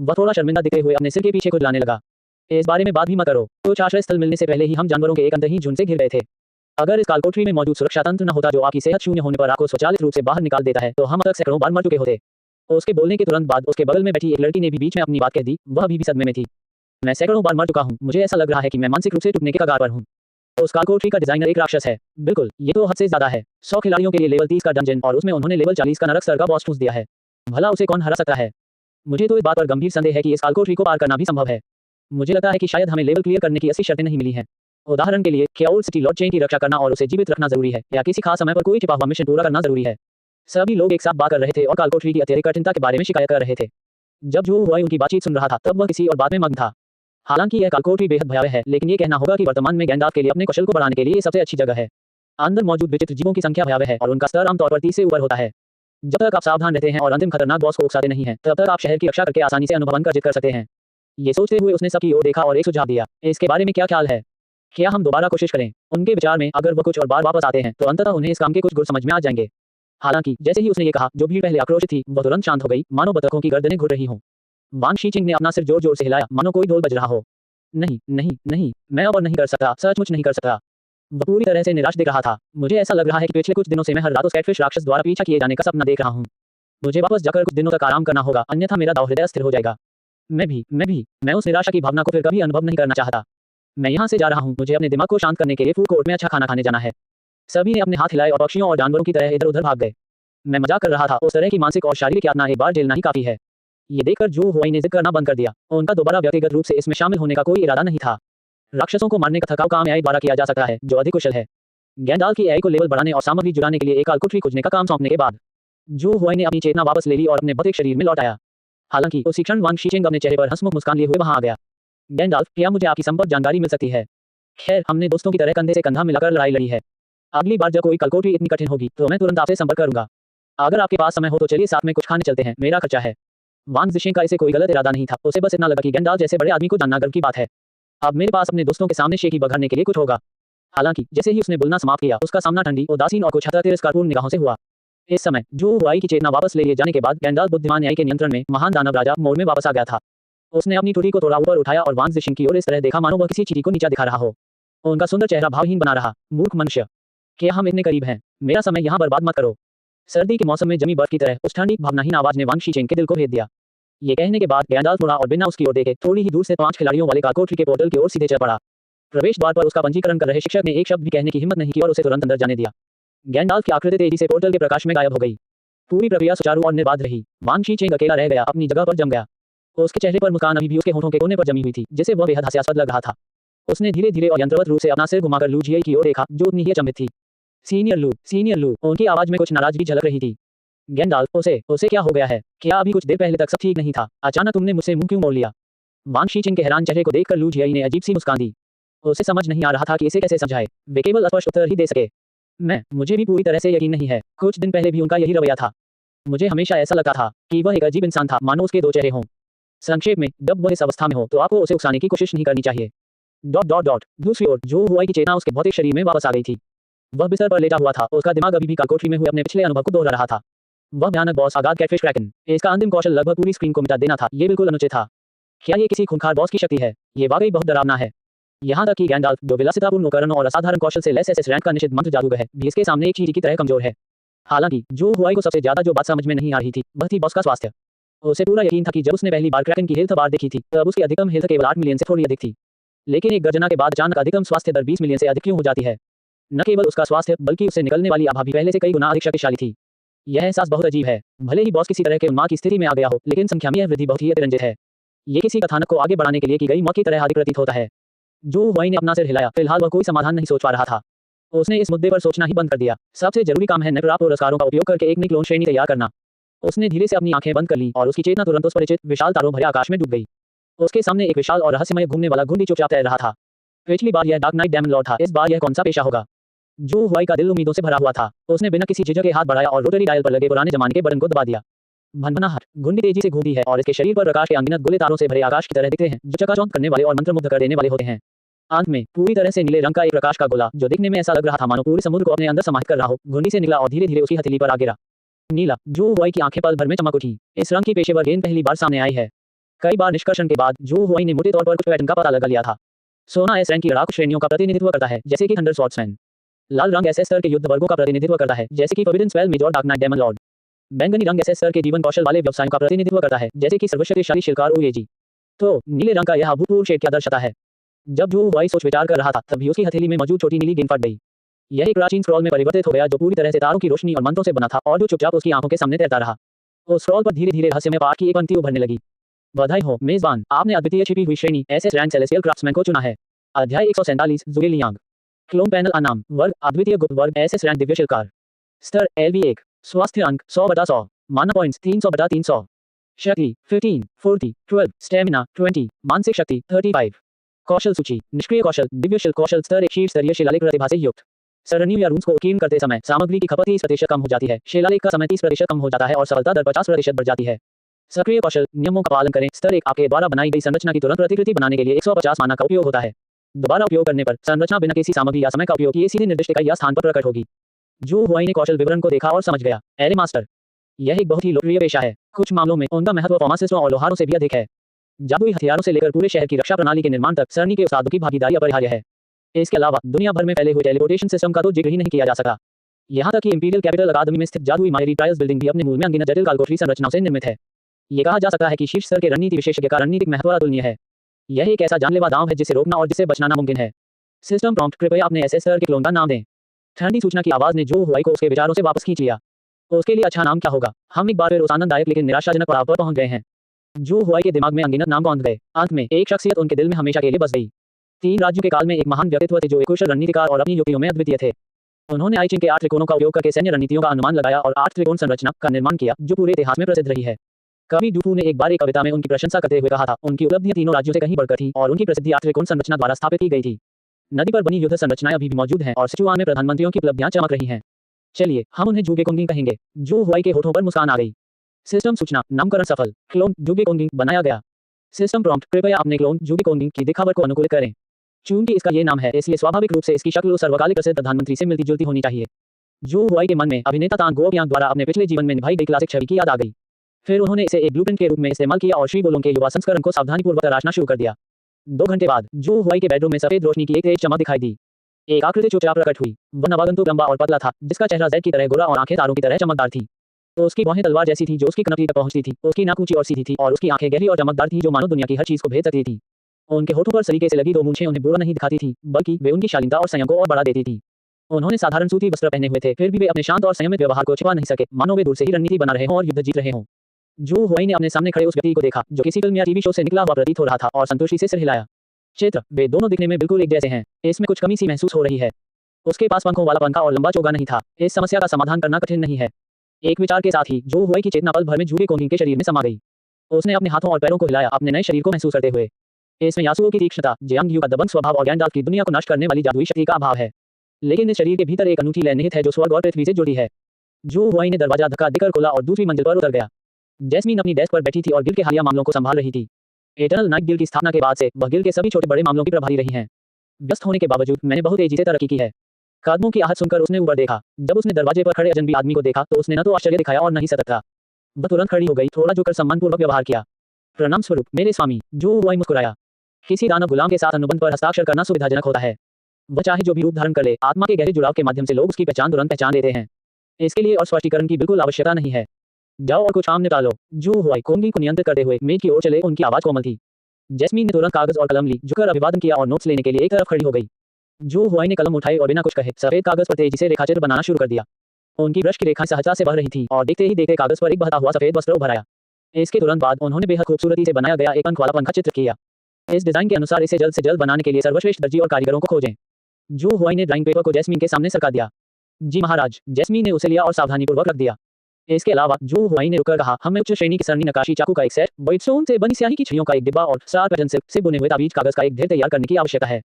वह थोड़ा शर्मिंदा दिखते हुए अपने सिर के पीछे खुजलाने लगा। इस बारे में बात भी मत करो। कुछ आश्रय स्थल मिलने से पहले ही हम जानवरों के एक अंतहीन झुंड से घिर गए थे। अगर इस कालकोठरी में मौजूद सुरक्षा तंत्र न होता जो आपकी सेहत शून्य होने पर आपको स्वचालित रूप से बाहर निकाल देता है, तो हम अब तक सैकड़ों बार मर चुके होते। उसके बोलने के तुरंत बाद उसके बगल में बैठी एक लड़की ने भी बीच में अपनी बात कह दी। वह अभी भी सदमे में थी। मैं सैकड़ों बार मर चुका हूँ। मुझे ऐसा लग रहा है कि मैं मानसिक रूप से टूटने के कगार पर हूँ। उस कालकोठरी का डिजाइनर एक राक्षस है। बिल्कुल, ये तो हद से ज्यादा है। 100 खिलाड़ियों के लिए लेवल 30 का डंजन और उसमें उन्होंने लेवल 40 का नरक स्तर का बॉस ठूंस दिया है। भला उसे कौन हरा सकता है? मुझे तो इस बात पर गंभीर संदेह है कि इस कालकोठरी को पार करना भी संभव है। मुझे लगता है कि शायद हमें लेवल क्लियर करने की 80 शर्तें नहीं मिली हैं। उदाहरण के लिए, क्या ओल्ड सिटी लॉर्ड चेन की रक्षा करना और उसे जीवित रखना जरूरी है, या किसी खास समय पर कोई छिपा हुआ मिशन पूरा करना जरूरी है। सभी लोग एक साथ बात कर रहे थे और कालकोठरी की अत्यधिक कठिनता के बारे में शिकायत कर रहे थे। जब जो हुआई उनकी बातचीत सुन रहा था, तब वह किसी और बात में मग्न था। हालांकि यह कालकोठरी बेहद भयावह है, लेकिन ये कहना होगा कि वर्तमान में गैंडाल्फ के लिए अपने कौशल को बढ़ाने के लिए सबसे अच्छी जगह है। अंदर मौजूद विचित्र जीवों की संख्या भयावह है और उनका स्तर आमतौर पर 30 से ऊपर होता है। जब तक आप सावधान रहते हैं और अंतिम खतरनाक बॉस को उकसाते नहीं हैं, तब तक आप शहर की रक्षा करके आसानी से अनुभवन अर्जित कर सकते हैं। ये सोचते हुए उसने सबकी ओर देखा और एक सुझाव दिया। इसके बारे में क्या ख्याल है? क्या हम दोबारा कोशिश करें? उनके विचार में, अगर वह कुछ और बार वापस आते हैं, तो अंततः उन्हें इस काम के कुछ गुर समझ में आ जाएंगे। हालांकि जैसे ही उसने ये कहा, जो भीड़ पहले आक्रोशित थी, वह तुरंत शांत हो गई, मानो बतखों की गर्दनें घुट रही हों। वांग शीचिंग ने अपना सिर जोर जोर से हिलाया, मानो कोई ढोल बज रहा हो। नहीं नहीं नहीं, मैं अब और नहीं कर सकता, सचमुच नहीं कर सकता। वह पूरी तरह से निराश दिख रहा था। मुझे ऐसा लग रहा है कि पिछले कुछ दिनों से मैं हर रात उस कैटफिश राक्षस द्वारा पीछा किए जाने का सपना देख रहा हूँ। मुझे वापस जाकर कुछ दिनों तक आराम करना होगा, अन्यथा मेरा दाव हृदय अस्थिर हो जाएगा। मैं उस निराशा की भावना को फिर कभी अनुभव नहीं करना चाहता। मैं यहाँ से जा रहा हूँ। मुझे अपने दिमाग को शांत करने के लिए फूड कोर्ट में अच्छा खाना खाने जाना है। सभी ने अपने हाथ हिलाए और पक्षियों और जानवरों की तरह इधर उधर भाग गए। मैं मजाक कर रहा था। उस तरह की मानसिक और शारीरिक यातना एक बार झेलना ही काफी है। ये देखकर जो हुआई ने जिक्र करना बंद कर दिया। उनका दोबारा व्यक्तिगत रूप से इसमें शामिल होने का कोई इरादा नहीं था। राक्षसों को मारने का थकाऊ काम एआई द्वारा किया जा सकता है, जो अधिक कुशल है। गैंडाल्फ की एआई को लेवल बढ़ाने और सामग्री जुटाने के लिए एक कालकोठरी खोजने का काम सौंपने के बाद जो हुआई ने अपनी चेतना वापस ले ली और अपने भौतिक शरीर में लौट आया। हालांकि उसी क्षण वांग शीचेंग अपने चेहरे पर हंसमुख मुस्कान लिए हुए वहां आ गया। गैंडाल्फ, क्या मुझे आपकी संपर्क जानकारी मिल सकती है? खैर, हमने दोस्तों की तरह कंधे से कंधा मिलाकर लड़ाई लड़ी है। अगली बार जब कोई कालकोठरी इतनी कठिन होगी, तो मैं तुरंत आपसे संपर्क करूंगा। अगर आपके पास समय हो तो चलिए साथ में कुछ खाने चलते हैं, मेरा खर्चा है। वांग ज़िशेंग का इसे कोई गलत इरादा नहीं था। उसे बस इतना लगा कि गैंडाल्फ जैसे बड़े आदमी को जानना गर्व की बात है। अब मेरे पास अपने दोस्तों के सामने शेखी बघाड़ने के लिए कुछ होगा। हालांकि जैसे ही उसने बोलना समाप्त किया, उसका सामना ठंडी, उदासीन और कुछ हद तक तिरस्कारपूर्ण निगाहों से हुआ। इस समय जो हुआई की चेतना वापस ले लिए जाने के बाद गैंडाल्फ बुद्धिमान एआई के नियंत्रण में महान दानव राजा मोड़ में वापस आ गया था। उसने अपनी टूटी को थोड़ा ऊपर उठाया और वांग ज़िशिंग की ओर इस तरह देखा मानो वह किसी चीटी को नीचा दिखा रहा हो। उनका सुंदर चेहरा भावहीन बना रहा। मूर्ख मनुष्य, क्या हम इतने करीब हैं? मेरा समय यहाँ बर्बाद मत करो। सर्दी के मौसम में जमी बर्फ की तरह उस ठंडी भावनाहीन आवाज ने वांग शीचेंग के दिल को भेद दिया। ये कहने के बाद गैंडाल्फ मुड़ा और बिना उसकी ओर देखे थोड़ी ही दूर से 5 खिलाड़ियों वाले कालकोठरी के पोर्टल की ओर सीधे चल पड़ा। प्रवेश द्वार पर उसका पंजीकरण कर रहे शिक्षक ने एक शब्द भी कहने की हिम्मत नहीं की और उसे तुरंत अंदर जाने दिया। गैंडाल्फ की आकृति तेजी से पोर्टल के प्रकाश में गायब हो गई। पूरी प्रक्रिया सुचारू और निर्बाध रही। वांग शीचेंग अकेला रह गया, अपनी जगह पर जम गया। उसके चेहरे पर मुस्कान अभी भी उसके होठों के कोने पर जमी हुई थी, जिसे वह बेहद हास्यास्पद लग रहा था। उसने धीरे धीरे और यंत्रवत रूप से अपना सिर घुमाकर लू जियाई की ओर देखा, जो उतनी ही अचंभित थी। सीनियर लू, उनकी आवाज में कुछ नाराजगी झलक रही थी। गैंडाल्फ, उसे क्या हो गया है? क्या अभी कुछ देर पहले तक सब ठीक नहीं था? अचानक तुमने मुझसे मुंह क्यों मोड़ लिया? वांग शीचेंग के हैरान चेहरे को देखकर लू जियाई ने अजीब सी मुस्कान दी। उसे समझ नहीं आ रहा था कि इसे कैसे समझाए। वे केवल अस्पष्ट उत्तर ही दे सके। मुझे भी पूरी तरह से यकीन नहीं है। कुछ दिन पहले भी उनका यही रवैया था। मुझे हमेशा ऐसा लगता था कि वह एक अजीब इंसान था, मानो उसके 2 चेहरे हों। संक्षेप में, जब वह इस अवस्था में हो तो आपको उसे उकसाने की कोशिश नहीं करनी चाहिए। दूसरी ओर जो हुआई की चेतना उसके भौतिक शरीर में वापस आ गई थी। वह बिस्तर पर लेटा हुआ था। उसका दिमाग अभी भी कालकोठरी में हुए अपने पिछले अनुभव को दोहरा रहा था। वह भयानक बॉस आगाध कैटफिश क्रैकन, इसका अंतिम कौशल लगभग पूरी स्क्रीन को मिटा देना था। ये बिल्कुल अनुचित था। क्या ये किसी खूंखार बॉस की शक्ति है? ये वाकई बहुत डरावना है। यहाँ तक कि गैंडाल्फ, जो विलासितापूर्ण उपकरणों और असाधारण कौशल से लैस एस रैंक का निषिद्ध मंत्र जादूगर है, भी इसके सामने एक चींटी की तरह कमजोर है। हालांकि जो हुआई को सबसे ज्यादा जो बात समझ में नहीं आ रही थी, वह थी बॉस का स्वास्थ्य। उसे पूरा यकीन था कि जब उसने पहली बार क्रैकन की हेल्थ बार देखी थी, तब उसकी अधिकतम हेल्थ केवल 8 मिलियन से थोड़ी अधिक थी। लेकिन एक गर्जना के बाद अचानक अधिकतम स्वास्थ्य दर 20 मिलियन से अधिक क्यों हो जाती है? न केवल उसका स्वास्थ्य, बल्कि उससे निकलने वाली आभा भी पहले से कई गुना अधिक शक्तिशाली थी। यह एहसास बहुत अजीब है। भले ही बॉस किसी तरह के उन्माद की स्थिति में आ गया हो, लेकिन संख्या में यह वृद्धि बहुत ही अतिरंजित है। ये किसी कथानक को आगे बढ़ाने के लिए की गई मौत की तरह अधिक प्रतीत होता है। जो हुआई ने अपना सिर हिलाया। फिलहाल वह कोई समाधान नहीं सोच पा रहा था। उसने इस मुद्दे पर सोचना ही बंद कर दिया। सबसे जरूरी काम है नए प्राप्त पुरस्कारों का उपयोग करके एक नई क्लोन श्रेणी तैयार करना। उसने धीरे से अपनी आंखें बंद कर ली और उसकी चेतना तुरंत उस परिचित विशाल तारों भरे आकाश में डूब गई। उसके सामने एक विशाल और रहस्यमय घूमने वाला घुंडी चुपचाप तैर रहा था। पिछली बार यह डार्क नाइट डेमन लॉर्ड था, इस बार यह कौन सा पेशा होगा? जो हुआई का दिल उम्मीदों से भरा हुआ था। उसने बिना किसी झिझक के हाथ बढ़ाया और रोटरी डायल पर लगे पुराने जमाने के बटन को दबा दिया। भनभनाहट। घुंडी तेजी से घूमती है और इसके शरीर पर प्रकाश के अनगिनत गोले तारों से भरे आकाश की तरह दिखते हैं, जो चकाचौंध करने वाले और मंत्रमुग्ध कर देने वाले होते हैं। अंत में पूरी तरह से नीले रंग का एक प्रकाश का गोला, जो दिखने में ऐसा लग रहा था मानो पूरे समुद्र को अपने अंदर समाहित कर रहा हो, घुंडी से निकला और धीरे धीरे उसकी हथेली पर आ गिरा। नीला। जो हुआई की आंखें पल भर में चमक उठी। इस रंग की पेशेवर गेंद पहली बार सामने आई है। कई बार निष्कर्षण के बाद जू हुआई ने मोटे तौर पर कुछ पैटर्न का पता लगा लिया था। सोना एस रैंक की लड़ाकू श्रेणियों का प्रतिनिधित्व करता है, जैसे कि थंडर स्वॉर्ड्समैन। लाल रंग एसएस स्तर के युद्ध वर्गों का प्रतिनिधित्व करता है, जैसे कि forbidden spell major dark knight demon lord. बैंगनी रंग एसएस स्तर के जीवन कौशल वाले व्यवसायों का प्रतिनिधित्व करता है, जैसे कि सर्वशक्तिशाली शिकार ओएजी। तो नीले रंग का यह अभूतपूर्व शेड क्या दर्शाता है? जब जू हुआई सोच विचार कर रहा था, तभी उसकी हथेली में मौजूद छोटी नीली गेंद फट गई। यह एक प्राचीन स्क्रॉल में परिवर्तित हो गया, जो पूरी तरह से तारों की रोशनी और मंत्रों से बना था और जो चुपचाप उसकी आंखों के सामने तैरता रहा। उस स्क्रॉल पर धीरे-धीरे रहस्यमय पाठ की एक पंक्ति उभरने लगी। बधाई हो मेजबान, आपने अद्वितीय छिपी हुई श्रेणी एसएस रैंक सेलेस्टियल क्राफ्ट्समैन को चुना है। अध्याय 147 जुगेलियांग। क्लोन पैनल अनाम वर्ग अद्वितीय गुप्त वर्ग एसएस रैंक दिव्य शिल्पकार। स्तर LV1। स्वास्थ्य अंक 100/100। मानव पॉइंट्स 300/300। शक्ति 15, फुर्ती 12, स्टेमिना 20, मानसिक शक्ति 35। कौशल सूची। निष्क्रिय कौशल दिव्य शिल्प कौशल स्तर 1 शीर्ष स्तरीय शिलालेख प्रतिभा से युक्त। सरणियों या रून्स को उत्कीर्ण करते समय सामग्री की खपत 30% कम हो जाती है, शिलालेख का समय 30% कम हो जाता है और सफलता दर 50% बढ़ जाती है। सक्रिय कौशल नियमों का पालन करें। स्तर 1 आपके द्वारा बनाई गई संरचना की तुरंत प्रतिकृति बनाने के लिए 150 मानक का उपयोग होता है। दोबारा उपयोग करने पर संरचना बिना किसी सामग्री या समय का उपयोग किए सीधे निर्दिष्ट इकाई या स्थान पर प्रकट होगी। जू हुआई ने कौशल विवरण को देखा और समझ गया। एरे मास्टर यह एक बहुत ही लोकप्रिय पेशा है। कुछ मामलों में उनका महत्व फार्मासिस्टों और लोहारों से भी अधिक है। जादुई हथियारों से लेकर पूरे शहर की रक्षा प्रणाली के निर्माण तक सरणी के उस्तादों की भागीदारी अपरिहार्य है। इसके अलावा दुनिया भर में फैले हुए टेलीपोर्टेशन सिस्टम का तो जिक्र ही नहीं किया जा सकता। यहाँ तक कि इंपीरियल कैपिटल अकादमी में स्थित जादुई मायरी ट्रायल्स बिल्डिंग भी अपने मूल में अनगिनत जटिल कालकोठरी संरचनाओं से निर्मित है। ये कहा जा सकता है कि शीर्ष स्तर के रणनीति विशेषज्ञ का रणनीतिक महत्व अतुलनीय है। यह एक ऐसा जानलेवा दांव है जिसे रोकना और जिसे बचना नामुमकिन है। सिस्टम प्रॉम्प्ट कृपया अपने एसएस स्तर के क्लोन का नाम दें। ठंडी सूचना की आवाज ने जू हुआई को उसके विचारों से वापस खींच लिया। उसके लिए अच्छा नाम क्या होगा? हम एक बार फिर उस आनंददायक लेकिन निराशाजनक पड़ाव पर पहुंच गए हैं। जू हुआई के दिमाग में अनगिनत नाम पहुंच गए। अंत में एक शख्सियत उनके दिल में हमेशा के लिए बस गई। 3 राज्यों के काल में एक महान व्यक्तित्व थे जो एक कुशल रणनीतिकार और अपनी युक्तियों में अद्वितीय थे। उन्होंने आई चिंग के 8 त्रिकोणों का उपयोग करके सैन्य रणनीतियों का अनुमान लगाया और 8 त्रिकोण संरचना का निर्माण किया, जो पूरे इतिहास में प्रसिद्ध रही है। कवि डुफू ने एक बार एक कविता में उनकी प्रशंसा करते हुए कहा था, उनकी उपलब्धियां तीनों राज्यों से कहीं बढ़कर थी और उनकी प्रसिद्धि 8 त्रिकोण संरचना द्वारा स्थापित की गई थी। नदी पर बनी युद्ध संरचनाएं अभी भी मौजूद हैं और सिचुआन में प्रधानमंत्रियों की उपलब्धियां चमक रही हैं। चलिए हम उन्हें जूगे कोंगिंग कहेंगे। जू हुआई के होठों पर मुस्कान आ गई। सिस्टम सूचना नामकरण सफल। क्लोन जूगे कोंगिंग बनाया गया। सिस्टम प्रॉम्प्ट कृपया अपने क्लोन जूगे कोंगिंग की दिखावट को अनुकूलित करें। चूंकि इसका ये नाम है, इसलिए स्वाभाविक रूप से इसकी शक्ल उस सर्वकालिक प्रसिद्ध प्रधानमंत्री से मिलती जुलती होनी चाहिए। जू हुआई के मन में अभिनेता तान गोपियांग द्वारा अपने पिछले जीवन में निभाई गई क्लासिक छवि की याद आ गई। फिर उन्होंने इसे एक ब्लूप्रिंट के रूप में इस्तेमाल किया और श्री गोलों के युवा संस्करण को सावधानीपूर्वक तराशना शुरू कर दिया। 2 घंटे बाद जू हुआई के बेडरूम में सफेद रोशनी की एक तेज चमक दिखाई दी। एक आकृति चुपचाप प्रकट हुई। वह नवागंतुक लंबा और पतला था, जिसका चेहरा ज़ैड की तरह गोरा और आंखें तारों की तरह चमकदार थी। तो उसकी बाहें तलवार जैसी थी जो उसकी कनपटी तक पहुंचती थी। उसकी नाक ऊंची और सीधी थी और उसकी आंखें गहरी और चमकदार थी जो मानो दुनिया की हर चीज को भेद सकती थी। उनके होठों पर सलीके से लगी 2 मूंछें उन्हें बुरा नहीं दिखाती थी, बल्कि वे उनकी शालीनता और संयम को और बढ़ा देती थी। उन्होंने साधारण सूती वस्त्र पहने हुए थे, फिर भी वे अपने शांत और संयमित व्यवहार को छिपा नहीं सके, मानो वे दूर से ही रणनीति बना रहे हों और युद्ध जीत रहे हों। जू हुआई ने अपने सामने खड़े उस व्यक्ति को देखा जो किसी फिल्म या टीवी शो से निकला हुआ प्रतीत हो रहा था और संतुष्टि से सिर हिलाया। चित्र, वे दोनों दिखने में बिल्कुल एक जैसे हैं। इसमें कुछ कमी सी महसूस हो रही है। उसके पास पंखों वाला पंखा और लंबा चोगा नहीं था। इस समस्या का समाधान करना कठिन नहीं है। एक विचार के साथ ही जू हुआई की चेतना पल भर में जूगे कोंगिंग के शरीर में समा गई। उसने अपने हाथों और पैरों को हिलाया, अपने नए शरीर को महसूस करते हुए। इसमें यासुओ की तीक्ष्णता, जियांग यू का दबंग स्वभाव और गैंडाल्फ की दुनिया को नष्ट करने वाली जादुई शक्ति का अभाव है। लेकिन इस शरीर के भीतर एक अनूठी लय निहित है जो स्वर्ग और पृथ्वी से जुड़ी है। जू हुआई ने दरवाजा धक्का देकर खोला और दूसरी मंजिल पर उतर गया। जैस्मीन अपनी डेस्क पर बैठी थी और गिल्ड के हालिया मामलों को संभाल रही थी। एटर्नल नाइट गिल्ड की स्थापना के बाद से वह गिल्ड के सभी छोटे बड़े मामलों की प्रभारी रही हैं। व्यस्त होने के बावजूद मैंने बहुत तेजी से तरक्की की है। कदमों की आहट सुनकर उसने ऊपर देखा। जब उसने दरवाजे पर खड़े अजनबी आदमी को देखा तो उसने न तो आश्चर्य दिखाया और न ही सतर्कता। वह तुरंत खड़ी हो गई, थोड़ा झुककर सम्मानपूर्वक व्यवहार किया। प्रणाम स्वरूप मेरे स्वामी। जू हुआई मुस्कुराया। किसी दानव गुलाम के साथ अनुबंध पर हस्ताक्षर करना सुविधाजनक होता है। वह चाहे जो भी रूप धारण कर ले, आत्मा के गहरे जुड़ाव के माध्यम से लोग उसकी पहचान तुरंत पहचान लेते हैं। इसके लिए और स्पष्टीकरण की बिल्कुल आवश्यकता नहीं है। जाओ और कुछ काम निकालो। जू हुआई कोंगिंग को नियंत्रित करते हुए मेज की ओर चले, उनकी आवाज कोमल थी। जैस्मीन ने तुरंत कागज और कलम ली, झुककर अभिवादन किया और नोट्स लेने के लिए एक तरफ खड़ी हो गई। जू हुआई ने कलम उठाई और बिना कुछ कहे सफेद कागज पर तेजी से रेखाचित्र बनाना शुरू कर दिया। उनकी ब्रश की रेखाएं सहजता से बह रही थीं और देखते ही देखते कागज पर एक बहता हुआ सफेद वस्त्र उभर आया। इसके तुरंत बाद उन्होंने बेहद खूबसूरती से बनाया गया एक पंख वाला पंखा चित्र किया। इस डिजाइन के अनुसार इसे जल्द से जल्द बनाने के लिए सर्वश्रेष्ठ दर्जी और कारीगरों को खोजें। जू हुआई ने ड्राइंग पेपर को जैस्मीन के सामने सरका दिया। जी महाराज। जैस्मीन ने उसे लिया और सावधानीपूर्वक रख दिया। इसके अलावा जू हुआई ने रुककर कहा, हमें उच्च श्रेणी की सरनी नक्काशी चाकू का एक सेट, व्हाइटस्टोन से बनी स्याही की छड़ियों का एक डिब्बा और स्टार पैटर्न सिल्क से बुने हुए ताबीज कागज का एक ढेर तैयार करने की आवश्यकता है।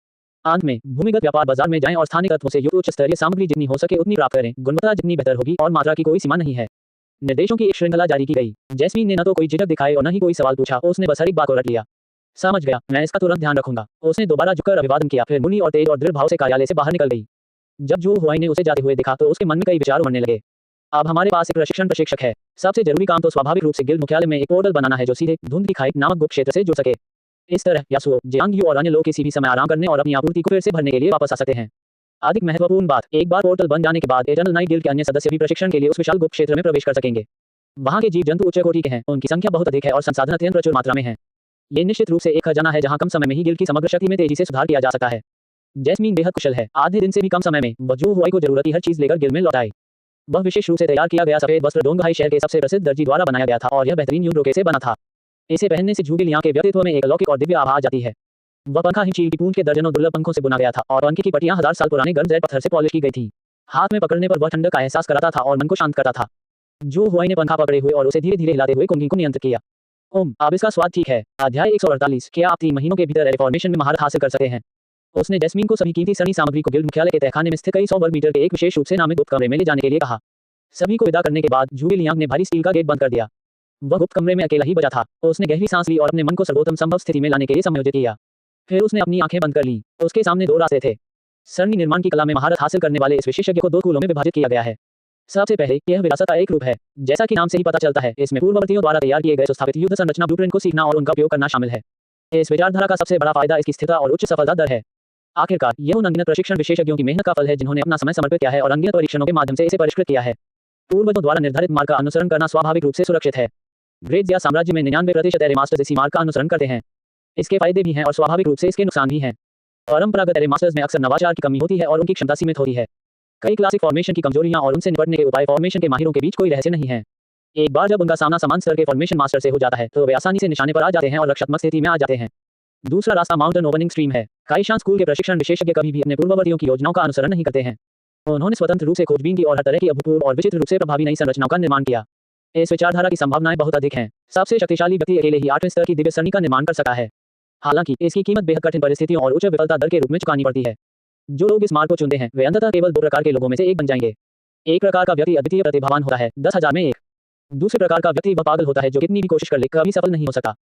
अंत में भूमिगत व्यापार बाजार में जाएं और स्थानीय तत्वों से युक्त उच्च स्तरीय सामग्री जितनी हो सके उतनी प्राप्त करें। गुणवत्ता जितनी बेहतर होगी और मात्रा की कोई सीमा नहीं है। निर्देशों की एक श्रृंखला जारी की गई। जैस्मीन ने न तो कोई झिझक दिखाई और न ही कोई सवाल पूछा। उसने बस हर एक बात को रट लिया। समझ गया, मैं इसका तुरंत ध्यान रखूंगा। उसने दोबारा झुककर अभिवादन किया, फिर मुनी और तेज और दृढ़ भाव से कार्यालय से बाहर निकल गई। जब जू हुआई ने उसे जाते हुए देखा तो उसके मन में कई विचार उमड़ने लगे। अब हमारे पास एक प्रशिक्षण प्रशिक्षक है। सबसे जरूरी काम तो स्वाभाविक रूप से गिल्ड मुख्यालय में एक पोर्टल बनाना है जो सीधे धुंध की खाई नामक गुप्त क्षेत्र से जुड़ सके। इस तरह यासुओ, जियांग यू और अन्य लोग किसी भी समय आराम करने और अपनी आपूर्ति को फिर से भरने के लिए वापस आ सकते हैं। अधिक महत्वपूर्ण बात, एक बार पोर्टल बन जाने के बाद एटर्नल नाइट गिल्ड के अन्य सदस्य भी प्रशिक्षण के लिए उस विशाल गुप्त क्षेत्र में प्रवेश कर सकेंगे। वहाँ के जीव जंतु उच्च कोटि के हैं, उनकी संख्या बहुत अधिक है और संसाधन अत्यंत प्रचुर मात्रा में है। ये निश्चित रूप से एक खजाना है जहाँ कम समय में ही गिल्ड की समग्र शक्ति में तेजी से सुधार किया जा सकता है। जैस्मीन बेहद कुशल है। आधे दिन से भी कम समय में वह जू हुआई को जरूरत की हर चीज लेकर गिल्ड में लौट आई। वह विशेष रूप से तैयार किया गया सफेद वस्त्र डोंगहाई शहर के सबसे प्रसिद्ध दर्जी द्वारा बनाया गया था और यह बेहतरीन यून रोके से बना था। इसे पहनने से जूगे लियांग के व्यक्तित्व में एक अलौकिक और दिव्य आभा आ जाती है। वह पंखा हिमचील की पूंछ के दर्जनों दुर्लभ पंखों से बुना गया था और पंखे की पट्टियां 1000 साल पुराने गर्म जेड पत्थर से पॉलिश की गई थी। हाथ में पकड़ने पर वह ठंडक का एहसास कराता था और मन को शांत करता था। जू हुआई ने पंखा पकड़े हुए और उसे धीरे धीरे हिलाते हुए कुंगी को नियंत्रित किया। अब इसका स्वाद ठीक है। अध्याय 148, क्या आप 3 महीनों के भीतर रिफॉर्मेशन में महारत हासिल कर सकते हैं? उसने जैस्मीन को सभी कीमती सनी सामग्री को गिल्ड मुख्यालय के तहखाने में स्थित कई 100 वर्ग मीटर के एक विशेष रूप से नामित गुप्त कमरे में ले जाने के लिए कहा। सभी को विदा करने के बाद जूगे लियांग ने भारी स्टील का गेट बंद कर दिया। वह गुप्त कमरे में अकेला ही बचा था। उसने गहरी सांस ली और अपने मन को सर्वोत्तम संभव स्थिति में लाने के लिए समायोजित किया। फिर उसने अपनी आंखें बंद कर ली। उसके सामने 2 रास्ते थे। सरणी निर्माण की कला में महारत हासिल करने वाले इस विशेषज्ञ को 2 स्कूलों में विभाजित किया गया है। सबसे पहले, यह विरासत का एक रूप है। जैसा कि नाम से ही पता चलता है, इसमें पूर्ववर्तियों द्वारा तैयार किए गए सुस्थापित युद्ध संरचना ब्लूप्रिंट को सीखना और उनका उपयोग करना शामिल है। इस विचारधारा का सबसे बड़ा फायदा इसकी स्थिरता और उच्च सफलता दर है। आखिरकार, यह उन अनगिनत प्रशिक्षण विशेषज्ञों की मेहनत का फल है जिन्होंने अपना समय समर्पित किया है और अनगिनत परीक्षणों के माध्यम से इसे परिष्कृत किया है। पूर्वजों द्वारा निर्धारित मार्ग का अनुसरण करना स्वाभाविक रूप से सुरक्षित है। ग्रेड या साम्राज्य में 99% एरे मास्टर्स इसी मार्ग का अनुसरण करते हैं। इसके फायदे भी हैं और स्वाभाविक रूप से इसके नुकसान भी हैं। परंपरागत एरे मास्टर्स में अक्सर नवाचार की कमी होती है और उनकी क्षमता सीमित होती है। कई क्लासिक फॉर्मेशन की कमजोरियां और उनसे निपटने के उपाय फॉर्मेशन के माहिरों के बीच कोई रहस्य नहीं है। एक बार जब उनका सामना समान स्तर के फॉर्मेशन मास्टर से हो जाता है तो वे आसानी से निशाने पर आ जाते हैं और रक्षात्मक स्थिति में आ जाते हैं। दूसरा रास्ता माउंटेन ओपनिंग स्ट्रीम है। काईशान स्कूल के प्रशिक्षण विशेषज्ञ कभी भी अपने पूर्ववर्तियों की योजनाओं का अनुसरण नहीं करते हैं। उन्होंने स्वतंत्र रूप से खोजबीन की और हर तरह की अभूतपूर्व और विचित्र रूप से प्रभावी नई संरचनाओं का निर्माण किया। इस विचारधारा की संभावनाएं बहुत अधिक हैं। सबसे शक्तिशाली व्यक्ति अकेले ही 8वें स्तर की दिव्य सरणी का निर्माण कर सकता है। हालांकि इसकी कीमत बेहद कठिन परिस्थितियों और उच्च विफलता दर के रूप में चुकानी पड़ती है। जो लोग इस मार्ग को चुनते हैं वे अंततः केवल 2 प्रकार के लोगों में से एक बन जाएंगे। एक प्रकार का व्यक्ति अद्वितीय प्रतिभावान होता है, 10,000 में एक। दूसरे प्रकार का व्यक्ति वह पागल होता है जो कितनी भी कोशिश कर ले कभी सफल नहीं हो सकता।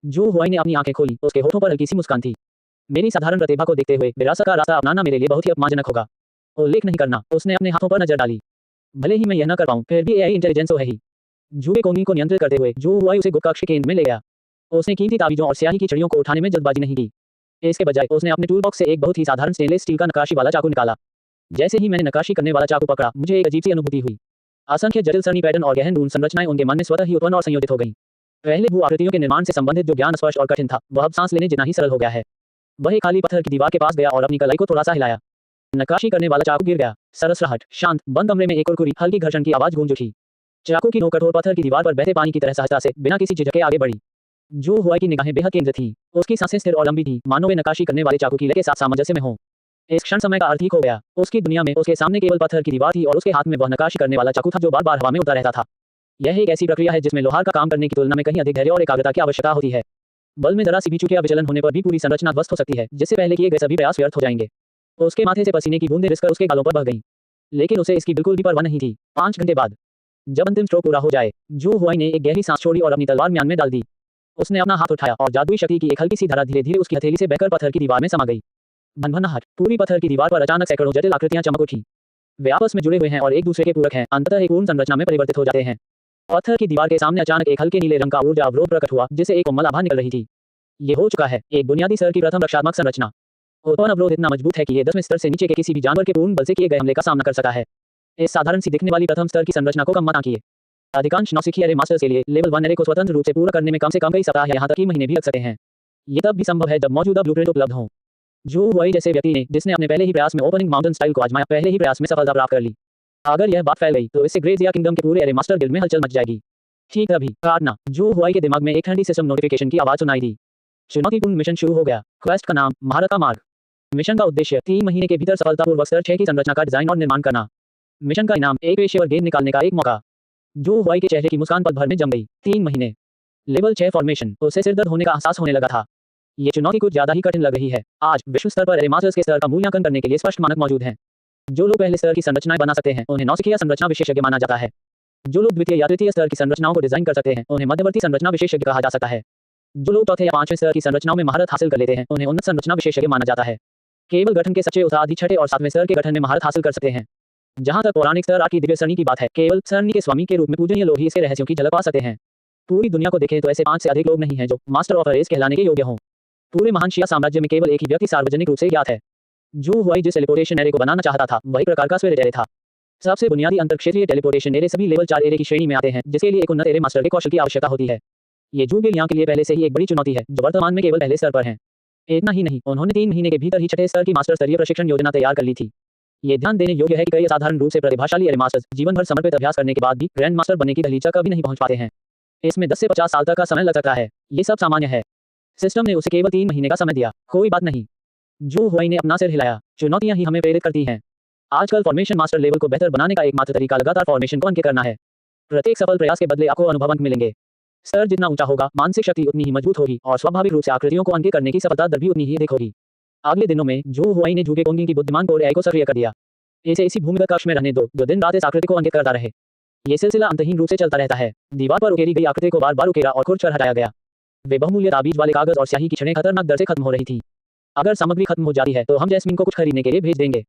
जो हुआई ने अपनी आंखें खोली, उसके होठों पर हल्की सी मुस्कान थी। मेरी साधारण प्रतिभा को देखते हुए विरासत का रास्ता अपनाना मेरे लिए बहुत ही अपमानजनक होगा। उल्लेख नहीं करना। उसने अपने हाथों पर नजर डाली। भले ही मैं यह न कर पाऊं, फिर भी एआई इंटेलिजेंस तो है ही। जूगे कोंगी को नियंत्रित करते हुए जो हुआई उसे गुप्त कक्ष के केंद्र में ले गया। उसने कीमती ताबीजों और स्याही की चिड़ियों को उठाने में जल्दबाजी नहीं की। इसके बजाय उसने अपने टूल बॉक्स से एक बहुत ही साधारण स्टेनलेस स्टील का नक्काशी वाला चाकू निकाला। जैसे ही मैंने नक्काशी करने वाला चाकू पकड़ा, मुझे एक अजीब सी अनुभूति हुई। असंख्य जटिल सरणी पैटर्न और गहन रून संरचनाएं उनके मन में स्वतः ही उत्पन्न और संयोजित हो गईं। पहले भू आकृतियों के निर्माण से संबंधित जो ज्ञान स्पष्ट और कठिन था, वह अब सांस लेने जितना ही सरल हो गया है। वह एक खाली पत्थर की दीवार के पास गया और अपनी कलाई को थोड़ा सा हिलाया। नक्काशी करने वाला चाकू गिर गया। सरसराहट, शांत बंद कमरे में एक कुरकुरी हल्की घर्षण की आवाज गूंज उठी। चाकू की नोक कठोर पत्थर की दीवार पर बहते पानी की तरह सहजता से बिना किसी झिझक के आगे बढ़ी। जो हुआई की निगाहें बेहद केंद्रित थीं। उसकी सांसें स्थिर और लंबी थीं, मानो वे नक्काशी करने वाले चाकू की लय के साथ सामंजस्य में हों। इस क्षण समय का अर्थ ही खो गया। उसकी दुनिया में उसके सामने केवल पत्थर की दीवार थी और उसके हाथ में वह नक्काशी करने वाला चाकू था जो बार-बार हवा में उड़ता रहता था। यह एक ऐसी प्रक्रिया है जिसमें लोहार का काम करने की तुलना में कहीं अधिक धैर्य और एकाग्रता की आवश्यकता होती है। बल में जरा सी भी चूक या विचलन होने पर भी पूरी संरचना ध्वस्त हो सकती है, जिससे पहले किए गए सभी प्रयास व्यर्थ हो जाएंगे। उसके माथे से पसीने की बूंदें रिसकर उसके गालों पर बह गईं। लेकिन उसे इसकी बिल्कुल भी परवाह नहीं थी। 5 घंटे बाद, जब अंतिम स्ट्रोक पूरा हो जाए, जो हुआई ने एक गहरी सांस छोड़ी और अपनी तलवार म्यान में डाल दी। उसने अपना हाथ उठाया और जादुई शक्ति की एक हल्की सी धारा धीरे धीरे उसकी हथेली से बहकर पत्थर की दीवार में समा गई। भनभनाहट। पूरी पत्थर की दीवार पर अचानक सैकड़ों जटिल आकृतियां चमक उठी। वे आपस में जुड़े हुए हैं और एक दूसरे के पूरक हैं, अंततः एक पूर्ण संरचना में परिवर्तित हो जाते हैं। पत्थर की दीवार के सामने अचानक एक हल्के नीले रंग का ऊर्जा अवरोध प्रकट हुआ, जिसे एक कोमल आभा निकल रही थी। ये हो चुका है, एक बुनियादी स्तर की प्रथम रक्षात्मक संरचना। उत्पन्न अवरोध इतना मजबूत है कि ये 10वें स्तर से नीचे के किसी भी जानवर के पूर्ण बल से किए गए हमले का सामना कर सकता है। इस साधारण सी दिखने वाली प्रथम स्तर की संरचना को कम मत आंकिए। अधिकांश नौसिखिए एरे मास्टर्स के लिए लेवल 1 एरे को स्वतंत्र रूप से पूरा करने में कम से कम कई सप्ताह या यहां तक कि महीने भी लग सकते हैं। ये तब भी संभव है जब मौजूदा ब्लूप्रिंट उपलब्ध हो। जो हुआई जैसे व्यक्ति ने, जिसने अपने पहले ही प्रयास में ओपनिंग माउंटेन स्टाइल को आजमाया, पहले ही प्रयास में सफलता प्राप्त कर ली। अगर यह बात फैल गई तो इससे ग्रेजिया किंगडम के पूरे एरे मास्टर गिल्ड में हलचल मच जाएगी। ठीक तभी काटना, जो हुआई के दिमाग में एक ठंडी सिस्टम नोटिफिकेशन की आवाज सुनाई दी। चुनौतीपूर्ण मिशन शुरू हो गया। क्वेस्ट का नाम, महारत का मार्ग। मिशन का उद्देश्य, 3 महीने के भीतर सफलतापूर्वक स्तर 6 की संरचना का डिजाइन और निर्माण करना। मिशन का इनाम, एक पेशेवर गेंद निकालने का एक मौका। जो हुआई के चेहरे की मुस्कान पल भर में जम गई। 3 महीने, लेवल 6 फॉर्मेशन। उसे सिरदर्द होने का एहसास होने लगा था। ये चुनौती कुछ ज्यादा ही कठिन लग रही है। आज विश्व स्तर पर एरे मास्टर्स के स्तर का मूल्यांकन करने के लिए स्पष्ट मानक मौजूद हैं। जो लोग पहले स्तर की संरचनाएं बना सकते हैं, उन्हें नौसिखिया संरचना विशेषज्ञ माना जाता है। जो लोग द्वितीय या तृतीय स्तर की संरचनाओं को डिजाइन कर सकते हैं, उन्हें मध्यवर्ती संरचना विशेषज्ञ कहा जा सकता है। जो लोग चौथे या 5वें स्तर की संरचनाओं में महारत हासिल कर लेते हैं, उन्हें उन्नत संरचना विशेषज्ञ माना जाता है। केवल गठन के सच्चे उत्साही 6ठे और 7वें स्तर के गठन में महारत हासिल कर सकते हैं। जहां तक पौराणिक स्तर 8 की दिव्य सरणी की बात है, केवल सरणी के स्वामी के रूप में पूजनीय लोग ही इसके रहस्यों की झलक पा सकते हैं। पूरी दुनिया को देखें तो ऐसे 5 से अधिक लोग नहीं हैं जो मास्टर ऑफ रेस कहलाने के योग्य हों। पूरे महान शिया साम्राज्य में केवल एक ही व्यक्ति सार्वजनिक रूप से ज्ञात है। जू हुआई जिस टेलीपोर्टेशन एरे को बनाना चाहता था, वही प्रकार का स्फीयर एरे था। सबसे बुनियादी अंतरक्षेत्रीय टेलीपोर्टेशन एरे सभी लेवल 4 एरे की श्रेणी में आते हैं, जिसके लिए एक उन्नत एरे मास्टर के कौशल की आवश्यकता होती है। ये जू के लियांग के लिए पहले से ही एक बड़ी चुनौती है, जो वर्तमान में केवल पहले स्तर पर है। इतना ही नहीं, उन्होंने 3 महीने के भीतर ही छठे स्तर की मास्टर स्तरीय प्रशिक्षण योजना तैयार कर ली थी। ये ध्यान देने योग्य है कि कई असाधारण रूप से प्रतिभाशाली एरे मास्टर्स जीवन भर समर्पित अभ्यास करने के बाद भी ग्रैंड मास्टर बनने की दहलीज तक कभी नहीं पहुंच पाते हैं। इसमें 10 से 50 साल तक का समय लग सकता है। ये सब सामान्य है। सिस्टम ने उसे केवल 3 महीने का समय दिया। कोई बात नहीं। जू हुआई ने अपना सिर हिलाया। चुनौतियां ही हमें प्रेरित करती हैं। आजकल फॉर्मेशन मास्टर लेवल को बेहतर बनाने का एकमात्र तरीका लगातार फॉर्मेशन को अंकित करना है। प्रत्येक सफल प्रयास के बदले आपको अनुभव अंक मिलेंगे। स्तर जितना ऊंचा होगा, मानसिक शक्ति उतनी ही मजबूत होगी और स्वाभाविक रूप से आकृतियों को अंकित करने की सफलता दर भी उतनी ही अधिक होगी। अगले दिनों में जू हुआई ने जूगे कोंगिंग की बुद्धिमान कोर एआई को सक्रिय कर दिया। इसे इसी भूमिगत कक्ष में रहने दो, जो दिन रात इस आकृति को अंकित करता रहे। ये सिलसिला अंतहीन रूप से चलता रहता है। दीवार पर उकेरी गई आकृति को बार बार उकेरा और खुरच कर हटाया गया। वे बहुमूल्य ताबीज वाले कागज और स्याही की छड़ें खतरनाक दर से खत्म हो रही थी। अगर सामग्री खत्म हो जाती है तो हम जैस्मिन को कुछ खरीदने के लिए भेज देंगे।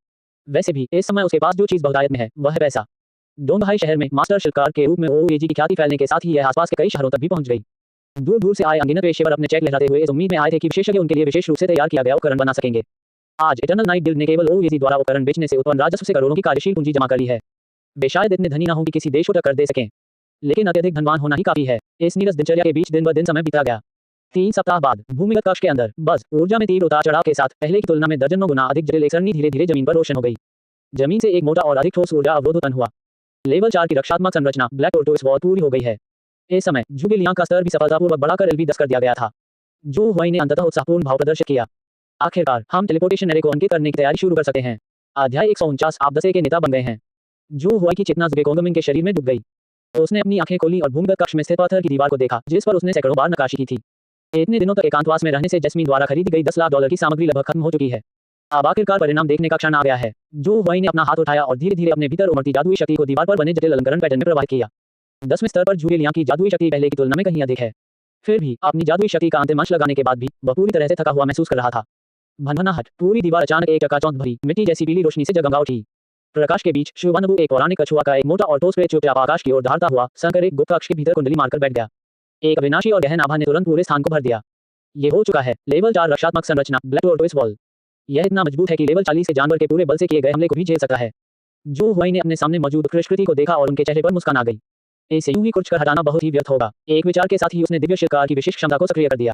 वैसे भी इस समय उसके पास जो चीज बहुतायत में है, वह है पैसा। डोंगहाई शहर में मास्टर शिल्पकार के रूप में ओएजी की ख्याति फैलने के साथ ही यह आसपास के कई शहरों तक भी पहुंच गई। दूर दूर से आए अनगिनत पेशेवर अपने चेक लहराते हुए इस उम्मीद में आए थे कि विशेषज्ञ उनके लिए विशेष रूप से तैयार किया गया उपकरण बना सकेंगे। आज इटर्नल नाइट गिल्ड ने केवल ओएजी द्वारा उपकरण बेचने से उत्पन्न राजस्व से करोड़ों की कार्यशील पूंजी जमा कर ली है। वे शायद इतने धनी ना हों कि किसी देश को टक्कर दे सकें, लेकिन अत्यधिक धनवान होना ही काफी है। इस नीरस दिनचर्या के बीच दिन ब दिन समय बीता गया। 3 सप्ताह बाद भूमिगत कक्ष के अंदर बस ऊर्जा में तीव्र उतार चढ़ाव के साथ पहले की तुलना में दर्जनों गुना अधिक जटिल एक सरणी धीरे धीरे जमीन पर रोशन हो गई। जमीन से एक मोटा और अधिक ठोस ऊर्जा अवरोध उत्पन्न हुआ। लेवल 4 की रक्षात्मक संरचना ब्लैक टोर्टोइस वॉल पूरी हो गई है। इस समय जूगे लियांग का स्तर भी सफलतापूर्वक बढ़ाकर LV10 कर दिया गया था। जू हुआई ने अंततः उत्साहपूर्ण भाव प्रदर्शित किया। आखिरकार हम टेलीपोर्टेशन एरे को अंकित करने की तैयारी शुरू कर सकते हैं। अध्याय 149 आप 10 के नेता बन गए हैं। जू हुआई की चेतना जुगे कोंगमिंग के शरीर में डूब गई। उसने अपनी आंखें खोली और भूमिगत कक्ष में स्थित पत्थर की दीवार को देखा, जिस पर उसने सैकड़ों बार नक्काशी की थी। इतने दिनों तक एकांतवास में रहने से जैस्मीन द्वारा खरीदी गई $10 लाख की सामग्री लगभग खत्म हो चुकी है। अब आखिरकार परिणाम देखने का क्षण आ गया है। जू हुआई ने अपना हाथ उठाया और धीरे धीरे अपने भीतर उमड़ती जादुई शक्ति को दीवार पर बने जटिल अलंकरण पैटर्न में प्रवाहित किया। 10वें स्तर पर जूगे लियांग की जादुई शक्ति पहले की तुलना में कहीं अधिक है। फिर भी अपनी जादुई शक्ति का अंतिम अंश लगाने के बाद भी वह पूरी तरह से थका हुआ महसूस कर रहा था। भनभनाहट, पूरी दीवार अचानक एक चकाचौंध भरी मिट्टी जैसी पीली रोशनी से जगमगा उठी। प्रकाश के बीच शिवानबु एक पौराणिक कछुआ का एक मोटा और ठोस पेड़ चुपचाप आकाश की ओर दहाड़ता हुआ संकर एक गुप्त कक्ष के भीतर कुंडली मारकर बैठ गया। एक अविनाशी और गहन आभा ने तुरंत पूरे स्थान को भर दिया। ये हो चुका है। लेवल 4 रक्षात्मक संरचना ब्लैक टोर्टोइस वॉल। यह इतना मजबूत है कि लेवल 40 के जानवर के पूरे बल से किए गए हमले को भी झेल सकता है। जू हुआई ने अपने सामने मौजूद कृष्कृति को देखा और उनके चेहरे पर मुस्कान आ गई। इसे यूं ही कुछ कर हटाना बहुत ही व्यर्थ होगा। एक विचार के साथ ही उसने दिव्य शिल्पकार की विशिष्ट क्षमता को सक्रिय कर दिया।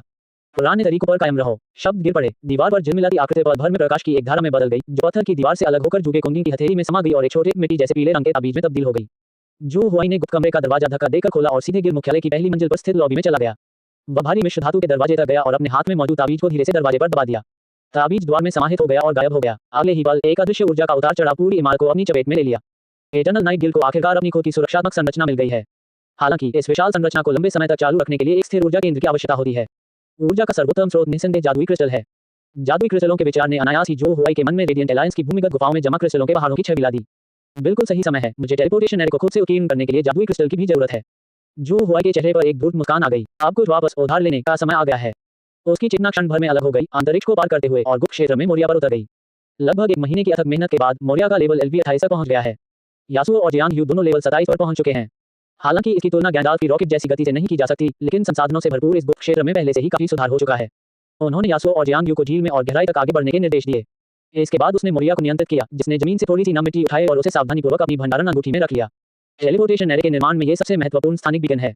पुराने तरीकों पर कायम रहो। शब्द गिर पड़े। दीवार पर झिलमिलाती आकृति पल भर में प्रकाश की एक धारा में बदल गई, जो पत्थर की दीवार से अलग होकर जूगे कोंगिंग की हथेली में समा गई और एक छोटे मिट्टी जैसे पीले रंग के ताबीज में तब्दील हो गई। जू हुआई ने गुप्त कमरे का दरवाजा धक्का देकर खोला और सीधे गिर मुख्यालय की पहली मंजिल पर स्थित लॉबी में चला गया। वह भारी मिश्र धातु के दरवाजे तक गया और अपने हाथ में मौजूद ताबीज को धीरे से दरवाजे पर दबा दिया। ताबीज द्वार में समाहित हो गया और गायब हो गया। अगले ही पल एक अदृश्य ऊर्जा का उतार चढ़ाव पूरी इमारत को अपनी चपेट में ले लिया। इटर्नल नाइट गिल्ड को आखिरकार अपनी खुद की सुरक्षात्मक संरचना मिल गई है। हालांकि इस विशाल संरचना को लंबे समय तक चालू रखने के लिए एक स्थिर ऊर्जा केंद्र की आवश्यकता होती है। ऊर्जा का सर्वोत्तम स्रोत निस्संदेह जादुई क्रिस्टल है। जादुई क्रिस्टलों के विचार ने अनायास ही जू हुआई के मन में रेडिएंट अलायंस की भूमिगत गुफाओं में जमा क्रिस्टलों के पहाड़ों की छवि ला दी। बिल्कुल सही समय है। मुझे टेलीपोर्टेशन एरे को खुद से उत्कीर्ण करने के लिए जादुई क्रिस्टल की भी जरूरत है। जू हुआई के चेहरे पर एक दूर मुस्कान आ गई। अब कुछ वापस उधार लेने का समय आ गया है। उसकी चेतना क्षण भर में अलग हो गई, अंतरिक्ष को पार करते हुए और गुप्त क्षेत्र में मोरिया पर उतर गई। लगभग 1 महीने की अथक मेहनत के बाद मोरिया का लेवल LV28 तक पहुंच गया है। यासुओ और जियांग यू दोनों लेवल 27 पर पहुंच चुके हैं। हालांकि इसकी तुलना गैंडाल्फ की रॉकेट जैसी गति से नहीं की जा सकती, लेकिन संसाधनों से भरपूर इस गुप्त क्षेत्र में पहले से ही काफी सुधार हो चुका है। उन्होंने यासुओ और जियांग यू को झील में और गहराई तक आगे बढ़ने के निर्देश दिए। इसके बाद उसने मोरिया को नियंत्रित किया, जिसने जमीन से थोड़ी सी नम मिट्टी उठाई और उसे सावधानीपूर्वक अपनी भंडारण अंगूठी में रख लिया। टेलीपोर्टेशन एरे के निर्माण में ये सबसे महत्वपूर्ण स्थानिक बीकन है।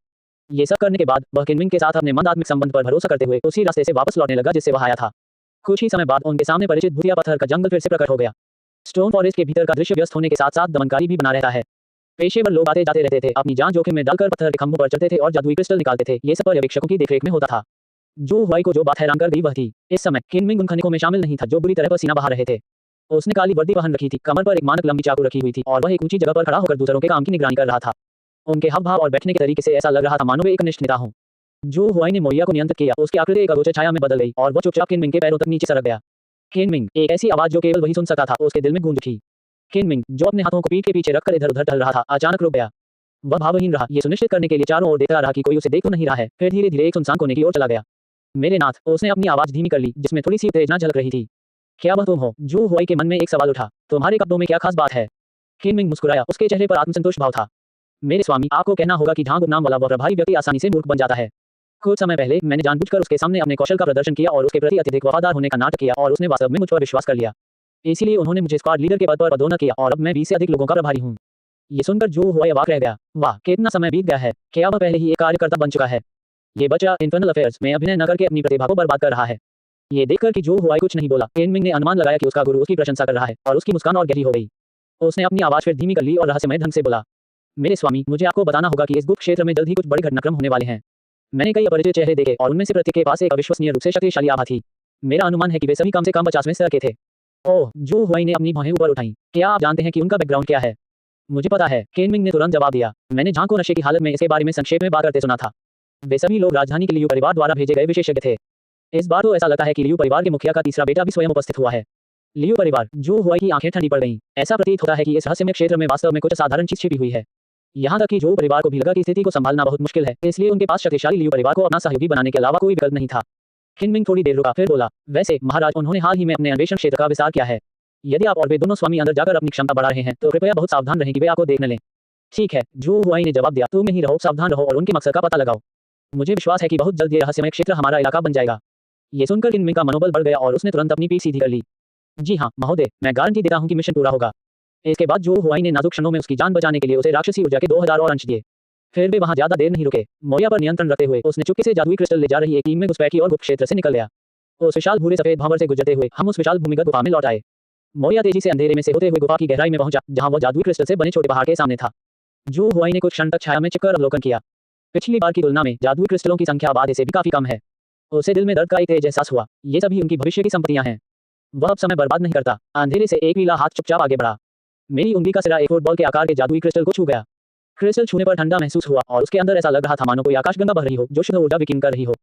ये सब करने के बाद वह किनमिंग के साथ अपने मंद आत्मिक संबंध पर भरोसा करते हुए उसी रास्ते से वापस लौटने लगा जिससे वह आया था। कुछ ही समय बाद उनके सामने परिचित भूतिया पत्थर का जंगल फिर से प्रकट हो गया। स्टोन फॉरेस्ट के भीतर का दृश्य व्यस्त होने के साथ साथ दमनकारी भी बना रहता है। पेशेवर लोग आते जाते रहते थे, अपनी जान जोखिम में डालकर पत्थर के खंभों पर चढ़ते थे और जादुई क्रिस्टल निकालते थे। ये सब पर्यवेक्षकों की देखरेख में होता था। जू हुआई को जो बात हैरान कर गई वह थी, इस समय किनमिंग उन खनिकों में शामिल नहीं था जो बुरी तरह पसीना बहा रहे थे। उसने काली वर्दी पहन रखी थी, कमर पर एक मानक लंबी चाकू रखी हुई थी और वह एक ऊंची जगह पर खड़ा होकर दूसरों के काम की निगरानी कर रहा था। उनके हाव भाव और बैठने के तरीके से ऐसा लग रहा था मानो वे एक निष्ठ नेता हों। जू हुआई ने मोरिया को नियंत्रित किया। उसकी आकृति एक अगोचर छाया में बदल गई और वह चुपचाप किनमिंग के पैरों तक नीचे सरक गया। किनमिंग, एक ऐसी आवाज जो केवल वही सुन सकता था, उसके दिल में गूंज उठी। किनमिंग, जो अपने हाथों को पीठ के पीछे रखकर इधर उधर टहल रहा था, अचानक रुक गया। वह भावहीन रहा, ये सुनिश्चित करने के लिए चारों ओर देखता रहा कि कोई उसे देख तो नहीं रहा है। फिर धीरे धीरे एक सुनसान कोने की ओर चला गया। मेरे नाथ, उसने अपनी आवाज धीमी कर ली, जिसमें थोड़ी सी उत्तेजना झलक रही थी। क्या वह तुम हो? जू हुआई के मन में एक सवाल उठा। तुम्हारे कपड़ों में क्या खास बात है? किनमिंग मुस्कुराया, उसके चेहरे पर आत्मसंतोष भाव था। मेरे स्वामी, आपको कहना होगा कि झांग उपनाम वाला वह प्रभावी व्यक्ति आसानी से मूर्ख बन जाता है। कुछ समय पहले मैंने जानबूझकर उसके सामने अपने कौशल का प्रदर्शन किया और उसके प्रति अत्यधिक वफादार होने का नाटक किया और उसने वास्तव में मुझ पर विश्वास कर लिया। इसीलिए उन्होंने मुझे स्क्वाड लीडर के पद पर पदोन्नत किया और अब मैं 20 से अधिक लोगों का प्रभारी हूँ। ये सुनकर जो हुआ अवाक रह गया। वाह, कितना समय बीत गया है। क्या वह पहले ही एक कार्यकर्ता बन चुका है? ये बच्चा इंटरनल अफेयर्स में अभिनय न करके अपनी प्रतिभा को बर्बाद कर रहा है। ये देखकर कि जो हुआ कुछ नहीं बोला, किनमिंग ने अनुमान लगाया कि उसका गुरु उसकी प्रशंसा कर रहा है और उसकी मुस्कान और गहरी हो गई। उसने अपनी आवाज फिर धीमी कर ली और रहस्यमय ढंग से बोला, मेरे स्वामी, मुझे आपको बताना होगा कि इस गुप्त क्षेत्र में जल्द ही कुछ बड़े घटनाक्रम होने वाले हैं। मैंने कई अपरिचित चेहरे देखे और उनमें से प्रत्येक के पास एक अविश्वसनीय रूप से शक्तिशाली आभा थी। मेरा अनुमान है कि वे सभी कम से कम 50वें स्तर के थे। ओह, जो हुआई ने अपनी भौहें ऊपर उठाई। क्या आप जानते हैं कि उनका बैकग्राउंड क्या है? मुझे पता है, किनमिंग ने तुरंत जवाब दिया। मैंने झांग को नशे की हालत में इसके बारे में संक्षेप में बात करते सुना था। वे सभी लोग राजधानी के लियू परिवार द्वारा भेजे गए विशेषज्ञ थे। इस बार तो ऐसा लगता है कि लियू परिवार के मुखिया का तीसरा बेटा भी स्वयं उपस्थित हुआ है। लियू परिवार, जो हुआई की आंखें ठंडी पड़ गईं। ऐसा प्रतीत होता है कि इस रहस्यमय क्षेत्र में वास्तव में कुछ असाधारण चीज छिपी हुई है। यहाँ तक कि जो परिवार को भी लगा कि स्थिति को संभालना बहुत मुश्किल है, इसलिए उनके पास शक्तिशाली लियू परिवार को अपना सहयोगी बनाने के अलावा कोई विकल्प नहीं था। किनमिंग थोड़ी देर रुका, फिर बोला, वैसे महाराज, उन्होंने हाल ही में अपने अन्वेषण क्षेत्र का विस्तार किया है। यदि आप और वे दोनों स्वामी अंदर जाकर अपनी क्षमता बढ़ा रहे हैं तो कृपया बहुत सावधान रहें कि वे आपको देख न लें। ठीक है, जो हुआई ने जवाब दिया, तुम यहीं रहो, सावधान रहो और उनके मकसद का पता लगाओ। मुझे विश्वास है कि बहुत जल्द ये रहस्यमय क्षेत्र हमारा इलाका बन जाएगा। ये सुनकर किनमिंग का मनोबल बढ़ गया और उसने तुरंत अपनी पीठ सीधी कर ली। जी हाँ महोदय, मैं गारंटी देता हूँ कि मिशन पूरा होगा। इसके बाद जो हुआई ने नाजुक क्षणों में उसकी जान बचाने के लिए उसे राक्षसी ऊर्जा के 2000 और अंश दिए। फिर वे वहां ज्यादा देर नहीं रुके। मोया पर नियंत्रण रखते हुए उसने चुपके से जादुई क्रिस्टल ले जा रही एक टीम में घुसपैठी और गुप्त क्षेत्र से निकल गया। उस विशाल भूरे सफेद भंवर से गुजरते हुए हम उस विशाल भूमिगत गुफा में लौट आए। मोया तेजी से अंधेरे में से होते हुए गुफा की गहराई में पहुंचा, जहां वह जादुई क्रिस्टल से बने छोटे पहाड़ के सामने था। जो हुआई ने कुछ क्षण तक छाया में छिपकर अवलोकन किया। पिछली बार की तुलना में जादुई क्रिस्टलों की संख्या अब आधे से भी काफी कम है। उसे दिल में दर्द का एक तेज एहसास हुआ। ये सभी उनकी भविष्य की संपत्तियां हैं। वह अब समय बर्बाद नहीं करता। अंधेरे से एक नीला हाथ चुपचाप आगे बढ़ा। मेरी उंगली का सिरा एक फुटबॉल के आकार के जादुई क्रिस्टल को छू गया। क्रिस्टल छूने पर ठंडा महसूस हुआ और उसके अंदर ऐसा लग रहा था मानो कोई आकाशगंगा बह रही हो जो शुद्ध ऊर्जा विकीर्ण कर रही हो।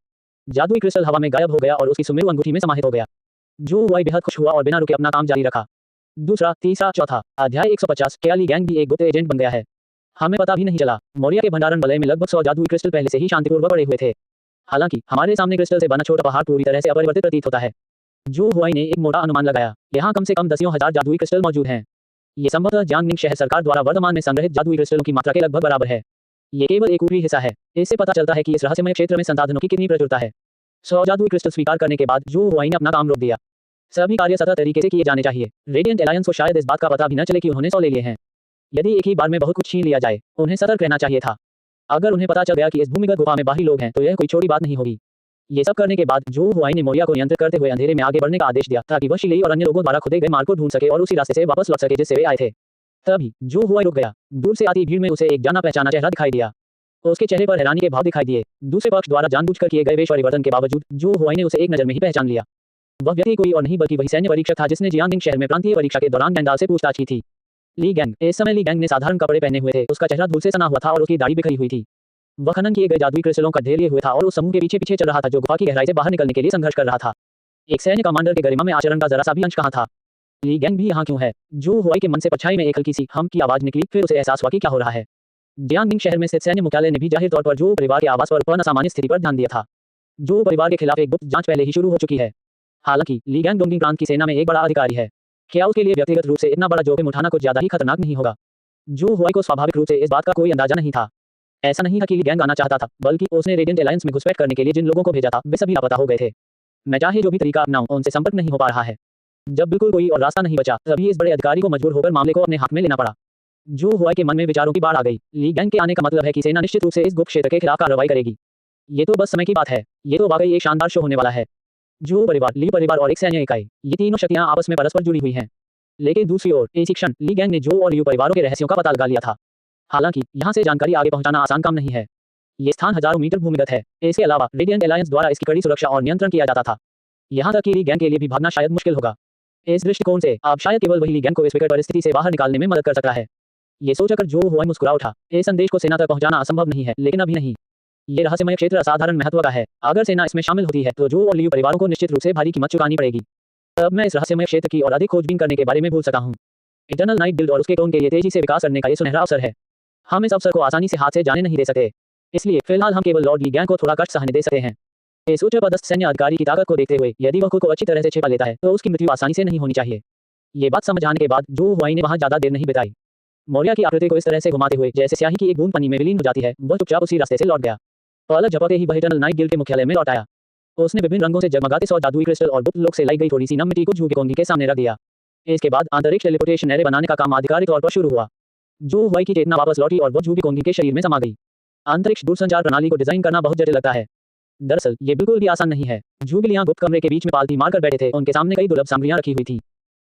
जादुई क्रिस्टल हवा में गायब हो गया और उसकी सुमेरु अंगूठी में समाहित हो गया। जो हुआई बेहद खुश हुआ और बिना रुके अपना काम जारी रखा। दूसरा, तीसरा, चौथा अध्याय 150। क्या ली गैंग भी एक गुप्त एजेंट बन गया है? हमें पता भी नहीं चला। मौर्य के भंडारण वलय में लगभग 100 जादुई क्रिस्टल पहले से ही शांतिपूर्वक पड़े हुए थे। हालांकि हमारे सामने क्रिस्टल से बना छोटा पहाड़ पूरी तरह से अपरिवर्तित प्रतीत होता है। जो हुआई ने एक मोटा अनुमान लगाया, यहाँ कम से कम दसियों हजार जादुई क्रिस्टल मौजूद हैं। ये संभवतः जियांगनिंग शहर सरकार द्वारा वर्तमान में संग्रहित जादुई क्रिस्टलों की मात्रा के लगभग बराबर है। ये केवल एक ऊपरी हिस्सा है। इससे पता चलता है कि इस रहस्यमय क्षेत्र में संसाधनों की कितनी प्रचुरता है। 100 जादुई क्रिस्टल स्वीकार करने के बाद जो हुआई ने अपना काम रोक दिया। सभी कार्य सतत तरीके से किए जाने चाहिए। रेडिएंट एलायंस को शायद इस बात का पता भी न चले कि उन्होंने 100 ले लिए हैं। यदि एक ही बार में बहुत कुछ छीन लिया जाए, उन्हें सतर्क रहना चाहिए था। अगर उन्हें पता चल गया कि इस भूमिगत गुफा में बाहरी लोग हैं तो यह कोई छोटी बात नहीं होगी। ये सब करने के बाद जो हुआई ने मोरिया को नियंत्रित करते हुए अंधेरे में आगे बढ़ने का आदेश दिया ताकि वह शिलेई और अन्य लोगों द्वारा खुदे गए मार्ग को ढूंढ सके और उसी रास्ते से वापस लौट सके जिससे वे आए थे। तभी जो हुआई रुक गया। दूर से आती भीड़ में उसे एक जाना पहचाना चेहरा दिखाई दिया। उसके चेहरे पर हैरानी के भाव दिखाई दिए। दूसरे पक्ष द्वारा जानबूझकर किए गए वेश परिवर्तन के बावजूद जो हुआई ने उसे एक नजर में ही पहचान लिया। वह व्यक्ति कोई और नहीं बल्कि वही सैन्य परीक्षक था जिसने जियांगनिंग शहर में प्रांतीय परीक्षा के दौरान गैंडाल से पूछताछ की थी। ली गैंग। इस समय ली गैंग ने साधारण कपड़े पहने हुए थे। उसका चेहरा धूल से सना हुआ था और उसकी दाढ़ी बिखरी हुई थी। वह खनन किए गए जादुई क्रिस्टलों का ढेर लिए हुए था और उस समूह के पीछे पीछे चल रहा था जो गुफा की गहराई से बाहर निकलने के लिए संघर्ष कर रहा था। एक सैन्य कमांडर के गरिमा में आचरण का जरा सा भी अंश कहाँ था? ली गैंग भी यहाँ क्यों है? जो हुआई के मन से परछाई में एक हल्की सी हम की आवाज निकली। फिर उसे एहसास हुआ कि क्या हो रहा है। जियांगनिंग शहर में स्थित सैन्य मुख्यालय ने भी जाहिर तौर पर जो परिवार के आवास पर उत्पन्न असामान्य स्थिति पर ध्यान दिया था। जो परिवार के खिलाफ एक गुप्त जांच पहले ही शुरू हो चुकी है। हालांकि ली गैंग डोंगिंग प्रांत की सेना में एक बड़ा अधिकारी है। क्या उसके लिए व्यक्तिगत रूप से इतना बड़ा जोखिम उठाना कुछ ज्यादा ही खतरनाक नहीं होगा? जो हुआई को स्वाभाविक रूप से इस बात का कोई अंदाजा नहीं था। ऐसा नहीं था कि ली गैंग आना चाहता था, बल्कि उसने रेडिएंट एलायंस में घुसपैठ करने के लिए जिन लोगों को भेजा था वे सभी लापता हो गए थे। मैं चाहे जो भी तरीका अपनाऊं, उनसे संपर्क नहीं हो पा रहा है। जब बिल्कुल कोई और रास्ता नहीं बचा, तभी इस बड़े अधिकारी को मजबूर होकर मामले को अपने हाथ में लेना पड़ा। जो हुआई के मन में विचारों की बाढ़ आ गई। ली गैंग के आने का मतलब है कि सेना निश्चित रूप से इस गुप्त क्षेत्र के खिलाफ कार्रवाई करेगी। ये तो बस समय की बात है। ये तो वाकई एक शानदार शो होने वाला है। जो परिवार, ली परिवार और एक सैन्य इकाई, ये तीनों शक्तियां आपस में परस्पर जुड़ी हुई हैं। लेकिन दूसरी ओर इसी क्षण ली गैंग ने जो और यू परिवारों के रहस्यों का पता लगा लिया था। हालांकि यहाँ से जानकारी आगे पहुंचाना आसान काम नहीं है। ये स्थान हजारों मीटर भूमिगत है। इसके अलावा रेडिएंट एलायंस द्वारा इसकी कड़ी सुरक्षा और नियंत्रण किया जाता था। यहाँ तक कि ली गैंग के लिए भी भागना शायद मुश्किल होगा। इस दृष्टिकोण से आप शायद केवल वही ली गैंग को इस विकट परिस्थिति से बाहर निकालने में मदद कर सकता है। ये सोचकर जो हुआई मुस्कुरा उठा। इस संदेश को सेना तक पहुंचाना असंभव नहीं है, लेकिन अभी नहीं। ये रहस्यमय क्षेत्र असाधारण महत्व का है। अगर सेना इसमें शामिल होती है तो जो और लियू परिवारों को निश्चित रूप से भारी कीमत चुकानी पड़ेगी। तब मैं इस रहस्यमय क्षेत्र की और अधिक खोजबीन करने के बारे में भूल सका हूँ। इटर्नल नाइट गिल्ड और उसके क्लोन के लिए तेजी से विकास करने का ये सुनहरा अवसर है। हम इस अवसर को आसानी से हाथ से जाने नहीं दे सकते। इसलिए फिलहाल हम केवल लॉर्ड ली गैंग को थोड़ा कष्ट सहने दे सकते हैं। इस उच्च पदस्थ सैन्य अधिकारी की ताकत को देखते हुए यदि वह खुद को अच्छी तरह से छिपा लेता है तो उसकी मृत्यु आसानी से नहीं होनी चाहिए। ये बात समझ आने के बाद जो हुआई ने वहां ज्यादा देर नहीं बिताई। मौर्या की आकृति को इस तरह से घुमाते हुए जैसे स्याही की एक बूंद पानी में विलीन हो जाती है, वह चुपचाप उसी रास्ते से लौट गया। पलक झपकते ही वह इटर्नल नाइट गिल्ड के मुख्यालय में लौट आया। उसने विभिन्न रंगों से जगमगाते 100 जादुई क्रिस्टल और गुप्त लोक से लाई गई थोड़ी सी नम मिट्टी को झूके कोंगी के सामने रख दिया। इसके बाद अंतरिक्ष टेलीपोर्टेशन एरे बनाने का काम आधिकारिक तौर पर शुरू हुआ। जो हुआई की चेतना वापस लौटी और वो झूकी कोंगी के शरीर में समा गई। अंतरिक्ष दूरसंचार प्रणाली को डिजाइन करना बहुत जटिल लगता है। दरअसल ये बिल्कुल भी आसान नहीं है। जूबिलियां गुप्त कमरे के बीच में पालती मारकर बैठे थे। उनके सामने कई दुर्लभ सामग्रियां रखी हुई थी।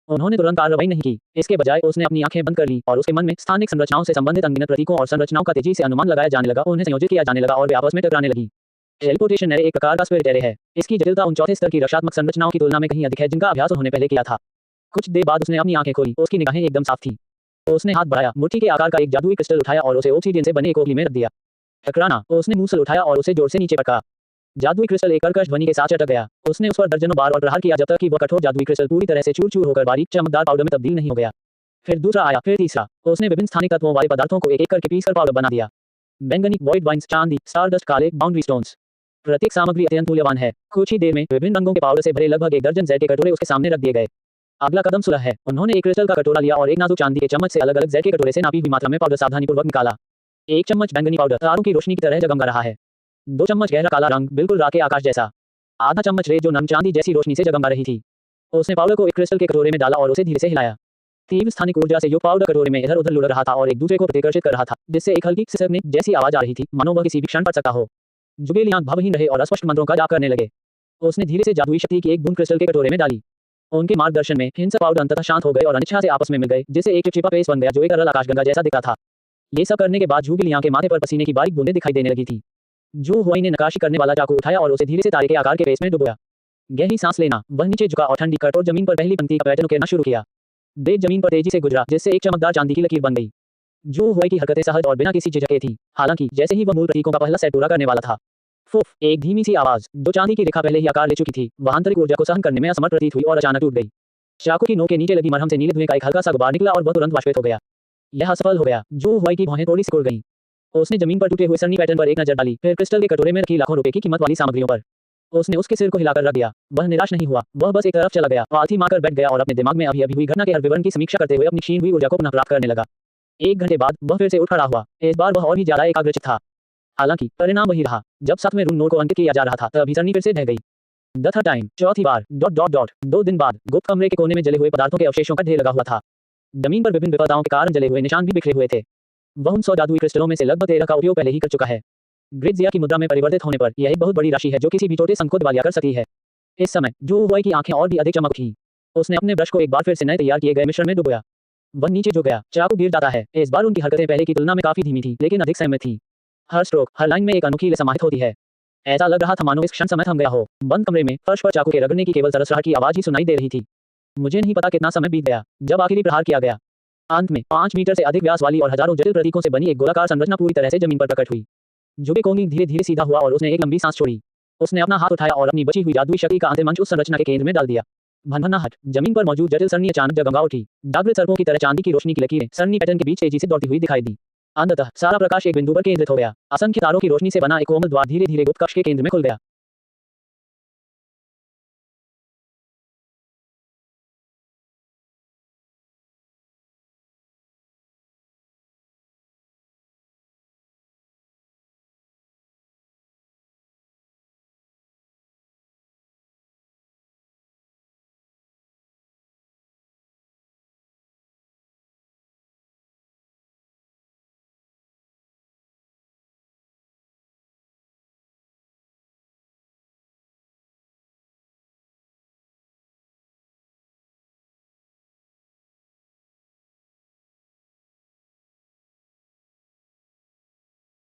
उन्होंने तुरंत कार्रवाई नहीं की। इसके बजाय उसने अपनी आंखें बंद कर ली और उसके मन में स्थानिक संरचनाओं से संबंधित अनगिनत प्रतीकों और संरचनाओं का तेजी से अनुमान लगाया जाने लगा, उन्हें संयोजित किया जाने लगा और वे आपस में टकराने लगी। टेलीपोर्टेशन एरे एक प्रकार का स्पिरिट एरे है। इसकी जटिलता उन चौथे स्तर की रक्षात्मक संरचनाओं की तुलना में कहीं अधिक है जिनका अभ्यास उन्होंने पहले किया था। कुछ देर बाद उसने अपनी आंखें खोली। उसकी निगाहें एकदम साफ थी। उसने हाथ बढ़ाया, मुट्ठी के आकार का एक जादुई क्रिस्टल उठाया और उसे ऑब्सीडियन से बने एक ओखली में रख दिया। टकराना। उसने मूसल उठाया और उसे जोर से नीचे पटका। जादुई क्रिस्टल एक कर्कश ध्वनि के साथ चटक गया। उसने उस पर दर्जनों बार और प्रहार किया जब तक कि वह कठोर जादुई क्रिस्टल पूरी तरह से चूर-चूर होकर बारीक चमकदार पाउडर में तब्दील नहीं हो गया। फिर दूसरा आया, फिर तीसरा। उसने विभिन्न स्थानिक तत्वों वाले पदार्थों को एक-एक करके पीसकर पाउडर बना दिया। बैंगनी, वॉइड वाइन्स, चांदी, स्टारडस्ट, काले, बाउंड्री स्टोन्स। प्रत्येक सामग्री अत्यंत मूल्यवान है। कुछ ही देर में विभिन्न रंगों के पाउडर से भरे लगभग एक दर्जन जेड के कटोरे उसके सामने रख दिए गए। अगला कदम सुलह है। उन्होंने एक क्रिस्टल का कटोरा लिया और एक नाजुक चांदी के चम्मच से अलग-अलग जेड के कटोरे से नापी हुई मात्रा में पाउडर सावधानीपूर्वक निकाला। एक चम्मच बैंगनी पाउडर तारों की रोशनी की तरह जगमगा रहा है। 2 चम्मच गहरा काला रंग, बिल्कुल रात के आकाश जैसा। आधा चम्मच रेत जो नम चांदी जैसी रोशनी से जगमगा रही थी। उसने पाउडर को एक क्रिस्टल के कटोरे में डाला और उसे धीरे से हिलाया। तीव्र स्थानिक ऊर्जा से युक्त पाउडर कटोरे में इधर-उधर लुढ़क रहा था और एक दूसरे को प्रतिकर्षित कर रहा था, जिससे एक हल्की सिसकने जैसी आवाज आ रही थी, मानो वह किसी भी क्षण फट सकता हो। जुबेलियां भावहीन रहे और अस्पष्ट मंत्रों का जाप करने लगे। उसने धीरे से जादुई शक्ति की एक बूंद क्रिस्टल के कटोरे में डाली। उनके मार्गदर्शन में हिंसक पाउडर अंततः शांत हो गए और अनिच्छा से आपस में मिल गए, जिससे एक चिपचिपा पेस्ट बन गया जो एक तरल आकाशगंगा जैसा दिखता था। ये सब करने के बाद जुबेलियां के माथे पर पसीने की बारीक बूंदें दिखाई देने लगी थी। जो हुआई ने नक्काशी करने वाला चाकू उठाया और उसे धीरे से तारे के आकार के पेस्ट में डुबोया। गहरी सांस लेना। वह नीचे झुका और ठंडी कठोर जमीन पर पहली पंक्ति का पैटर्न उकेरना शुरू किया। ब्लेड जमीन पर तेजी से गुजरा, जिससे एक चमकदार चांदी की लकीर बन गई। जो हुआई की हरकतें सहज और बिना किसी झिझक के थी। हालांकि जैसे ही वह मूल प्रतीकों का पहला सेट पूरा करने वाला था, फुफ, एक धीमी सी आवाज, जो चांदी की रेखा पहले ही आकार ले चुकी थी, वह आंतरिक ऊर्जा को सहन करने में असमर्थ प्रतीत हुई और अचानक टूट गई। चाकू की नोक के नीचे लगी मरहम से नीले धुएं का एक हल्का सा गुबार निकला और वह तुरंत वाष्पित हो गया। यह असफल हो गया। जो हुआई की भौहें थोड़ी सिकुड़ गईं। उसने जमीन पर टूटे हुए सरनी पैटर्न पर एक नजर डाली, फिर क्रिस्टल के कटोरे में रखी लाखों रुपए की कीमत वाली सामग्रियों पर। उसने उसके सिर को हिलाकर रख दिया। वह निराश नहीं हुआ। वह बस एक तरफ चला गया, पालथी मारकर बैठ गया और अपने दिमाग में अभी-अभी हुई घटना के हर विवरण की समीक्षा करते हुए अपनी क्षीण हुई ऊर्जा को पुनः प्राप्त करने लगा। 1 घंटे बाद वह फिर से उठ खड़ा हुआ। इस बार वह और भी ज्यादा एकाग्रचित्त था। हालांकि परिणाम वही रहा। जब 7वें रूम नोड को अंकित किया जा रहा था, तभी सरनी फिर से ढह गई। द थर्ड टाइम, चौथी बार, ... 2 दिन बाद गुप्त कमरे के कोने में जले हुए पदार्थों के अवशेषों का ढेर लगा हुआ था। जमीन पर विभिन्न विफलताओं के कारण जले हुए निशान भी बिखरे हुए थे। वह उन 100 जादुई क्रिस्टलों में से लगभग 13 का उपयोग पहले ही कर चुका है। ग्रिड्जिया की मुद्रा में परिवर्तित होने पर यह एक बहुत बड़ी राशि है जो किसी भी छोटे संघ को दिवालिया कर सकती है। इस समय जो हुआई की आंखें और भी अधिक चमक थीं। उसने अपने ब्रश को एक बार फिर से नए तैयार किए गए मिश्रण में डुबोया। वह नीचे झुक गया। चाकू गिर जाता है। इस बार उनकी हरकतें पहले की तुलना में काफी धीमी थी, लेकिन अधिक संयमित थी। हर स्ट्रोक, हर लाइन में एक अनोखी समाहित होती है। ऐसा लग रहा था मानो इस क्षण समय थम गया हो। बंद कमरे में फर्श पर चाकू के रगड़ने की केवल सरसराहट की आवाज ही सुनाई दे रही थी। मुझे नहीं पता कितना समय बीत गया जब आखिरी प्रहार किया गया। अंत में 5 मीटर से अधिक व्यास वाली और हजारों जटिल प्रतीकों से बनी एक गोलाकार संरचना पूरी तरह से जमीन पर प्रकट हुई। जुबे कोंगी धीरे-धीरे सीधा हुआ और उसने एक लंबी सांस छोड़ी। उसने अपना हाथ उठाया और अपनी बची हुई जादुई शक्ति का अंतिम अंश उस संरचना के केंद्र में डाल दिया। भनभनाहट। जमीन पर मौजूद जटिल सरनी अचानक जगमगा उठी। जागृत सर्पों की तरह चांदी की रोशनी की लकीरें सरनी पैटर्न के बीच तेजी से दौड़ती हुई दिखाई दी। अंततः सारा प्रकाश एक बिंदु पर केंद्रित हो गया। असंख्य तारों की रोशनी से बना एक कोमल द्वार धीरे-धीरे गुप्त कक्ष के केंद्र में खुल गया।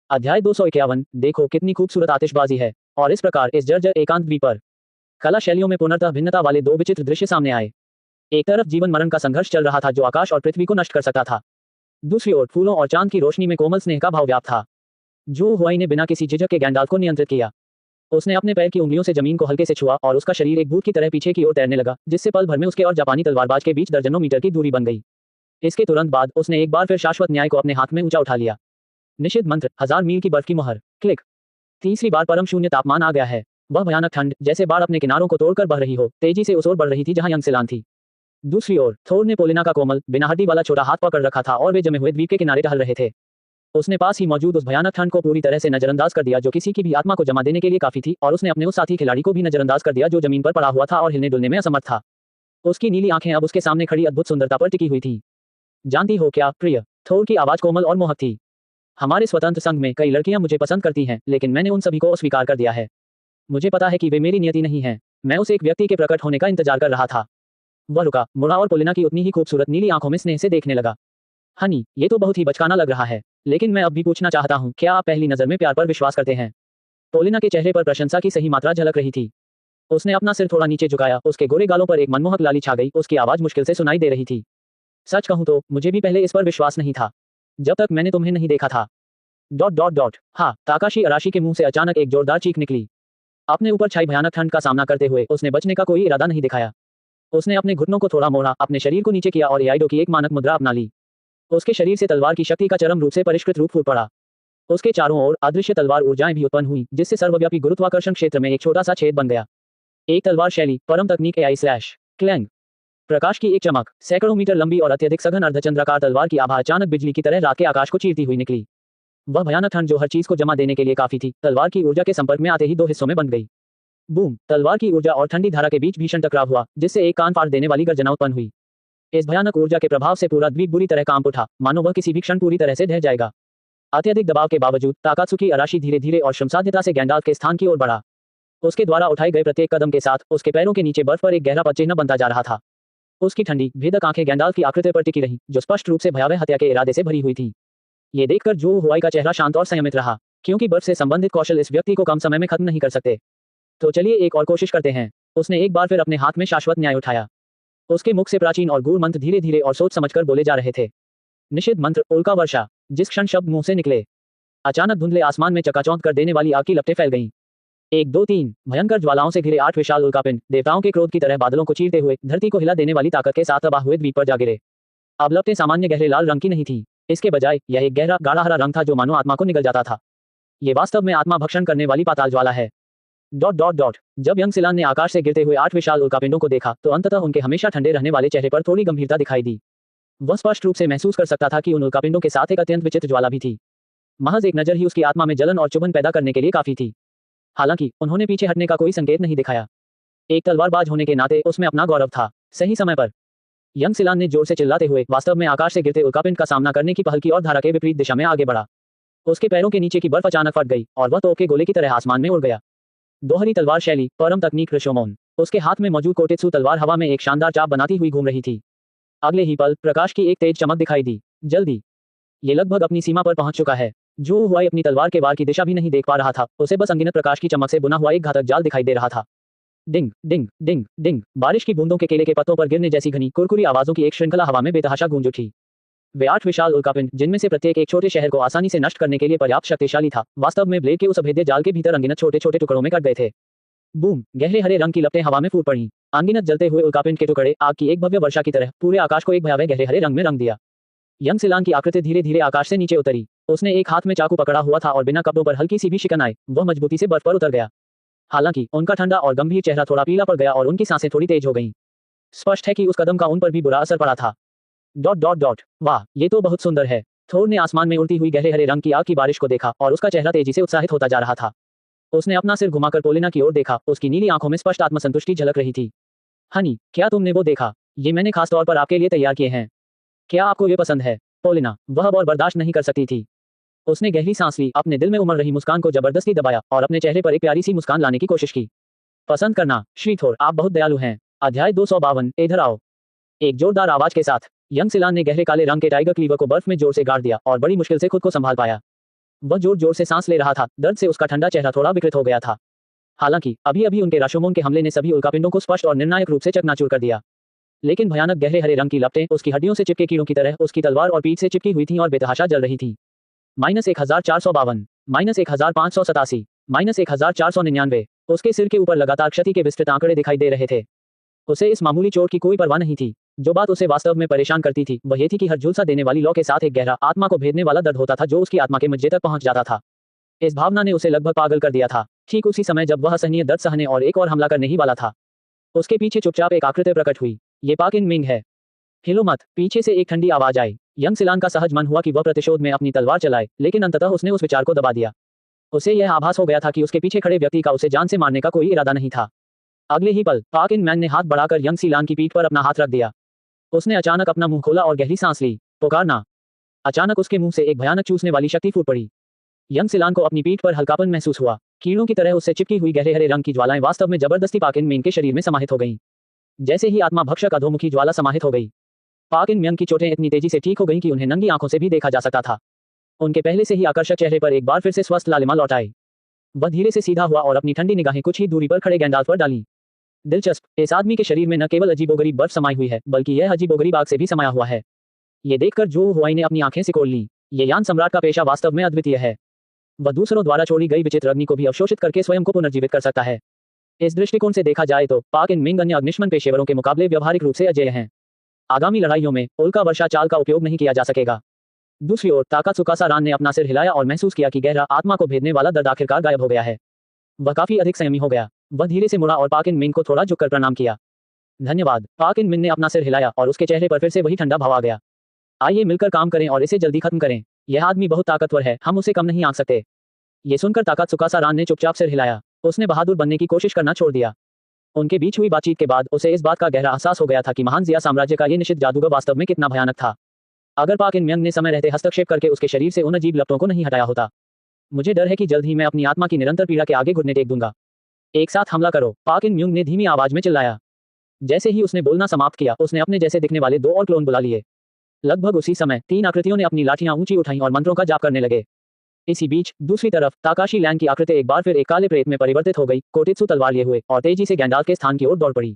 अध्याय 251। देखो कितनी खूबसूरत आतिशबाजी है। और इस प्रकार इस जर्जर एकांत द्वीप पर कला शैलियों में पुनर्तः भिन्नता वाले 2 विचित्र दृश्य सामने आए। एक तरफ जीवन मरण का संघर्ष चल रहा था जो आकाश और पृथ्वी को नष्ट कर सकता था। दूसरी ओर फूलों और चांद की रोशनी में कोमल स्नेह का भाव व्याप्त था। जो हुआई ने बिना किसी झिझक के गैंडाल्फ को नियंत्रित किया। उसने अपने पैर की उंगलियों से जमीन को हल्के से छुआ और उसका शरीर एक भूत की तरह पीछे की ओर तैरने लगा, जिससे पल भर में उसके और जापानी तलवारबाज के बीच दर्जनों मीटर की दूरी बन गई। इसके तुरंत बाद उसने एक बार फिर शाश्वत न्याय को अपने हाथ में ऊंचा उठा लिया। निषिद्ध मंत्र, 1000 मील की बर्फ की मोहर। क्लिक। तीसरी बार परम शून्य तापमान आ गया है। वह भयानक ठंड, जैसे बाढ़ अपने किनारों को तोड़कर बह रही हो, तेजी से उस ओर बढ़ रही थी जहां यंगसेलान थी। दूसरी ओर थोर ने पोलिना का कोमल बिना हड्डी वाला छोटा हाथ पकड़ रखा था और वे जमे हुए द्वीप के किनारे टहल रहे थे। उसने पास ही मौजूद उस भयानक ठंड को पूरी तरह से नजरअंदाज कर दिया जो किसी की भी आत्मा को जमा देने के लिए काफी थी, और उसने अपने उस साथी खिलाड़ी को भी नजरअंदाज कर दिया जो जमीन पर पड़ा हुआ था और हिलने डुलने में असमर्थ था। उसकी नीली आंखें अब उसके सामने खड़ी अद्भुत सुंदरता पर टिकी हुई थी। जानती हो क्या प्रिय? थोर की आवाज कोमल और मोहक थी। हमारे स्वतंत्र संघ में कई लड़कियां मुझे पसंद करती हैं, लेकिन मैंने उन सभी को अस्वीकार कर दिया है। मुझे पता है कि वे मेरी नियति नहीं है। मैं उस एक व्यक्ति के प्रकट होने का इंतजार कर रहा था। वह रुका, मुड़ा और पोलिना की उतनी ही खूबसूरत नीली आंखों में स्नेह से देखने लगा। हनी, ये तो बहुत ही बचकाना लग रहा है, लेकिन मैं अब भी पूछना चाहता हूँ, क्या आप पहली नजर में प्यार पर विश्वास करते हैं? पोलिना के चेहरे पर प्रशंसा की सही मात्रा झलक रही थी। उसने अपना सिर थोड़ा नीचे झुकाया, उसके गोरे गालों पर एक मनमोहक लाली छा गई, उसकी आवाज मुश्किल से सुनाई दे रही थी। सच कहूं तो मुझे भी पहले इस पर विश्वास नहीं था, जब तक मैंने तुम्हें नहीं देखा था। Dot dot dot. हाँ, ताकाशी अराशी के मुंह से अचानक एक जोरदार चीख निकली। अपने ऊपर छाई भयानक ठंड का सामना करते हुए उसने बचने का कोई इरादा नहीं दिखाया। उसने अपने घुटनों को थोड़ा मोड़ा, अपने शरीर को नीचे किया और एआईडो की एक मानक मुद्रा अपना ली। उसके शरीर से तलवार की शक्ति का चरम रूप से परिष्कृत रूप फूट पड़ा। उसके चारों ओर अदृश्य तलवार ऊर्जाएं भी उत्पन्न हुई, जिससे सर्वव्यापी गुरुत्वाकर्षण क्षेत्र में एक छोटा सा छेद बन गया। एक तलवार शैली, परम तकनीक एआई स्लैश क्लैंग। प्रकाश की एक चमक, सैकड़ों मीटर लंबी और अत्यधिक सघन अर्धचंद्राकार तलवार की आभा अचानक बिजली की तरह रात के आकाश को चीरती हुई निकली। वह भयानक ठंड जो हर चीज को जमा देने के लिए काफी थी, तलवार की ऊर्जा के संपर्क में आते ही दो हिस्सों में बंट गई। बूम! तलवार की ऊर्जा और ठंडी धारा के बीच भीषण टकराव हुआ, जिससे एक कान फाड़ देने वाली गर्जना उत्पन्न हुई। इस भयानक ऊर्जा के प्रभाव से पूरा द्वीप बुरी तरह कांप उठा, मानो वह किसी भी क्षण पूरी तरह से ढह जाएगा। अत्यधिक दबाव के बावजूद ताकात्सुकी अराशी धीरे धीरे और श्रमसाध्यता से गैंडाल्फ के स्थान की ओर बढ़ा। उसके द्वारा उठाए गए प्रत्येक कदम के साथ उसके पैरों के नीचे बर्फ पर एक गहरा पदचिह्न बनता जा रहा था। उसकी ठंडी भेदक आंखें गैंडाल्फ की आकृति पर टिकी रही, जो स्पष्ट रूप से भयावह हत्या के इरादे से भरी हुई थी। ये देखकर जो हुआई का चेहरा शांत और संयमित रहा, क्योंकि बर्फ से संबंधित कौशल इस व्यक्ति को कम समय में खत्म नहीं कर सकते। तो चलिए एक और कोशिश करते हैं। उसने एक बार फिर अपने हाथ में शाश्वत न्याय उठाया। उसके मुख से प्राचीन और गूढ़ मंत्र धीरे धीरे और सोच समझकर बोले जा रहे थे। निषिद्ध मंत्र, उल्का वर्षा। जिस क्षण शब्द मुंह से निकले, अचानक धुंधले आसमान में चकाचौंध कर देने वाली आग की लपटें फैल गईं। 1 2 3 भयंकर ज्वालाओं से घिरे 8 विशाल उल्कापिंड देवताओं के क्रोध की तरह बादलों को चीरते हुए धरती को हिला देने वाली ताकत के साथ तबाह हुए द्वीप पर जा गिरे। अब लपटें सामान्य गहरे लाल रंग की नहीं थी। इसके बजाय यह एक गहरा गाढ़ा हरा रंग था जो मानो आत्मा को निगल जाता था। ये वास्तव में आत्मा भक्षण करने वाली पाताल ज्वाला है। Dot dot dot. जब यंगसिलान ने आकाश से गिरते हुए 8 विशाल उल्कापिंडों को देखा, तो अंततः उनके हमेशा ठंडे रहने वाले चेहरे पर थोड़ी गंभीरता दिखाई दी। वह स्पष्ट रूप से महसूस कर सकता था कि उन उल्कापिंडों के साथ एक अत्यंत विचित्र ज्वाला भी थी। महज एक नजर ही उसकी आत्मा में जलन और चुभन पैदा करने के लिए काफी थी। हालांकि उन्होंने पीछे हटने का कोई संकेत नहीं दिखाया। एक तलवारबाज होने के नाते उसमें अपना गौरव था। सही समय पर यंगसिलान ने जोर से चिल्लाते हुए वास्तव में आकाश से गिरते उल्कापिंड का सामना करने की पहल की और धारा के विपरीत दिशा में आगे बढ़ा। उसके पैरों के नीचे की बर्फ अचानक फट गई और वह तोप के गोले की तरह आसमान में उड़ गया। दोहरी तलवार शैली, परम तकनीक ऋषोमोन। उसके हाथ में मौजूद कोटेत्सु तलवार हवा में एक शानदार चाप बनाती हुई घूम रही थी। अगले ही पल प्रकाश की एक तेज चमक दिखाई दी। जल्दी! ये लगभग अपनी सीमा पर पहुंच चुका है। जो हुआई अपनी तलवार के वार की दिशा भी नहीं देख पा रहा था, उसे बस अनगिनत प्रकाश की चमक से बुना हुआ एक घातक जाल दिखाई दे रहा था। डिंग डिंग डिंग डिंग। बारिश की बूंदों के केले के पत्तों पर गिरने जैसी घनी कुरकुरी आवाजों की एक श्रृंखला हवा में बेतहाशा गूंज उठी। वे 8 विशाल उल्कापिंड, जिनमें से प्रत्येक एक छोटे शहर को आसानी से नष्ट करने के लिए पर्याप्त शक्तिशाली था, वास्तव में ब्लेड के उस अभेद्य जाल के भीतर अनगिनत छोटे छोटे टुकड़ों में कट गए थे। बूम! गहरे हरे रंग की लपटें हवा में फूट पड़ी। अनगिनत जलते हुए उल्कापिंड के टुकड़े आग की एक भव्य वर्षा की तरह पूरे आकाश को एक भयावह गहरे हरे रंग में रंग दिया। यंगसिलान की आकृति धीरे धीरे आकाश से नीचे उतरी। उसने एक हाथ में चाकू पकड़ा हुआ था और बिना कपड़ों पर हल्की सी भी शिकन आए वह मजबूती से बर्फ पर उतर गया। हालांकि उनका ठंडा और गंभीर चेहरा थोड़ा पीला पड़ गया और उनकी सांसें थोड़ी तेज हो गईं। स्पष्ट है कि उस कदम का उन पर भी बुरा असर पड़ा था। Dot dot dot. वाह, ये तो बहुत सुंदर है। थोर ने आसमान में उड़ती हुई गहरे हरे रंग की आग की बारिश को देखा और उसका चेहरा तेजी से उत्साहित होता जा रहा था। उसने अपना सिर घुमाकर पोलिना की ओर देखा। उसकी नीली आंखों में स्पष्ट आत्मसंतुष्टि झलक रही थी। हनी, क्या तुमने वो देखा? ये मैंने खास तौर पर आपके लिए तैयार किए हैं। क्या आपको ये पसंद है? पोलिना, वह अब और बर्दाश्त नहीं कर सकती थी। उसने गहरी सांस ली, अपने दिल में उमड़ रही मुस्कान को जबरदस्ती दबाया और अपने चेहरे पर एक प्यारी सी मुस्कान लाने की कोशिश की। पसंद करना, श्री थोर, आप बहुत दयालु हैं। अध्याय 252, इधर आओ। एक जोरदार आवाज के साथ यंगसिलान ने गहरे काले रंग के टाइगर क्लीवर को बर्फ में जोर से गाड़ दिया और बड़ी मुश्किल से खुद को संभाल पाया। वह जोर जोर से सांस ले रहा था, दर्द से उसका ठंडा चेहरा थोड़ा विकृत हो गया था। हालांकि अभी अभी उनके राशोमोन के हमले ने सभी उल्कापिंडों को स्पष्ट और निर्णायक रूप से चकनाचूर कर दिया। लेकिन भयानक गहरे हरे रंग की लपटें उसकी हड्डियों से चिपके कीड़ों की तरह उसकी तलवार और पीठ से चिपकी हुई थीं और बेतहाशा जल रही थी। -1452, -1587, -1499। उसके सिर के ऊपर लगातार क्षति के विस्तृत आंकड़े दिखाई दे रहे थे। उसे इस मामूली चोट की कोई परवाह नहीं थी। जो बात उसे वास्तव में परेशान करती थी वह ये थी कि हर झुलसा देने वाली लौ के साथ एक गहरा, आत्मा को भेदने वाला दर्द होता था जो उसकी आत्मा के मज्जे तक पहुंच जाता था। इस भावना ने उसे लगभग पागल कर दिया था। ठीक उसी समय जब वह असहनीय दर्द सहने और एक और हमला करने ही वाला था, उसके पीछे चुपचाप एक आकृति प्रकट हुई। ये पाक इन मिंग है। हिलो मत, पीछे से एक ठंडी आवाज आई। यंग सिलान का सहज मन हुआ कि वह प्रतिशोध में अपनी तलवार चलाए, लेकिन अंततः उसने उस विचार को दबा दिया। उसे यह आभास हो गया था कि उसके पीछे खड़े व्यक्ति का उसे जान से मारने का कोई इरादा नहीं था। अगले ही पल पाक इन मैन ने हाथ बढ़ाकर यंग सिलान की पीठ पर अपना हाथ रख दिया। उसने अचानक अपना मुंह खोला और गहरी सांस ली। पुकारना। अचानक उसके मुंह से एक भयानक चूसने वाली शक्ति फूट पड़ी। यंग सिलान को अपनी पीठ पर हल्कापन महसूस हुआ। कीड़ों की तरह उससे चिपकी हुई गहरे हरे रंग की ज्वालाएं वास्तव में जबरदस्ती पाक इन मिंग के शरीर में समाहित हो गईं। जैसे ही आत्मा भक्षक अधोमुखी ज्वाला समाहित हो गई, पाक इन मिंग की चोटें इतनी तेजी से ठीक हो गईं कि उन्हें नंगी आंखों से भी देखा जा सकता था। उनके पहले से ही आकर्षक चेहरे पर एक बार फिर से स्वस्थ लालिमा लौट आई। वह धीरे से सीधा हुआ और अपनी ठंडी निगाहें कुछ ही दूरी पर खड़े गैंडाल्फ पर डाली। दिलचस्प, इस आदमी के शरीर में न केवल अजीबोगरीब बर्फ समाई हुई है, बल्कि यह अजीबोगरीब आग से भी समाया हुआ है। ये देखकर जो हुआई ने अपनी आंखें सिकोड़ ली। ये यान सम्राट का पेशा वास्तव में अद्वितीय है। वह दूसरों द्वारा छोड़ी गई विचित्र अग्नि को भी अवशोषित करके स्वयं को पुनर्जीवित कर सकता है। इस दृष्टिकोण से देखा जाए तो पाक इन मिंग अन्य अग्निशमन पेशेवरों के मुकाबले व्यावहारिक रूप से अजेय हैं। आगामी लड़ाइयों में उल्का वर्षा चाल का उपयोग नहीं किया जा सकेगा। दूसरी ओर ताकात्सुका रान ने अपना सिर हिलाया और महसूस किया कि गहरा आत्मा को भेदने वाला दर्द आखिरकार गायब हो गया है। वह काफी अधिक संयमी हो गया। वह धीरे से मुड़ा और पाक इन मिंग को थोड़ा झुककर प्रणाम किया। धन्यवाद। पाक इन मिंग ने अपना सिर हिलाया और उसके चेहरे पर फिर से वही ठंडा भाव आ गया। आइए मिलकर काम करें और इसे जल्दी खत्म करें। यह आदमी बहुत ताकतवर है, हम उसे कम नहीं आंक सकते। ये सुनकर ताकात्सुका रान ने चुपचाप सिर हिलाया। उसने बहादुर बनने की कोशिश करना छोड़ दिया। उनके बीच हुई बातचीत के बाद उसे इस बात का गहरा एहसास हो गया था कि महान जिया साम्राज्य का ये निषिद्ध जादूगर वास्तव में कितना भयानक था। अगर पाक इन मिंग ने समय रहते हस्तक्षेप करके उसके शरीर से उन अजीब लपटों को नहीं हटाया होता, मुझे डर है कि जल्द ही मैं अपनी आत्मा की निरंतर पीड़ा के आगे घुटने टेक दूंगा। एक साथ हमला करो, पाक इन मिंग ने धीमी आवाज में चिल्लाया। जैसे ही उसने बोलना समाप्त किया, उसने अपने जैसे दिखने वाले 2 और क्लोन बुला लिए। लगभग उसी समय 3 आकृतियों ने अपनी लाठियां ऊंची उठाईं और मंत्रों का जाप करने लगे। इसी बीच दूसरी तरफ ताकाशी लैंड की आकृति एक बार फिर एक काले प्रेत में परिवर्तित हो गई, कोटेत्सु तलवार लिए हुए, और तेजी से गैंडाल्फ के स्थान की ओर दौड़ पड़ी।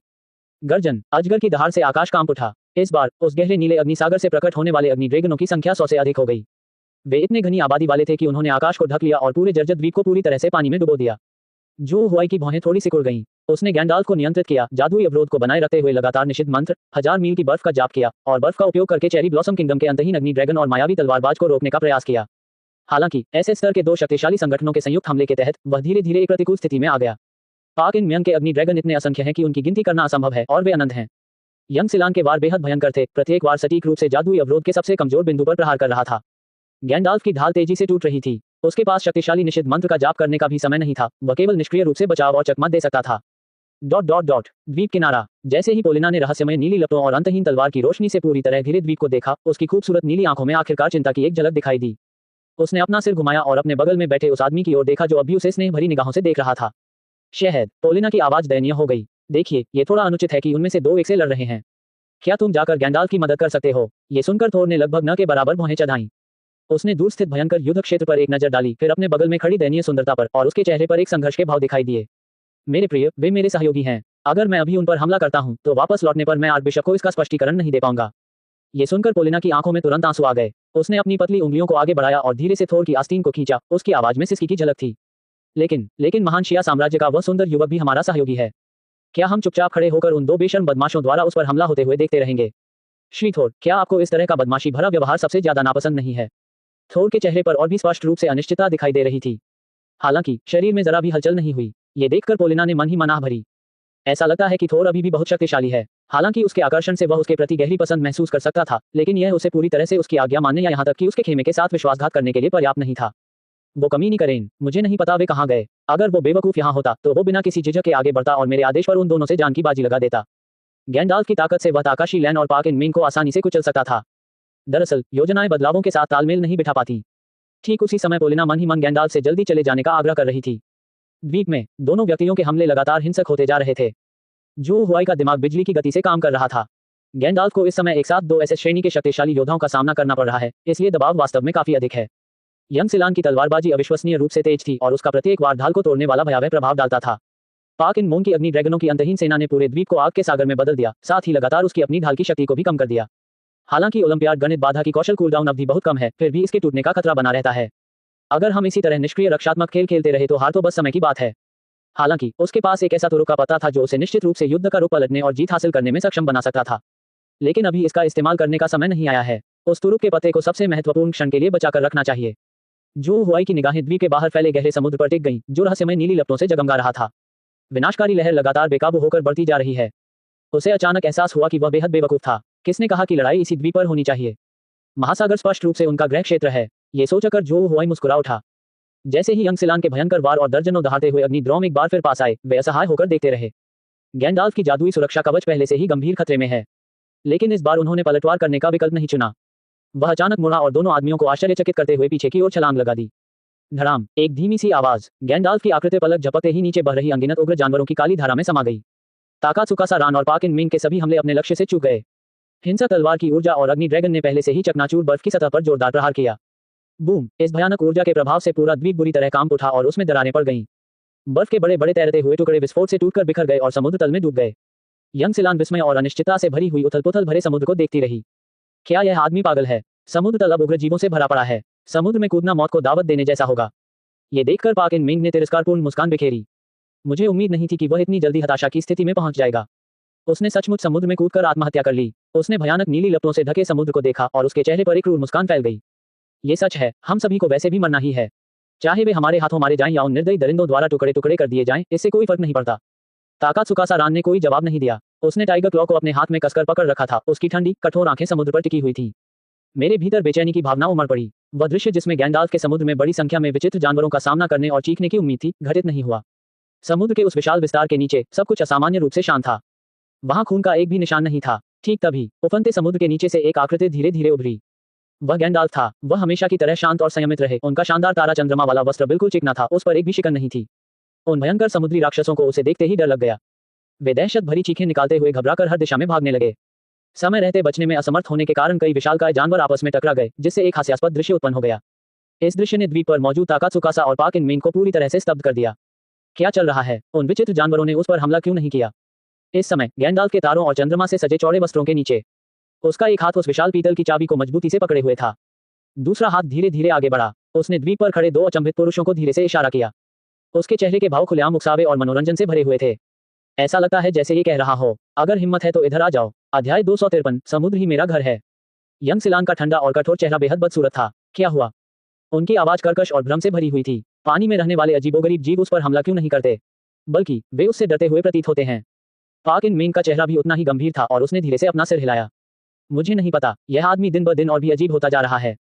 गर्जन, अजगर की दहाड़ से आकाश कांप उठा। इस बार उस गहरे नीले अग्निसागर से प्रकट होने वाले अग्नि ड्रैगनों की संख्या 100 से अधिक हो गई। वे इतने घनी आबादी वाले थे कि उन्होंने आकाश को ढक लिया और पूरे जर्जर द्वीप को पूरी तरह से पानी में डुबो दिया। जो हुआई की भौहें थोड़ी सिकुड़ गईं। उसने गैंडाल्फ को नियंत्रित किया, जादुई अवरोध को बनाए रखते हुए लगातार निषिद्ध मंत्र, 1000 मील की बर्फ का जाप किया और बर्फ का उपयोग करके चेरी ब्लॉसम किंगडम के अंतहीन अग्नि ड्रैगन और मायावी तलवारबाज को रोकने का प्रयास किया। हालांकि ऐसे स्तर के 2 शक्तिशाली संगठनों के संयुक्त हमले के तहत वह धीरे धीरे एक प्रतिकूल स्थिति में आ गया। पाक इन मिंग के अग्नि ड्रैगन इतने असंख्य हैं कि उनकी गिनती करना असंभव है और वे अनंत हैं। यंग सिलान के वार बेहद भयंकर थे, प्रत्येक वार सटीक रूप से जादुई अवरोध के सबसे कमजोर बिंदु पर प्रहार कर रहा था। गैंडाल्फ की ढाल तेजी से टूट रही थी। उसके पास शक्तिशाली निषिद्ध मंत्र का जाप करने का भी समय नहीं था, वह केवल निष्क्रिय रूप से बचाव और चकमा दे सकता था। द्वीप किनारा। जैसे ही पोलिना ने रहस्यमय नीली लपटों और अंतहीन तलवार की रोशनी से पूरी तरह घिरे द्वीप को देखा, उसकी खूबसूरत नीली आंखों में आखिरकार चिंता की एक झलक दिखाई दी। उसने अपना सिर घुमाया और अपने बगल में बैठे उस आदमी की ओर देखा जो अभी उसे स्नेह भरी निगाहों से देख रहा था। शहद। पोलिना की आवाज दयनीय हो गई। देखिए, ये थोड़ा अनुचित है कि उनमें से 2 एक से लड़ रहे हैं। क्या तुम जाकर गैंडाल्फ की मदद कर सकते हो? ये सुनकर थोर ने लगभग न के बराबर भौहें चढ़ाईं। उसने दूर स्थित भयंकर युद्ध क्षेत्र पर एक नजर डाली, फिर अपने बगल में खड़ी दयनीय सुंदरता पर, और उसके चेहरे पर एक संघर्ष के भाव दिखाई दिए। मेरे प्रिय, वे मेरे सहयोगी हैं। अगर मैं अभी उन पर हमला करता हूं, तो वापस लौटने पर मैं आर्चबिशप को इसका स्पष्टीकरण नहीं दे पाऊंगा। ये सुनकर पोलिना की आंखों में तुरंत आंसू आ गए। उसने अपनी पतली उंगलियों को आगे बढ़ाया और धीरे से थोर की आस्तीन को खींचा। उसकी आवाज में सिसकी की झलक थी। लेकिन महान शिया साम्राज्य का वह सुंदर युवक भी हमारा सहयोगी है। क्या हम चुपचाप खड़े होकर उन 2 बेशर्म बदमाशों द्वारा उस पर हमला होते हुए देखते रहेंगे? श्री थोर, क्या आपको इस तरह का बदमाशी भरा व्यवहार सबसे ज्यादा नापसंद नहीं है? थोर के चेहरे पर और भी स्पष्ट रूप से अनिश्चितता दिखाई दे रही थी। हालांकि शरीर में जरा भी हलचल नहीं हुई। ये देखकर पोलिना ने मन ही मनाह भरी। ऐसा लगता है कि थोर अभी भी बहुत शक्तिशाली है। हालांकि उसके आकर्षण से वह उसके प्रति गहरी पसंद महसूस कर सकता था, लेकिन यह उसे पूरी तरह से उसकी आज्ञा मानने या यहाँ तक कि उसके खेमे के साथ विश्वासघात करने के लिए पर्याप्त नहीं था। वो कमीनी करेन, मुझे नहीं पता वे कहाँ गए। अगर वो बेवकूफ यहाँ होता तो वो बिना किसी झिझक के आगे बढ़ता और मेरे आदेश पर उन दोनों से जान की बाजी लगा देता। गैंडाल्फ की ताकत से वह ताकाशी लैंड और पाक इन मिंग को आसानी से कुचल सकता था। दरअसल योजनाएं बदलावों के साथ तालमेल नहीं बिठा पाती। ठीक उसी समय पोलिना मन ही मन गैंडाल्फ से जल्दी चले जाने का आग्रह कर रही थी। द्वीप में दोनों व्यक्तियों के हमले लगातार हिंसक होते जा रहे थे। जो हुआई का दिमाग बिजली की गति से काम कर रहा था। गैंडाल्फ को इस समय एक साथ 2 ऐसे श्रेणी के शक्तिशाली योद्धाओं का सामना करना पड़ रहा है, इसलिए दबाव वास्तव में काफी अधिक है। यंग सिलान की तलवारबाजी अविश्वसनीय रूप से तेज थी और उसका प्रत्येक वार ढाल को तोड़ने वाला भयावह प्रभाव डालता था। पाक इन मोंग की अग्नि ड्रैगनों की अंतहीन सेना ने पूरे द्वीप को आग के सागर में बदल दिया, साथ ही लगातार उसकी अपनी ढाल की शक्ति को भी कम कर दिया। हालांकि ओलंपियाड गणित बाधा की कौशल कूलडाउन अवधि बहुत कम है, फिर भी इसके टूटने का खतरा बना रहता है। अगर हम इसी तरह निष्क्रिय रक्षात्मक खेल खेलते रहे तो हार तो बस समय की बात है। हालांकि उसके पास एक ऐसा तुरुप का पता था जो उसे निश्चित रूप से युद्ध का रुख पलटने और जीत हासिल करने में सक्षम बना सकता था। लेकिन अभी इसका इस्तेमाल करने का समय नहीं आया है। उस तुरुप के पते को सबसे महत्वपूर्ण क्षण के लिए बचाकर रखना चाहिए। जो हुआई की निगाहें द्वीप के बाहर फैले गहरे समुद्र पर टिक गईं, जो रहस्यमय नीली लपटों से जगमगा रहा था। विनाशकारी लहर लगातार बेकाबू होकर बढ़ती जा रही है। उसे अचानक एहसास हुआ कि वह बेहद बेवकूफ था। किसने कहा कि लड़ाई इसी द्वीप पर होनी चाहिए? महासागर स्पष्ट रूप से उनका गृह क्षेत्र है। ये सोचकर जो हुआई मुस्कुरा उठा। जैसे ही यंगसिलान के भयंकर वार और दर्जनों दहाड़ते हुए अग्निद्रोम एक बार फिर पास आए, वे असहाय होकर देखते रहे। गैंडाल्फ की जादुई सुरक्षा कवच पहले से ही गंभीर खतरे में है, लेकिन इस बार उन्होंने पलटवार करने का विकल्प नहीं चुना। वह अचानक मुड़ा और दोनों आदमियों को आश्चर्यचकित करते हुए पीछे की ओर छलांग लगा दी। धड़ाम, एक धीमी सी आवाज। गैंडाल्फ की आकृति पलक झपकते ही नीचे बह रही अनगिनत उग्र जानवरों की काली धारा में समा गई। ताकात्सुका रान और पाक इन मिंग के सभी हमले अपने लक्ष्य से चूक गए। हिंसक तलवार की ऊर्जा और अग्नि ड्रैगन ने पहले से ही चकनाचूर बर्फ की सतह पर जोरदार प्रहार किया। बूम! इस भयानक ऊर्जा के प्रभाव से पूरा द्वीप बुरी तरह कांप उठा और उसमें दरारें पड़ गईं। बर्फ के बड़े बड़े तैरते हुए टुकड़े विस्फोट से टूटकर बिखर गए और समुद्र तल में डूब गए। यंगसिलान विस्मय और अनिश्चितता से भरी हुई उथल-पुथल भरे समुद्र को देखती रही। क्या यह आदमी पागल है? समुद्र तल अब उग्र जीवों से भरा पड़ा है। समुद्र में कूदना मौत को दावत देने जैसा होगा। ये देखकर पाक इन मिंग ने तिरस्कारपूर्ण मुस्कान बिखेरी। मुझे उम्मीद नहीं थी कि वह इतनी जल्दी हताशा की स्थिति में पहुंच जाएगा। उसने सचमुच समुद्र में कूदकर आत्महत्या कर ली। उसने भयानक नीली लपटों से ढके समुद्र को देखा और उसके चेहरे पर एक क्रूर मुस्कान फैल गई। ये सच है, हम सभी को वैसे भी मरना ही है। चाहे वे हमारे हाथों मारे जाएं या उन निर्दयी दरिंदों द्वारा टुकड़े टुकड़े कर दिए जाएं, इससे कोई फर्क नहीं पड़ता। ताकात्सुका रान ने कोई जवाब नहीं दिया। उसने टाइगर क्लॉ को अपने हाथ में कसकर पकड़ रखा था। उसकी ठंडी, कठोर आंखें समुद्र पर टिकी हुई थीं। मेरे भीतर बेचैनी की भावना उमड़ पड़ी। वह दृश्य जिसमें गैंडाल्फ के समुद्र में बड़ी संख्या में विचित्र जानवरों का सामना करने और चीखने की उम्मीद थी, घटित नहीं हुआ। समुद्र के उस विशाल विस्तार के नीचे सब कुछ असामान्य रूप से शांत था। वहां खून का एक भी निशान नहीं था। ठीक तभी उफनते समुद्र के नीचे से एक आकृति धीरे धीरे उभरी। वह गैंडाल्फ था। वह हमेशा की तरह शांत और संयमित रहे। उनका शानदार तारा चंद्रमा वाला वस्त्र बिल्कुल चिकना था, उस पर एक भी शिकन नहीं थी। उन भयंकर समुद्री राक्षसों को उसे देखते ही डर लग गया। वे दहशत भरी चीखें निकालते हुए घबराकर हर दिशा में भागने लगे। समय रहते बचने में असमर्थ होने के कारण कई विशालकाय जानवर आपस में टकरा गए, जिससे एक हास्यास्पद दृश्य उत्पन्न हो गया। इस दृश्य ने द्वीप पर मौजूद ताकात्सुका और पाक इन मिंग को पूरी तरह से स्तब्ध कर दिया। क्या चल रहा है? उन विचित्र जानवरों ने उस पर हमला क्यों नहीं किया? इस समय गैंडाल्फ के तारों और चंद्रमा से सजे चौड़े वस्त्रों के नीचे उसका एक हाथ उस विशाल पीतल की चाबी को मजबूती से पकड़े हुए था। दूसरा हाथ धीरे धीरे आगे बढ़ा। उसने द्वीप पर खड़े दो अचंभित पुरुषों को धीरे से इशारा किया। उसके चेहरे के भाव खुलेआम उकसावे और मनोरंजन से भरे हुए थे। ऐसा लगता है जैसे ये कह रहा हो, अगर हिम्मत है तो इधर आ जाओ। अध्याय 253, समुद्र ही मेरा घर है। यंगसिलान का ठंडा और कठोर चेहरा बेहद बदसूरत था। क्या हुआ? उनकी आवाज कर्कश और भ्रम से भरी हुई थी। पानी में रहने वाले अजीबोगरीब जीव उस पर हमला क्यों नहीं करते, बल्कि वे उससे डरते हुए प्रतीत होते हैं। पाक इन मिंग का चेहरा भी उतना ही गंभीर था और उसने धीरे से अपना सिर हिलाया। मुझे नहीं पता, यह आदमी दिन ब दिन और भी अजीब होता जा रहा है।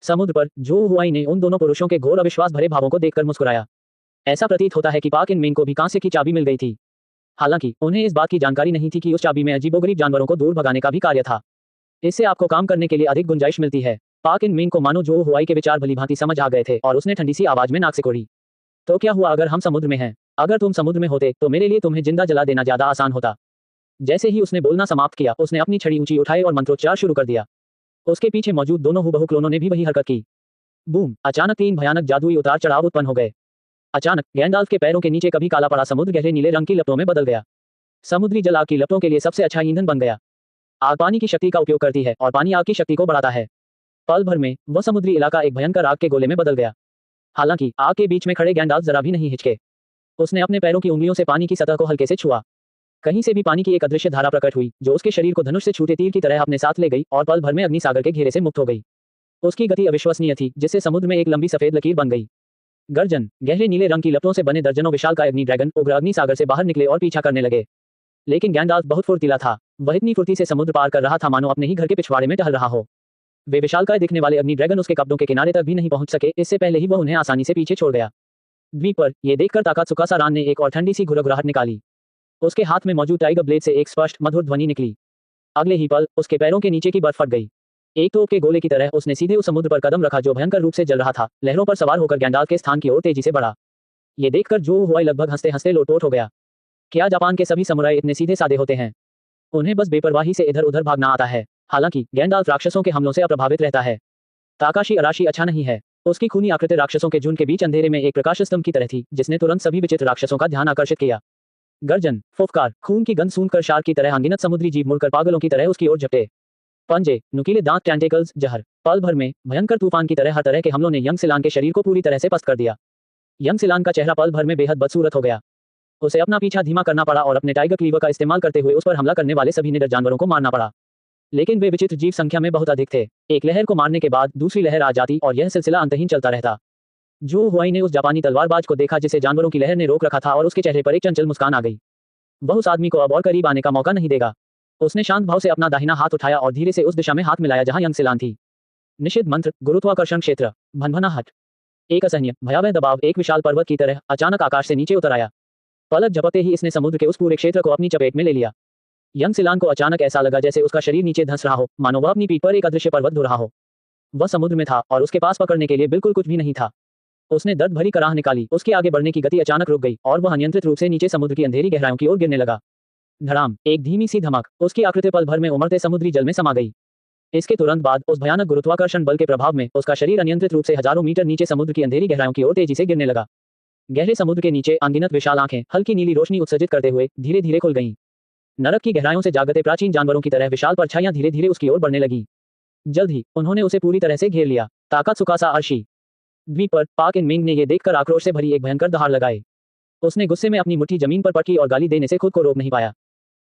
समुद्र पर जो हुआई ने उन दोनों पुरुषों के घोर अविश्वास भरे भावों को देखकर मुस्कुराया। ऐसा प्रतीत होता है कि पाक इन मिंग को भी कांसे की चाबी मिल गई थी। हालांकि उन्हें इस बात की जानकारी नहीं थी कि उस चाबी में अजीबोगरीब जानवरों को दूर भगाने का भी कार्य था। इससे आपको काम करने के लिए अधिक गुंजाइश मिलती है। पाक इन मिंग को मानो जो हुआई के विचार भलीभांति समझ आ गए थे और उसने ठंडी सी आवाज में नाक सिकोड़ी। तो क्या हुआ अगर हम समुद्र में हैं? अगर तुम समुद्र में होते तो मेरे लिए तुम्हें जिंदा जला देना ज्यादा आसान होता। जैसे ही उसने बोलना समाप्त किया, उसने अपनी छड़ी ऊंची उठाई और मंत्रोच्चार शुरू कर दिया। उसके पीछे मौजूद दोनों हुबहू क्लोनों ने भी वही हरकत की। बूम! अचानक तीन भयानक जादुई उतार चढ़ाव उत्पन्न हो गए। अचानक गैंडाल्फ के पैरों के नीचे कभी काला पड़ा समुद्र गहरे नीले रंग की लपटों में बदल गया। समुद्री जल आग की लपटों के लिए सबसे अच्छा ईंधन बन गया। आग पानी की शक्ति का उपयोग करती है और पानी आग की शक्ति को बढ़ाता है। पल भर में वह समुद्री इलाका एक भयंकर आग के गोले में बदल गया। हालांकि आग के बीच में खड़े गैंडाल्फ जरा भी नहीं हिचके। उसने अपने पैरों की उंगलियों से पानी की सतह को हल्के से छुआ। कहीं से भी पानी की एक अदृश्य धारा प्रकट हुई, जो उसके शरीर को धनुष से छूटे तीर की तरह अपने साथ ले गई और पल भर में अग्निसागर के घेरे से मुक्त हो गई। उसकी गति अविश्वसनीय थी, जिससे समुद्र में एक लंबी सफेद लकीर बन गई। गर्जन! गहरे नीले रंग की लपटों से बने दर्जनों विशालकाय अग्नि ड्रैगन उग्र अग्निसागर से बाहर निकले और पीछा करने लगे। लेकिन गैंडाल्फ बहुत फुर्तीला था। वह इतनी फुर्ती से समुद्र पार कर रहा था मानो अपने ही घर के पिछवाड़े में टहल रहा हो। वे विशालकाय दिखने वाले अग्नि ड्रैगन उसके कब्जों के किनारे तक भी नहीं पहुंच सके, इससे पहले ही वह उन्हें आसानी से पीछे छोड़ गया। द्वीप पर यह देखकर ताकात्सुका रान ने एक और ठंडी सी घुरघुराहट निकाली। उसके हाथ में मौजूद टाइगर ब्लेड से एक स्पष्ट मधुर ध्वनि निकली। अगले ही पल उसके पैरों के नीचे की बर्फ फट गई। एक तोप के गोले की तरह उसने सीधे उस समुद्र पर कदम रखा जो भयंकर रूप से जल रहा था। लहरों पर सवार होकर गैंडाल्फ के स्थान की ओर तेजी से बढ़ा। ये देखकर जो हुआई लगभग हंसते हंसते लोटपोट हो गया। क्या जापान के सभी समुराई इतने सीधे साधे होते हैं? उन्हें बस बेपरवाही से इधर उधर भागना आता है। हालांकि गैंडाल्फ राक्षसों के हमलों से अप्रभावित रहता है। ताकाशी अराशी अच्छा नहीं है। उसकी खूनी आकृति राक्षसों के झुंड के बीच अंधेरे में एक प्रकाश स्तंभ की तरह थी, जिसने तुरंत सभी विचित्र राक्षसों का ध्यान आकर्षित किया। गर्जन, फुफकार, खून की गंध सूंघकर शार्क की तरह अनगिनत समुद्री जीव मुड़कर पागलों की तरह उसकी ओर झपटे। पंजे, नुकीले दांत, टेंटेकल्स, जहर। पल भर में भयंकर तूफान की तरह हर तरह के हमलों ने यंगसिलान के शरीर को पूरी तरह से पस्त कर दिया। यंगसिलान का चेहरा पल भर में बेहद बदसूरत हो गया। उसे अपना पीछा धीमा करना पड़ा और अपने टाइगर क्लीवर का इस्तेमाल करते हुए उस पर हमला करने वाले सभी निडर जानवरों को मारना पड़ा। लेकिन वे विचित्र जीव संख्या में बहुत अधिक थे। एक लहर को मारने के बाद दूसरी लहर आ जाती और यह सिलसिला अंतहीन चलता रहता। जो हुआई ने उस जापानी तलवारबाज को देखा जिसे जानवरों की लहर ने रोक रखा था और उसके चेहरे पर एक चंचल मुस्कान आ गई। वह उस आदमी को अब और करीब आने का मौका नहीं देगा। उसने शांत भाव से अपना दाहिना हाथ उठाया और धीरे से उस दिशा में हाथ मिलाया जहां यंग सिलान थी। निषिद्ध मंत्र, गुरुत्वाकर्षण क्षेत्र, भनभनाहट। एक असहनीय भयावह दबाव एक विशाल पर्वत की तरह अचानक आकाश से नीचे उतर आया। पलक झपकते ही इसने समुद्र के उस पूरे क्षेत्र को अपनी चपेट में ले लिया। यंग सिलान को अचानक ऐसा लगा जैसे उसका शरीर नीचे धंस रहा हो, मानो वह अपनी पीठ पर एक अदृश्य पर्वत ढो रहा हो। वह समुद्र में था और उसके पास पकड़ने के लिए बिल्कुल कुछ भी नहीं था। उसने दर्द भरी कराह निकाली, उसके आगे बढ़ने की गति अचानक रुक गई और वह अनियंत्रित रूप से नीचे समुद्र की अंधेरी गहराइयों की ओर गिरने लगा। धड़ाम, एक धीमी सी धमक, उसकी आकृति पल भर में उमड़ते समुद्री जल में समा गई। इसके तुरंत बाद उस भयानक गुरुत्वाकर्षण बल के प्रभाव में उसका शरीर अनियंत्रित रूप से हजारों मीटर नीचे समुद्र की अंधेरी गहराइयों की ओर तेजी से गिरने लगा। गहरे समुद्र के नीचे अनगिनत विशाल आंखें हल्की नीली रोशनी उत्सर्जित करते हुए धीरे धीरे खुल गईं। नरक की गहराइयों से जागते प्राचीन जानवरों की तरह विशाल परछाइयां धीरे धीरे उसकी ओर बढ़ने लगी। जल्द ही उन्होंने उसे पूरी तरह से घेर लिया। ताकात्सुकासा अर्शी द्वीप पर पाक इन मिंग ने यह देखकर आक्रोश से भरी एक भयंकर दहाड़ लगाई। उसने गुस्से में अपनी मुट्ठी जमीन पर पटकी और गाली देने से खुद को रोक नहीं पाया।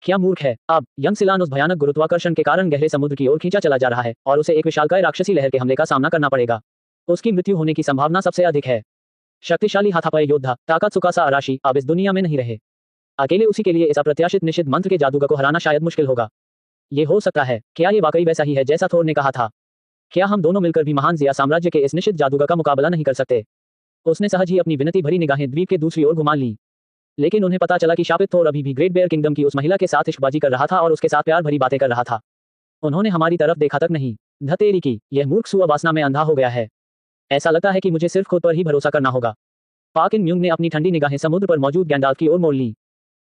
क्या मूर्ख है। अब यंग सिलान उस भयानक गुरुत्वाकर्षण के कारण गहरे समुद्र की ओर खींचा चला जा रहा है और उसे एक विशालकाय राक्षसी लहर के हमले का सामना करना पड़ेगा। उसकी मृत्यु होने की संभावना सबसे अधिक है। शक्तिशाली हाथापाई योद्धा ताकात्सुकासा अराशी अब इस दुनिया में नहीं रहे। अकेले उसी के लिए इस अप्रत्याशित निषिद्ध मंत्र के जादूगर को हराना शायद मुश्किल होगा। ये हो सकता है। क्या ये वाकई वैसा ही है जैसा थोर ने कहा था? क्या हम दोनों मिलकर भी महान जिया साम्राज्य के इस निषिद्ध जादूगर का मुकाबला नहीं कर सकते? उसने सहज ही अपनी विनती भरी निगाहें द्वीप के दूसरी ओर घुमा ली। लेकिन उन्हें पता चला कि शापित थोर अभी भी ग्रेट बेयर किंगडम की उस महिला के साथ इश्कबाजी कर रहा था और उसके साथ प्यार भरी बातें कर रहा था। उन्होंने हमारी तरफ देखा तक नहीं। धतेरी की, यह मूर्ख सुअ वासना में अंधा हो गया है। ऐसा लगता है कि मुझे सिर्फ खुद पर ही भरोसा करना होगा। पाक इन म्यूंग ने अपनी ठंडी निगाहें समुद्र पर मौजूद गैंडाल्फ की ओर मोड़ ली।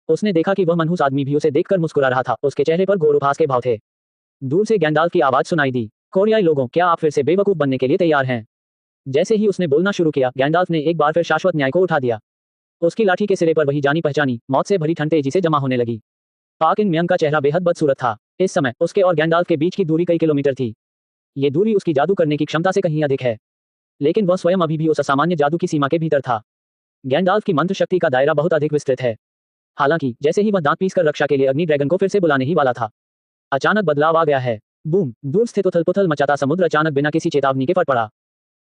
उसने देखा कि वह मनहूस आदमी भी उसे देखकर मुस्कुरा रहा था। उसके चेहरे पर घोर उपहास के भाव थे। दूर से गैंडाल्फ की आवाज सुनाई दी, कोरियाई लोगों, क्या आप फिर से बेवकूफ बनने के लिए तैयार हैं? जैसे ही उसने बोलना शुरू किया, गैंडाल्फ ने एक बार फिर शाश्वत न्याय को उठा दिया। उसकी लाठी के सिरे पर वही जानी पहचानी मौत से भरी ठंड तेजी से जमा होने लगी। पाक इन म्यांग का चेहरा बेहद बदसूरत था। इस समय उसके और गैंडाल्फ के बीच की दूरी कई किलोमीटर थी। ये दूरी उसकी जादू करने की क्षमता से कहीं अधिक है, लेकिन वह स्वयं अभी भी उस असामान्य जादू की सीमा के भीतर था। गैंडाल्फ की मंत्र शक्ति का दायरा बहुत अधिक विस्तृत है। हालांकि जैसे ही वह दांत पीसकर रक्षा के लिए अग्नि ड्रैगन को फिर से बुलाने ही वाला था, अचानक बदलाव आ गया है। बूम! दूर स्थित उथल पुथल मचाता समुद्र अचानक बिना किसी चेतावनी के फट पड़ा।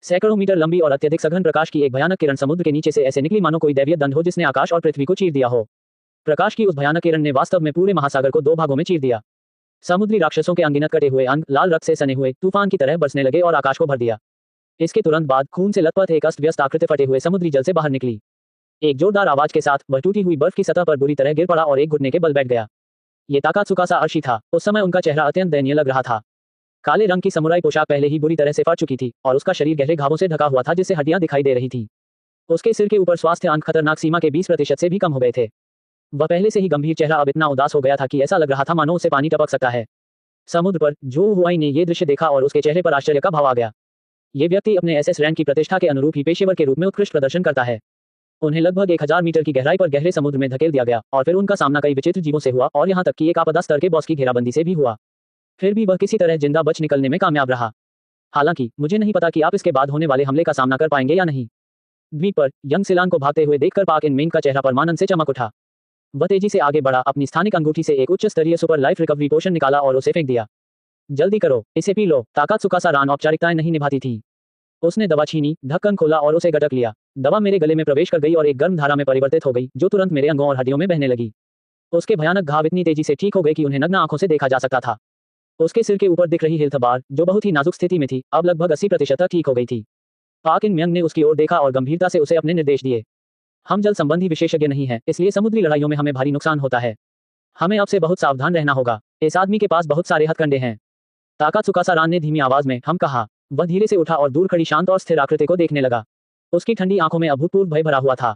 सैकड़ों मीटर लंबी और अत्यधिक सघन प्रकाश की एक भयानक किरण समुद्र के नीचे से ऐसे निकली मानो कोई दैवीय दंड हो जिसने आकाश और पृथ्वी को चीर दिया हो। प्रकाश की उस भयानक किरण ने वास्तव में पूरे महासागर को दो भागों में चीर दिया। समुद्री राक्षसों के अनगिनत कटे हुए अंग लाल रक्त से सने हुए तूफान की तरह बरसने लगे और आकाश को भर दिया। इसके तुरंत बाद खून से लथपथ एक अस्त व्यस्त आकृति फटे हुए समुद्री जल से बाहर निकली। एक जोरदार आवाज के साथ वह टूटी हुई बर्फ की सतह पर बुरी तरह गिर पड़ा और एक घुटने के बल बैठ गया। ये ताकात्सुकासा अर्शी था। उस समय उनका चेहरा अत्यंत दयनीय लग रहा था। काले रंग की समुराई पोशाक पहले ही बुरी तरह से फट चुकी थी और उसका शरीर गहरे घावों से ढका हुआ था जिससे हड्डियां दिखाई दे रही थी। उसके सिर के ऊपर स्वास्थ्य अंक खतरनाक सीमा के 20% से भी कम हो गए थे। वह पहले से ही गंभीर चेहरा अब इतना उदास हो गया था कि ऐसा लग रहा था मानो उसे पानी टपक सकता है। समुद्र पर जो हुआई ने यह दृश्य देखा और उसके चेहरे पर आश्चर्य का भाव आ गया। ये व्यक्ति अपने एसएस रैंक की प्रतिष्ठा के अनुरूप ही पेशेवर के रूप में उत्कृष्ट प्रदर्शन करता है। उन्हें लगभग 1000 मीटर की गहराई पर गहरे समुद्र में धकेल दिया गया और फिर उनका सामना कई विचित्र जीवों से हुआ और यहां तक कि एक आपदा स्तर के बॉस की घेराबंदी से भी हुआ। फिर भी वह किसी तरह जिंदा बच निकलने में कामयाब रहा। हालांकि मुझे नहीं पता कि आप इसके बाद होने वाले हमले का सामना कर पाएंगे या नहीं। द्वीप पर यंग सिलान को भागते हुए देखकर पाक इन मिंग का चेहरा परमानंद से चमक उठा। वह तेजी से आगे बढ़ा, अपनी स्थानिक अंगूठी से एक उच्च स्तरीय सुपर लाइफ रिकवरी पोशन निकाला और उसे फेंक दिया। जल्दी करो, इसे पी लो। ताकात्सुकासा रान औपचारिकताएं नहीं निभाती थी। उसने दवा छीनी, ढक्कन खोला और उसे गटक लिया। दवा मेरे गले में प्रवेश कर गई और एक गर्म धारा में परिवर्तित हो गई जो तुरंत मेरे अंगों और हड्डियों में बहने लगी। उसके भयानक घाव इतनी तेजी से ठीक हो गए कि उन्हें नग्न आंखों से देखा जा सकता था। उसके सिर के ऊपर दिख रही हेल्थ बार, जो बहुत ही नाजुक स्थिति में थी, अब लगभग 80% तक ठीक हो गई थी। पाक इन म्यांग ने उसकी ओर देखा और गंभीरता से उसे अपने निर्देश दिए। हम जल संबंधी विशेषज्ञ नहीं हैं, इसलिए समुद्री लड़ाइयों में हमें भारी नुकसान होता है। हमें अब से बहुत सावधान रहना होगा। इस आदमी के पास बहुत सारे हथकंडे हैं। ताकात्सुकासा रान ने धीमी आवाज में हम कहा। वह धीरे से उठा और दूर खड़ी शांत और स्थिर आकृति को देखने लगा। उसकी ठंडी आंखों में अभूतपूर्व भय भरा हुआ था।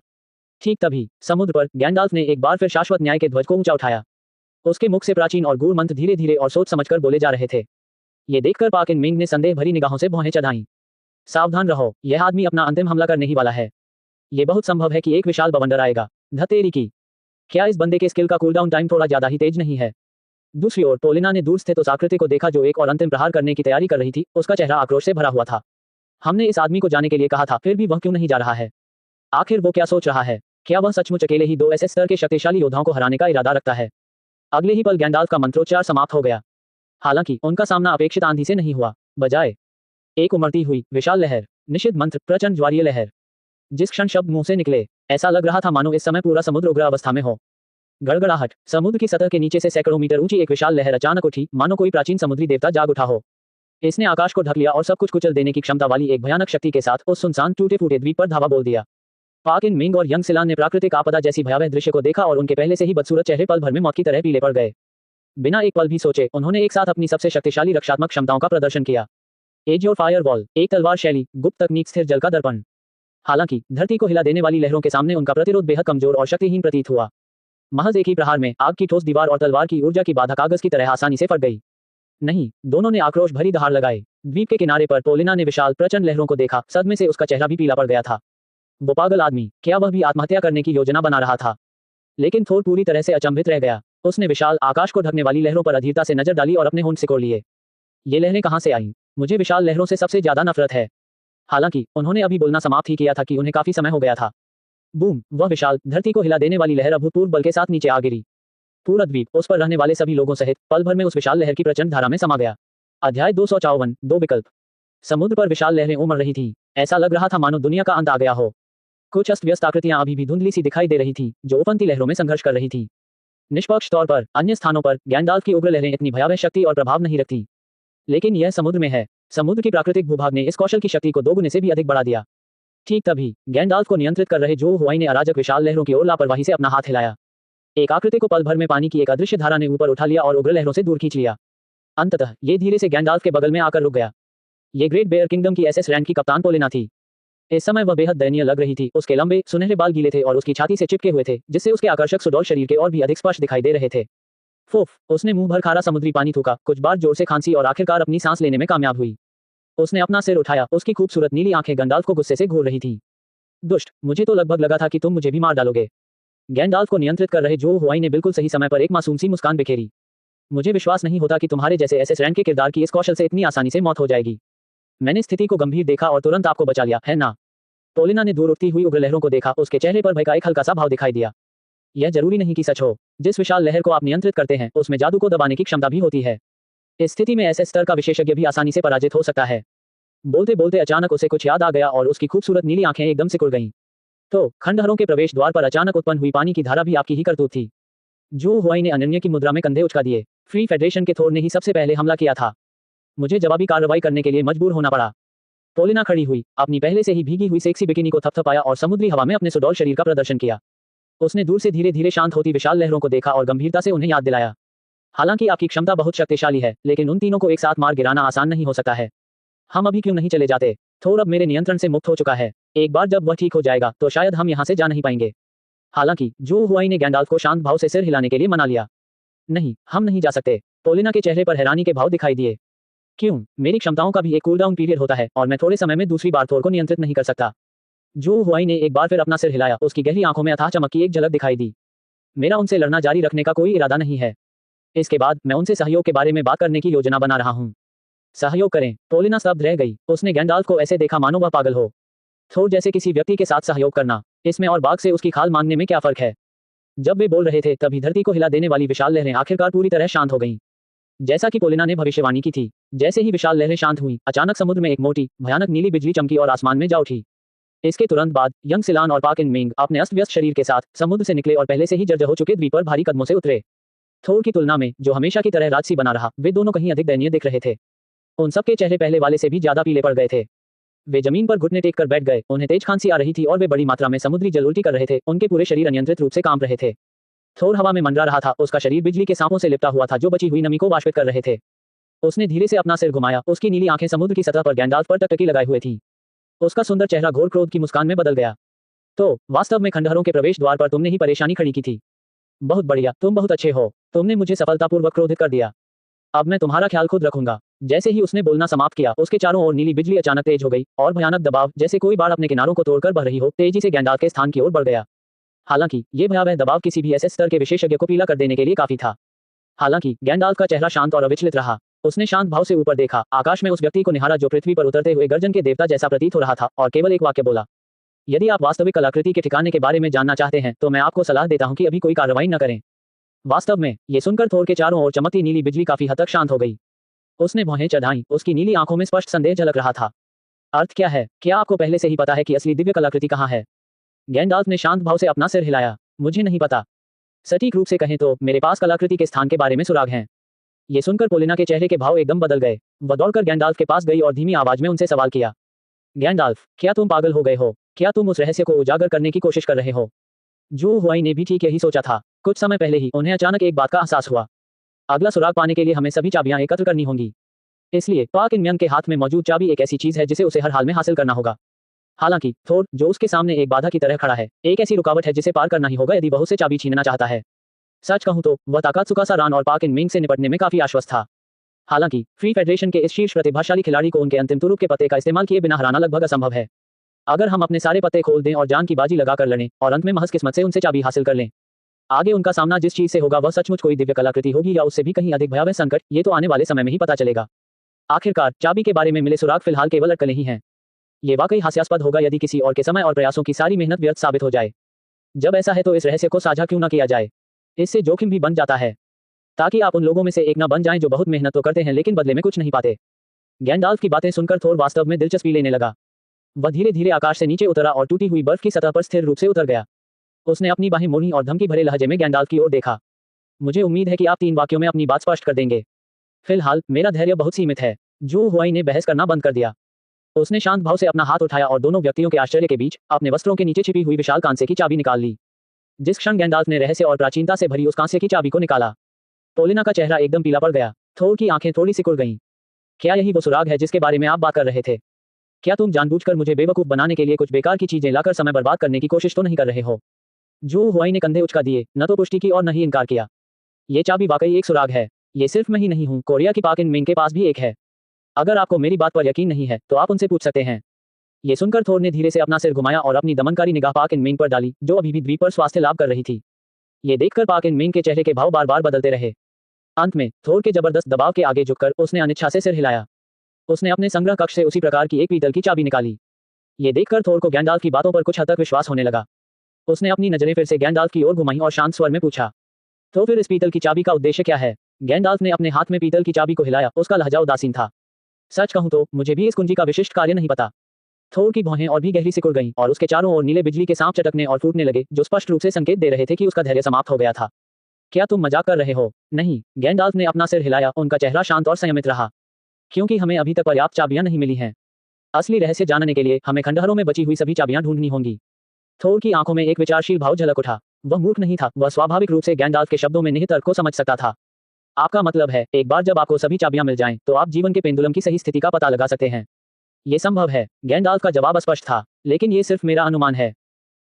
ठीक तभी समुद्र पर गैंडाल्फ ने एक बार फिर शाश्वत न्याय के ध्वज को ऊंचा उठाया। उसके मुख से प्राचीन और गूढ़ मंत्र धीरे धीरे और सोच समझकर बोले जा रहे थे। ये देखकर पाक इन मिंग ने संदेह भरी निगाहों से भौहें चढ़ाईं। सावधान रहो, यह आदमी अपना अंतिम हमला करने ही वाला है। ये बहुत संभव है कि एक विशाल बवंडर आएगा। धतेरी की, क्या इस बंदे के स्किल का कूलडाउन टाइम थोड़ा ज्यादा ही तेज नहीं है? दूसरी ओर पोलिना ने दूर स्थित उस आकृति को देखा जो एक और अंतिम प्रहार करने की तैयारी कर रही थी। उसका चेहरा आक्रोश से भरा हुआ था। हमने इस आदमी को जाने के लिए कहा था, फिर भी वह क्यों नहीं जा रहा है? आखिर वो क्या सोच रहा है? क्या वह सचमुच अकेले ही 2 एसएस स्तर के शक्तिशाली योद्धाओं को हराने का इरादा रखता है? अगले ही पल गैंडाल्फ का मंत्रोच्चार समाप्त हो गया। हालांकि उनका सामना अपेक्षित आंधी से नहीं हुआ, बजाय एक उमड़ती हुई विशाल लहर। निषिद्ध मंत्र, प्रचंड ज्वारीय लहर। जिस क्षण शब्द मुंह से निकले, ऐसा लग रहा था मानो इस समय पूरा समुद्र उग्र अवस्था में हो। गड़गड़ाहट। समुद्र की सतह के नीचे से सैकड़ों मीटर ऊंची एक विशाल लहर अचानक उठी, मानो कोई प्राचीन समुद्री देवता जाग उठा हो। इसने आकाश को ढक लिया और सब कुछ कुचल देने की क्षमता वाली एक भयानक शक्ति के साथ उस सुनसान टूटे फूटे द्वीप पर धावा बोल दिया। पाक इन मिंग और यंग सिलान ने प्राकृतिक आपदा जैसी भयावह दृश्य को देखा और उनके पहले से ही बदसूरत चेहरे पल भर में मौत की तरह पीले पड़ गए। बिना एक पल भी सोचे उन्होंने एक साथ अपनी सबसे शक्तिशाली रक्षात्मक क्षमताओं का प्रदर्शन किया। एज और फायरवॉल, एक तलवार शैली, गुप्त तकनीक, स्थिर जल का दर्पण। हालांकि धरती को हिला देने वाली लहरों के सामने उनका प्रतिरोध बेहद कमजोर और शक्तिहीन प्रतीत हुआ। महज एक ही प्रहार में आग की ठोस दीवार और तलवार की ऊर्जा की बाधा कागज की तरह आसानी से फट गई। नहीं, दोनों ने आक्रोश भरी दहाड़ लगाए। द्वीप के किनारे पर पोलिना ने विशाल प्रचंड लहरों को देखा, सदमे से उसका चेहरा भी पीला पड़ गया था। वो पागल आदमी, क्या वह भी आत्महत्या करने की योजना बना रहा था? लेकिन थोर पूरी तरह से अचंभित रह गया। उसने विशाल आकाश को ढकने वाली लहरों पर अधीरता से नजर डाली और अपने होंठ सिकोड़ लिए। ये लहरें कहां से आईं? मुझे विशाल लहरों से सबसे ज्यादा नफरत है। हालांकि उन्होंने अभी बोलना समाप्त ही किया था कि उन्हें काफी समय हो गया था। बूम! वह विशाल धरती को हिला देने वाली लहर अभूतपूर्व बल के साथ नीचे आ गिरी। पूरा द्वीप, उस पर रहने वाले सभी लोगों सहित पल भर में उस विशाल लहर की प्रचंड धारा में समा गया। अध्याय 254, दो विकल्प। समुद्र पर विशाल लहरें उमड़ रही थी। ऐसा लग रहा था मानो दुनिया का अंत आ गया हो। कुछ अस्त व्यस्त आकृतियां अभी भी धुंधली सी दिखाई दे रही थी, जो उफनती लहरों में संघर्ष कर रही थी। निष्पक्ष तौर पर अन्य स्थानों पर गैंडाल्फ की उग्र लहरें इतनी भयावह शक्ति और प्रभाव नहीं रखती, लेकिन यह समुद्र में है। समुद्र की प्राकृतिक भूभाग ने इस कौशल की शक्ति को दोगुने से भी अधिक बढ़ा दिया। ठीक तभी गैंडाल्फ को नियंत्रित कर रहे जो हुआई ने अराजक विशाल लहरों की ओर लापरवाही से अपना हाथ हिलाया। एक आकृति को पल भर में पानी की एक अदृश्य धारा ने ऊपर उठा लिया और उग्र लहरों से दूर खींच लिया। अंततः ये धीरे से गैंडाल्फ के बगल में आकर रुक गया। ये ग्रेट बेयर किंगडम की एसएस रैंक की कप्तान पोलिना थी। इस समय वह बेहद दयनीय लग रही थी। उसके लंबे सुनहरे बाल गीले थे और उसकी छाती से चिपके हुए थे, जिससे उसके आकर्षक सुडौल शरीर के और भी अधिक स्पष्ट दिखाई दे रहे थे। फूफ! उसने मुंह भर खारा समुद्री पानी थूका, कुछ बार जोर से खांसी और आखिरकार अपनी सांस लेने में कामयाब हुई। उसने अपना सिर उठाया, उसकी खूबसूरत नीली आंखें गैंडाल्फ को गुस्से से घूर रही थी। दुष्ट! मुझे तो लगभग लगा था कि तुम मुझे भी मार डालोगे। गैंडाल्फ को नियंत्रित कर रहे जो हुआई ने बिल्कुल सही समय पर एक मासूम सी मुस्कान बिखेरी। मुझे विश्वास नहीं होता कि तुम्हारे जैसे एसएस रैंक के किरदार की इस कौशल से इतनी आसानी से मौत हो जाएगी। मैंने स्थिति को गंभीर देखा और तुरंत आपको बचा लिया, है ना? पोलिना ने दूर उठती हुई उग्र लहरों को देखा, उसके चेहरे पर भय का एक हल्का सा भाव दिखाई दिया। यह जरूरी नहीं कि सच हो। जिस विशाल लहर को आप नियंत्रित करते हैं, उसमें जादू को दबाने की क्षमता भी होती है। इस स्थिति में एसएस स्तर का विशेषज्ञ भी आसानी से पराजित हो सकता है। बोलते बोलते अचानक उसे कुछ याद आ गया और उसकी खूबसूरत नीली आंखें एकदम सिकुड़ गईं। तो खंडहरों के प्रवेश द्वार पर अचानक उत्पन्न हुई पानी की धारा भी आपकी ही करतूत थी। जो हुआई ने अनन्य की मुद्रा में कंधे उचका दिए। फ्री फेडरेशन के थोर ने ही सबसे पहले हमला किया था। मुझे जवाबी कार्रवाई करने के लिए मजबूर होना पड़ा। पोलिना खड़ी हुई, अपनी पहले से ही भीगी हुई सेक्सी बिकिनी को थपथपाया और समुद्री हवा में अपने सुडौल शरीर का प्रदर्शन किया। उसने दूर से धीरे धीरे शांत होती विशाल लहरों को देखा और गंभीरता से उन्हें याद दिलाया। हालांकि आपकी क्षमता बहुत शक्तिशाली है, लेकिन उन तीनों को एक साथ मार गिराना आसान नहीं हो सकता है। हम अभी क्यों नहीं चले जाते? थोर अब मेरे नियंत्रण से मुक्त हो चुका है। एक बार जब वह ठीक हो जाएगा तो शायद हम यहाँ से जा नहीं पाएंगे। हालांकि जो हुआई ने गैंडाल्फ को शांत भाव से सिर हिलाने के लिए मना लिया। नहीं, हम नहीं जा सकते। पोलिना के चेहरे पर हैरानी के भाव दिखाई दिए। क्यों? मेरी क्षमताओं का भी एक कूलडाउन पीरियड होता है और मैं थोड़े समय में दूसरी बार थोर को नियंत्रित नहीं कर सकता। जो हुआई ने एक बार फिर अपना सिर हिलाया, उसकी गहरी आंखों में अथाह चमक की एक झलक दिखाई दी। मेरा उनसे लड़ना जारी रखने का कोई इरादा नहीं है। इसके बाद मैं उनसे सहयोग के बारे में बात करने की योजना बना रहा हूँ। सहयोग करें? पोलिना स्तब्ध रह गई। उसने गैंडाल्फ को ऐसे देखा मानो वह पागल हो। थोर जैसे किसी व्यक्ति के साथ सहयोग करना, इसमें और बाघ से उसकी खाल मांगने में क्या फर्क है? जब वे बोल रहे थे तभी धरती को हिला देने वाली विशाल लहरें आखिरकार पूरी तरह शांत हो गईं। जैसा कि पोलिना ने भविष्यवाणी की थी, जैसे ही विशाल लहरें शांत हुईं, अचानक समुद्र में एक मोटी भयानक नीली बिजली चमकी और आसमान में जा उठी। इसके तुरंत बाद यंग सिलान और पाक इन मिंग अपने अस्त व्यस्त शरीर के साथ समुद्र से निकले और पहले से ही जर्जर हो चुके द्वीप पर भारी कदमों से उतरे। थोर की तुलना में, जो हमेशा की तरह राजसी बना रहा, वे दोनों कहीं अधिक दयनीय दिख रहे थे। उन सबके चेहरे पहले वाले से भी ज्यादा पीले पड़ गए थे। वे जमीन पर घुटने टेक कर बैठ गए, उन्हें तेज खांसी आ रही थी और वे बड़ी मात्रा में समुद्री जल उल्टी कर रहे थे। उनके पूरे शरीर अनियंत्रित रूप से कांप रहे थे। थोर हवा में मंडरा रहा था, उसका शरीर बिजली के सांपों से लिपटा हुआ था जो बची हुई नमी को वाष्पित कर रहे थे। उसने धीरे से अपना सिर घुमाया, उसकी नीली आंखें समुद्र की सतह पर गैंडाल्फ पर टकटकी लगाए हुए थी। उसका सुंदर चेहरा घोर क्रोध की मुस्कान में बदल गया। तो वास्तव में खंडहरों के प्रवेश द्वार पर तुमने ही परेशानी खड़ी की थी। बहुत बढ़िया, तुम बहुत अच्छे हो। तुमने मुझे सफलतापूर्वक क्रोधित कर दिया। अब मैं तुम्हारा ख्याल खुद रखूंगा। जैसे ही उसने बोलना समाप्त किया, उसके चारों ओर नीली बिजली अचानक तेज हो गई और भयानक दबाव, जैसे कोई बाढ़ अपने किनारों को तोड़कर बह रही हो, तेजी से गैंडाल्फ के स्थान की ओर बढ़ गया। हालांकि ये भयावह दबाव किसी भी एसएस स्तर के विशेषज्ञ को पीला कर देने के लिए काफी था। हालांकि गैंडाल्फ का चेहरा शांत और अविचलित रहा। उसने शांत भाव से ऊपर देखा, आकाश में उस व्यक्ति को निहारा जो पृथ्वी पर उतरते हुए गर्जन के देवता जैसा प्रतीत हो रहा था, और केवल एक वाक्य बोला। यदि आप वास्तविक कलाकृति के ठिकाने के बारे में जानना चाहते हैं तो मैं आपको सलाह देता हूं कि अभी कोई कार्रवाई न करें। वास्तव में ये सुनकर थोर के चारों ओर चमकती नीली बिजली काफी हद तक शांत हो गई। उसने भौहें चढ़ाईं, उसकी नीली आंखों में स्पष्ट संदेह झलक रहा था। अर्थ क्या है? क्या आपको पहले से ही पता है कि असली दिव्य कलाकृति कहाँ है? गैंडाल्फ ने शांत भाव से अपना सिर हिलाया। मुझे नहीं पता। सटीक रूप से कहें तो मेरे पास कलाकृति के स्थान के बारे में सुराग हैं। ये सुनकर पोलिना के चेहरे के भाव एकदम बदल गए। वह दौड़कर गैंडाल्फ के पास गई और धीमी आवाज में उनसे सवाल किया। गैंडाल्फ, क्या तुम पागल हो गए हो? क्या तुम उस रहस्य को उजागर करने की कोशिश कर रहे हो? जू हुआई ने भी ठीक यही सोचा था। कुछ समय पहले ही उन्हें अचानक एक बात का एहसास हुआ। अगला सुराग पाने के लिए हमें सभी चाबियां एकत्र करनी होंगी। इसलिए पाक इन म्यंग के हाथ में मौजूद चाबी एक ऐसी चीज है जिसे उसे हर हाल में हासिल करना होगा। हालांकि थोर, जो उसके सामने एक बाधा की तरह खड़ा है, एक ऐसी रुकावट है जिसे पार करना ही होगा यदि वह उसे चाबी छीनना चाहता है। सच कहूं तो वह ताकात्सुका रान और पाक इन मिंग से निपटने में काफी आश्वस्त था। हालांकि फ्री फेडरेशन के इस शीर्ष प्रतिभाशाली खिलाड़ी को उनके अंतिम तुरुप के पते का इस्तेमाल किए बिना हराना लगभग असंभव है। अगर हम अपने सारे पत्ते खोल दें और जान की बाजी लगाकर लड़ें और अंत में महज किस्मत से उनसे चाबी हासिल कर लें, आगे उनका सामना जिस चीज से होगा वह सचमुच कोई दिव्य कलाकृति होगी या उससे भी कहीं अधिक भयावह संकट, ये तो आने वाले समय में ही पता चलेगा। आखिरकार चाबी के बारे में मिले सुराग फिलहाल केवल अटकलें ही हैं। ये वाकई हास्यास्पद होगा यदि किसी और के समय और प्रयासों की सारी मेहनत व्यर्थ साबित हो जाए। जब ऐसा है तो इस रहस्य को साझा क्यों न किया जाए? इससे जोखिम भी बन जाता है, ताकि आप उन लोगों में से एक न बन जाएं जो बहुत मेहनत तो करते हैं लेकिन बदले में कुछ नहीं पाते। गैंडाल्फ की बातें सुनकर थोर वास्तव में दिलचस्पी लेने लगा। वह धीरे धीरे आकाश से नीचे उतरा और टूटी हुई बर्फ की सतह पर स्थिर रूप से उतर गया। उसने अपनी बाहें मोड़ी और धमकी भरे लहजे में गैंडाल्फ की ओर देखा। मुझे उम्मीद है कि आप 3 वाक्यों में अपनी बात स्पष्ट कर देंगे। फिलहाल मेरा धैर्य बहुत सीमित है। जू हुआई ने बहस करना बंद कर दिया। उसने शांत भाव से अपना हाथ उठाया और दोनों व्यक्तियों के आश्चर्य के बीच अपने वस्त्रों के नीचे छिपी हुई विशाल कांसे की चाबी निकाल ली। जिस क्षण गैंडाल्फ ने रहस्य और प्राचीनता से भरी उस कांसे की चाबी को निकाला, पोलिना का चेहरा एकदम पीला पड़ गया। थोर की आंखें थोड़ी सिकुड़ गईं। क्या यही वो सुराग है जिसके बारे में आप बात कर रहे थे? क्या तुम जानबूझकर मुझे बेवकूफ बनाने के लिए कुछ बेकार की चीजें लाकर समय बर्बाद करने की कोशिश तो नहीं कर रहे हो? जू हुआई ने कंधे उचका दिए, न तो पुष्टि की और न ही इनकार किया। ये चाबी वाकई एक सुराग है। ये सिर्फ मैं ही नहीं हूं, कोरिया की पाक इन मिंग के पास भी एक है। अगर आपको मेरी बात पर यकीन नहीं है तो आप उनसे पूछ सकते हैं। ये सुनकर थोर ने धीरे से अपना सिर घुमाया और अपनी दमनकारी निगाह पाक इन मिंग पर डाली, जो अभी भी द्वीप पर स्वास्थ्य लाभ कर रही थी। ये देखकर पाक इन मिंग के चेहरे के भाव बार बार बदलते रहे। अंत में थोर के जबरदस्त दबाव के आगे झुककर उसने अनिच्छा से सिर हिलाया। उसने अपने संग्रह कक्ष से उसी प्रकार की एक पीतल की चाबी निकाली। ये देखकर थोर को गैंडाल्फ की बातों पर कुछ हद तक विश्वास होने लगा। उसने अपनी नजरें फिर से गैंडाल्फ की ओर घुमाई और शांत स्वर में पूछा, तो फिर इस पीतल की चाबी का उद्देश्य क्या है? गैंडाल्फ ने अपने हाथ में पीतल की चाबी को हिलाया। उसका लहजा उदासीन था। सच कहूं तो मुझे भी इस कुंजी का विशिष्ट कार्य नहीं पता। थोर की भौहें और भी गहरी सिकुड़ गईं और उसके चारों ओर नीले बिजली के सांप चटकने और फूटने लगे, जो स्पष्ट रूप से संकेत दे रहे थे कि उसका धैर्य समाप्त हो गया था। क्या तुम मजाक कर रहे हो? नहीं, गैंडाल्फ ने अपना सिर हिलाया। उनका चेहरा शांत और संयमित रहा। क्योंकि हमें अभी तक पर्याप्त चाबियां नहीं मिली हैं। असली रहस्य जानने के लिए हमें खंडहरों में बची हुई सभी चाबियां ढूंढनी होंगी। थोर की आंखों में एक विचारशील भाव झलक उठा। वह मूर्ख नहीं था, वह स्वाभाविक रूप से गैंडाल्फ के शब्दों में निहित अर्थ को समझ सकता था। आपका मतलब है, एक बार जब आपको सभी चाबियां मिल जाएं, तो आप जीवन के पेंडुलम की सही स्थिति का पता लगा सकते हैं? ये संभव है। गैंडाल्फ का जवाब स्पष्ट था, लेकिन ये सिर्फ मेरा अनुमान है।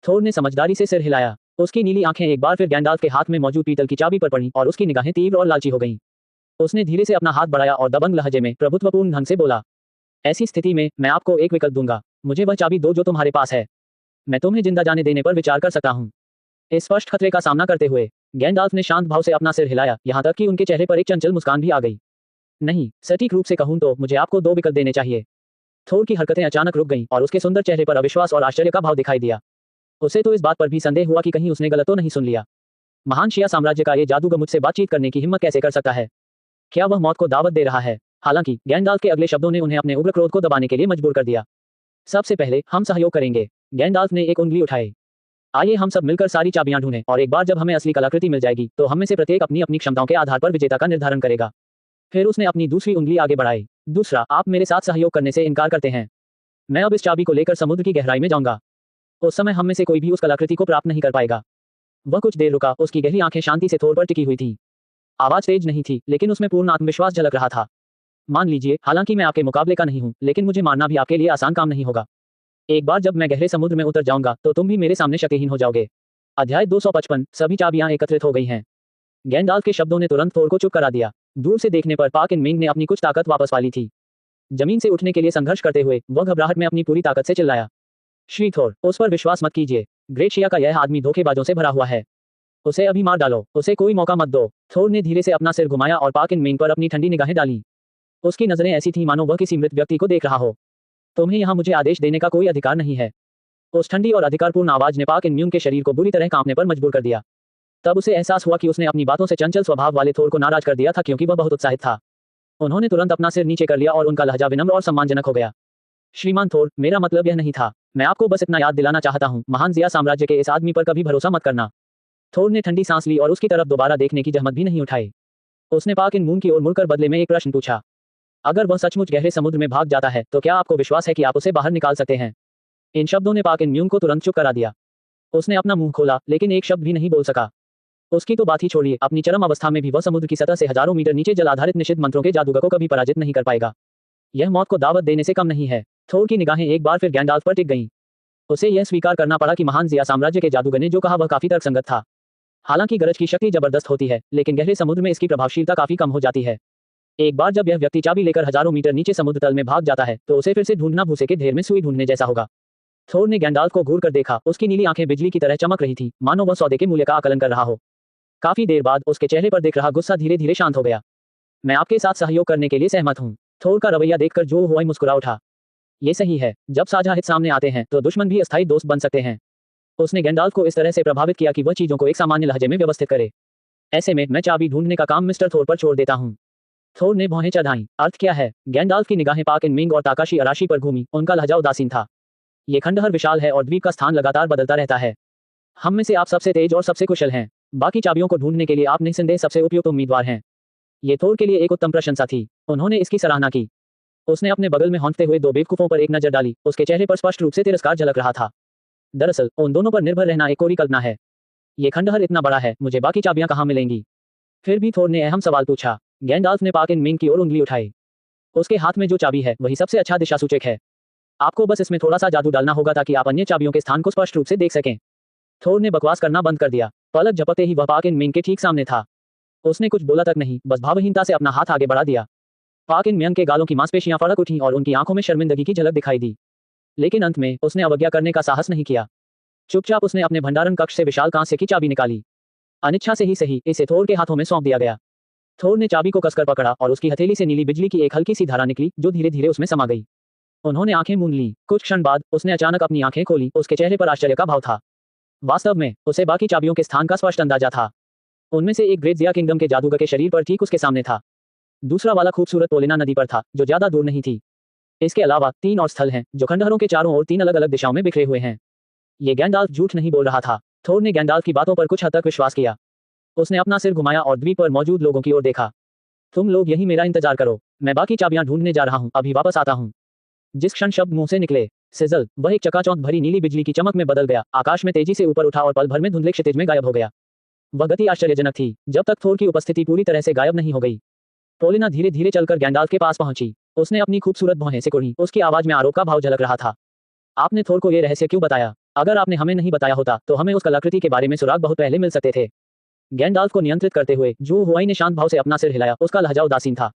थोर ने समझदारी से सिर हिलाया। उसकी नीली आंखें एक बार फिर गैंडाल्फ के हाथ में मौजूद पीतल की चाबी पर पड़ीं और उसकी निगाहें तीव्र और लालची हो गईं। उसने धीरे से अपना हाथ बढ़ाया और दबंग लहजे में प्रभुत्वपूर्ण ढंग से बोला, ऐसी स्थिति में मैं आपको एक विकल्प दूंगा। मुझे वह चाबी दो जो तुम्हारे पास है। मैं तुम्हें जिंदा जाने देने पर विचार कर सकता हूँ। इस स्पष्ट खतरे का सामना करते हुए गैंडाल्फ ने शांत भाव से अपना सिर हिलाया, यहाँ तक कि उनके चेहरे पर एक चंचल मुस्कान भी आ गई। नहीं, सटीक रूप से कहूं तो मुझे आपको 2 विकल्प देने चाहिए। थोर की हरकतें अचानक रुक गईं और उसके सुंदर चेहरे पर अविश्वास और आश्चर्य का भाव दिखाई दिया। उसे तो इस बात पर भी संदेह हुआ कि कहीं उसने गलत तो नहीं सुन लिया। महान शिया साम्राज्य का ये जादूगर मुझसे बातचीत करने की हिम्मत कैसे कर सकता है? क्या वह मौत को दावत दे रहा है? हालांकि गैंडाल्फ के अगले शब्दों ने उन्हें अपने उग्र क्रोध को दबाने के लिए मजबूर कर दिया। सबसे पहले हम सहयोग करेंगे। गैंडाल्फ ने एक उंगली उठाई। आइए हम सब मिलकर सारी चाबियां ढूंढें और एक बार जब हमें असली कलाकृति मिल जाएगी तो हम में से प्रत्येक अपनी अपनी क्षमताओं के आधार पर विजेता का निर्धारण करेगा। फिर उसने अपनी दूसरी उंगली आगे बढ़ाई। दूसरा, आप मेरे साथ सहयोग करने से इनकार करते हैं। मैं अब इस चाबी को लेकर समुद्र की गहराई में जाऊंगा। उस समय हम में से कोई भी उस कलाकृति को प्राप्त नहीं कर पाएगा। वह कुछ देर रुका। उसकी गहरी आंखें शांति से थोर पर टिकी हुई थीं। आवाज तेज नहीं थी, लेकिन उसमें पूर्ण आत्मविश्वास झलक रहा था। मान लीजिए, हालांकि मैं आपके मुकाबले का नहीं हूं, लेकिन मुझे मारना भी आपके लिए आसान काम नहीं होगा। एक बार जब मैं गहरे समुद्र में उतर जाऊंगा तो तुम भी मेरे सामने शक्तिहीन हो जाओगे। अध्याय 255। सभी चाबियां एकत्रित हो गई हैं। गैंडाल्फ के शब्दों ने तुरंत थोर को चुप करा दिया। दूर से देखने पर पाक इन मिंग ने अपनी कुछ ताकत वापस पा ली थी। जमीन से उठने के लिए संघर्ष करते हुए वह घबराहट में अपनी पूरी ताकत से चिल्लाया, श्री थोर, उस पर विश्वास मत कीजिए। ग्रेट शिया का यह आदमी धोखेबाजों से भरा हुआ है। उसे अभी मार डालो। उसे कोई मौका मत दो। थोर ने धीरे से अपना सिर घुमाया और पाक इन मिंग पर अपनी ठंडी निगाहें डाली। उसकी नजरें ऐसी थीं मानो वह किसी मृत व्यक्ति को देख रहा हो। तुम्हें यहाँ मुझे आदेश देने का कोई अधिकार नहीं है। उस ठंडी और अधिकारपूर्ण आवाज ने पाक इन म्यूंग के शरीर को बुरी तरह कांपने पर मजबूर कर दिया। तब उसे एहसास हुआ कि उसने अपनी बातों से चंचल स्वभाव वाले थोर को नाराज कर दिया था, क्योंकि वह बहुत उत्साहित था। उन्होंने तुरंत अपना सिर नीचे कर लिया और उनका लहजा विनम्र और सम्मानजनक हो गया। श्रीमान थोर, मेरा मतलब यह नहीं था। मैं आपको बस इतना याद दिलाना चाहता हूँ, महान जिया साम्राज्य के इस आदमी पर कभी भरोसा मत करना। थोर ने ठंडी सांस ली और उसकी तरफ दोबारा देखने की जहमत भी नहीं उठाई। उसने पाक इन मून की ओर मुड़कर बदले में एक प्रश्न पूछा। अगर वह सचमुच गहरे समुद्र में भाग जाता है तो क्या आपको विश्वास है कि आप उसे बाहर निकाल सकते हैं? इन शब्दों ने पाक इन म्यून को तुरंत चुप करा दिया। उसने अपना मुंह खोला लेकिन एक शब्द भी नहीं बोल सका। उसकी तो बात ही छोड़िए, अपनी चरम अवस्था में भी वह समुद्र की सतह से हजारों मीटर नीचे जल आधारित निषिद्ध मंत्रों के जादूगर को कभी पराजित नहीं कर पाएगा। यह मौत को दावत देने से कम नहीं है। थोर की निगाहें एक बार फिर गैंडाल्फ पर टिक गईं। उसे यह स्वीकार करना पड़ा कि महान जिया साम्राज्य के जादूगर ने जो कहा वह काफी तर्कसंगत था। हालांकि गरज की शक्ति जबरदस्त होती है, लेकिन गहरे समुद्र में इसकी प्रभावशीलता काफी कम हो जाती है। एक बार जब यह व्यक्ति चाबी लेकर हजारों मीटर नीचे समुद्र तल में भाग जाता है तो उसे फिर से ढूंढना भूसे के ढेर में सुई ढूंढने जैसा होगा। थोर ने गैंडाल्फ को घूर कर देखा। उसकी नीली आंखें बिजली की तरह चमक रही थी, मानो वह सौदे के मूल्य का आकलन कर रहा हो। काफी देर बाद उसके चेहरे पर दिख रहा गुस्सा धीरे धीरे शांत हो गया। मैं आपके साथ सहयोग करने के लिए सहमत हूँ। थोर का रवैया देखकर जो हुआई मुस्कुरा उठा। ये सही है, जब साझा हित सामने आते हैं तो दुश्मन भी अस्थायी दोस्त बन सकते हैं। उसने गैंडाल्फ को इस तरह से प्रभावित किया कि वह चीजों को एक सामान्य लहजे में व्यवस्थित करे। ऐसे में मैं चाबी ढूंढने का काम मिस्टर थोर पर छोड़ देता हूँ। थोर ने भौहें चढ़ाईं। अर्थ क्या है? गैंडाल्फ की निगाहें पाक इन मिंग और ताकाशी अराशी पर घूमी। उनका लहजा उदासीन था। ये खंडहर विशाल है और द्वीप का स्थान लगातार बदलता रहता है। हम में से आप सबसे तेज और सबसे कुशल हैं। बाकी चाबियों को ढूंढने के लिए आप निस्संदेह सबसे उपयुक्त उम्मीदवार हैं। ये थोर के लिए एक उत्तम प्रशंसा थी। उन्होंने इसकी सराहना की। उसने अपने बगल में हौंकते हुए दो बेवकूफों पर एक नजर डाली। उसके चेहरे पर स्पष्ट रूप से तिरस्कार झलक रहा था। दरअसल उन दोनों पर निर्भर रहना एक कोरी कल्पना है। ये खंडहर इतना बड़ा है, मुझे बाकी चाबियां कहाँ मिलेंगी? फिर भी थोर ने अहम सवाल पूछा। गैंडाल्फ ने पाक इन मिंग की ओर उंगली उठाई। उसके हाथ में जो चाबी है वही सबसे अच्छा दिशासूचक है। आपको बस इसमें थोड़ा सा जादू डालना होगा ताकि आप अन्य चाबियों के स्थान को स्पष्ट रूप से देख सकें। थोर ने बकवास करना बंद कर दिया। पलक झपकते ही वह पाक इन मिंग के ठीक सामने था। उसने कुछ बोला तक नहीं, बस भावहीनता से अपना हाथ आगे बढ़ा दिया। पाक इन मिंग के गालों की मांसपेशियां फड़क उठीं और उनकी आंखों में शर्मिंदगी की झलक दिखाई दी। लेकिन अंत में उसने अवज्ञा करने का साहस नहीं किया। चुपचाप उसने अपने भंडारण कक्ष से विशाल कांस्य की चाबी निकाली। अनिच्छा से ही सही, इसे थोर के हाथों में सौंप दिया गया। थोर ने चाबी को कसकर पकड़ा और उसकी हथेली से नीली बिजली की एक हल्की सी धारा निकली जो धीरे धीरे उसमें समा गई। उन्होंने आंखें मूंद ली। कुछ क्षण बाद उसने अचानक अपनी आंखें खोली। उसके चेहरे पर आश्चर्य का भाव था। वास्तव में उसे बाकी चाबियों के स्थान का स्पष्ट अंदाजा था। उनमें से एक ग्रेट जिया किंगडम के जादूगर के शरीर पर ठीक उसके सामने था। दूसरा वाला खूबसूरत पोलिना नदी पर था जो ज्यादा दूर नहीं थी। इसके अलावा 3 और स्थल हैं जो खंडहरों के चारों ओर 3 अलग अलग दिशाओं में बिखरे हुए हैं। ये गैंडाल्फ झूठ नहीं बोल रहा था। थोर ने गैंडाल्फ की बातों पर कुछ हद तक विश्वास किया। उसने अपना सिर घुमाया और द्वीप पर मौजूद लोगों की ओर देखा। तुम लोग यही मेरा इंतजार करो, मैं बाकी चाबियां ढूंढने जा रहा हूं, अभी वापस आता हूं। जिस क्षण शब्द मुंह से निकले, सिजल, वह एक चकाचौंध भरी नीली बिजली की चमक में बदल गया। आकाश में तेजी से ऊपर उठा और पल भर में धुंधले क्षितिज में गायब हो गया। वह गति आश्चर्यजनक थी जब तक थोर की उपस्थिति पूरी तरह से गायब नहीं हो गई। पोलिना धीरे धीरे चलकर गैंडाल्फ के पास पहुंची। उसने अपनी खूबसूरत भौहें सिकुड़ी। उसकी आवाज में आरोप का भाव झलक रहा था। आपने थोर को यह रहस्य क्यों बताया? अगर आपने हमें नहीं बताया होता तो हमें उस कलाकृति के बारे में सुराग बहुत पहले मिल सकते थे। गैंडाल्फ को नियंत्रित करते हुए जो हुआई ने शांत भाव से अपना सिर हिलाया। उसका लहजा उदासीन था।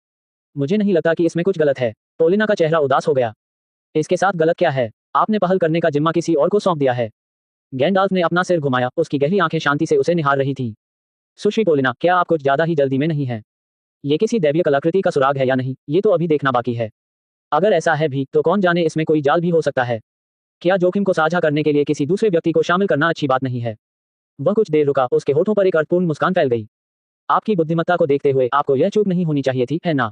मुझे नहीं लगता कि इसमें कुछ गलत है। पोलिना का चेहरा उदास हो गया। इसके साथ गलत क्या है? आपने पहल करने का जिम्मा किसी और को सौंप दिया है। गैंडाल्फ ने अपना सिर घुमाया। उसकी गहरी आंखें शांति से उसे निहार रही थी। सुश्री पोलिना, क्या आप कुछ ज्यादा ही जल्दी में नहीं हैं? ये किसी दैवीय कलाकृति का सुराग है या नहीं, ये तो अभी देखना बाकी है। अगर ऐसा है भी तो कौन जाने इसमें कोई जाल भी हो सकता है। क्या जोखिम को साझा करने के लिए किसी दूसरे व्यक्ति को शामिल करना अच्छी बात नहीं है? वह कुछ देर रुका। उसके होठों पर एक अर्थपूर्ण मुस्कान फैल गई। आपकी बुद्धिमत्ता को देखते हुए आपको यह चूक नहीं होनी चाहिए थी, है ना?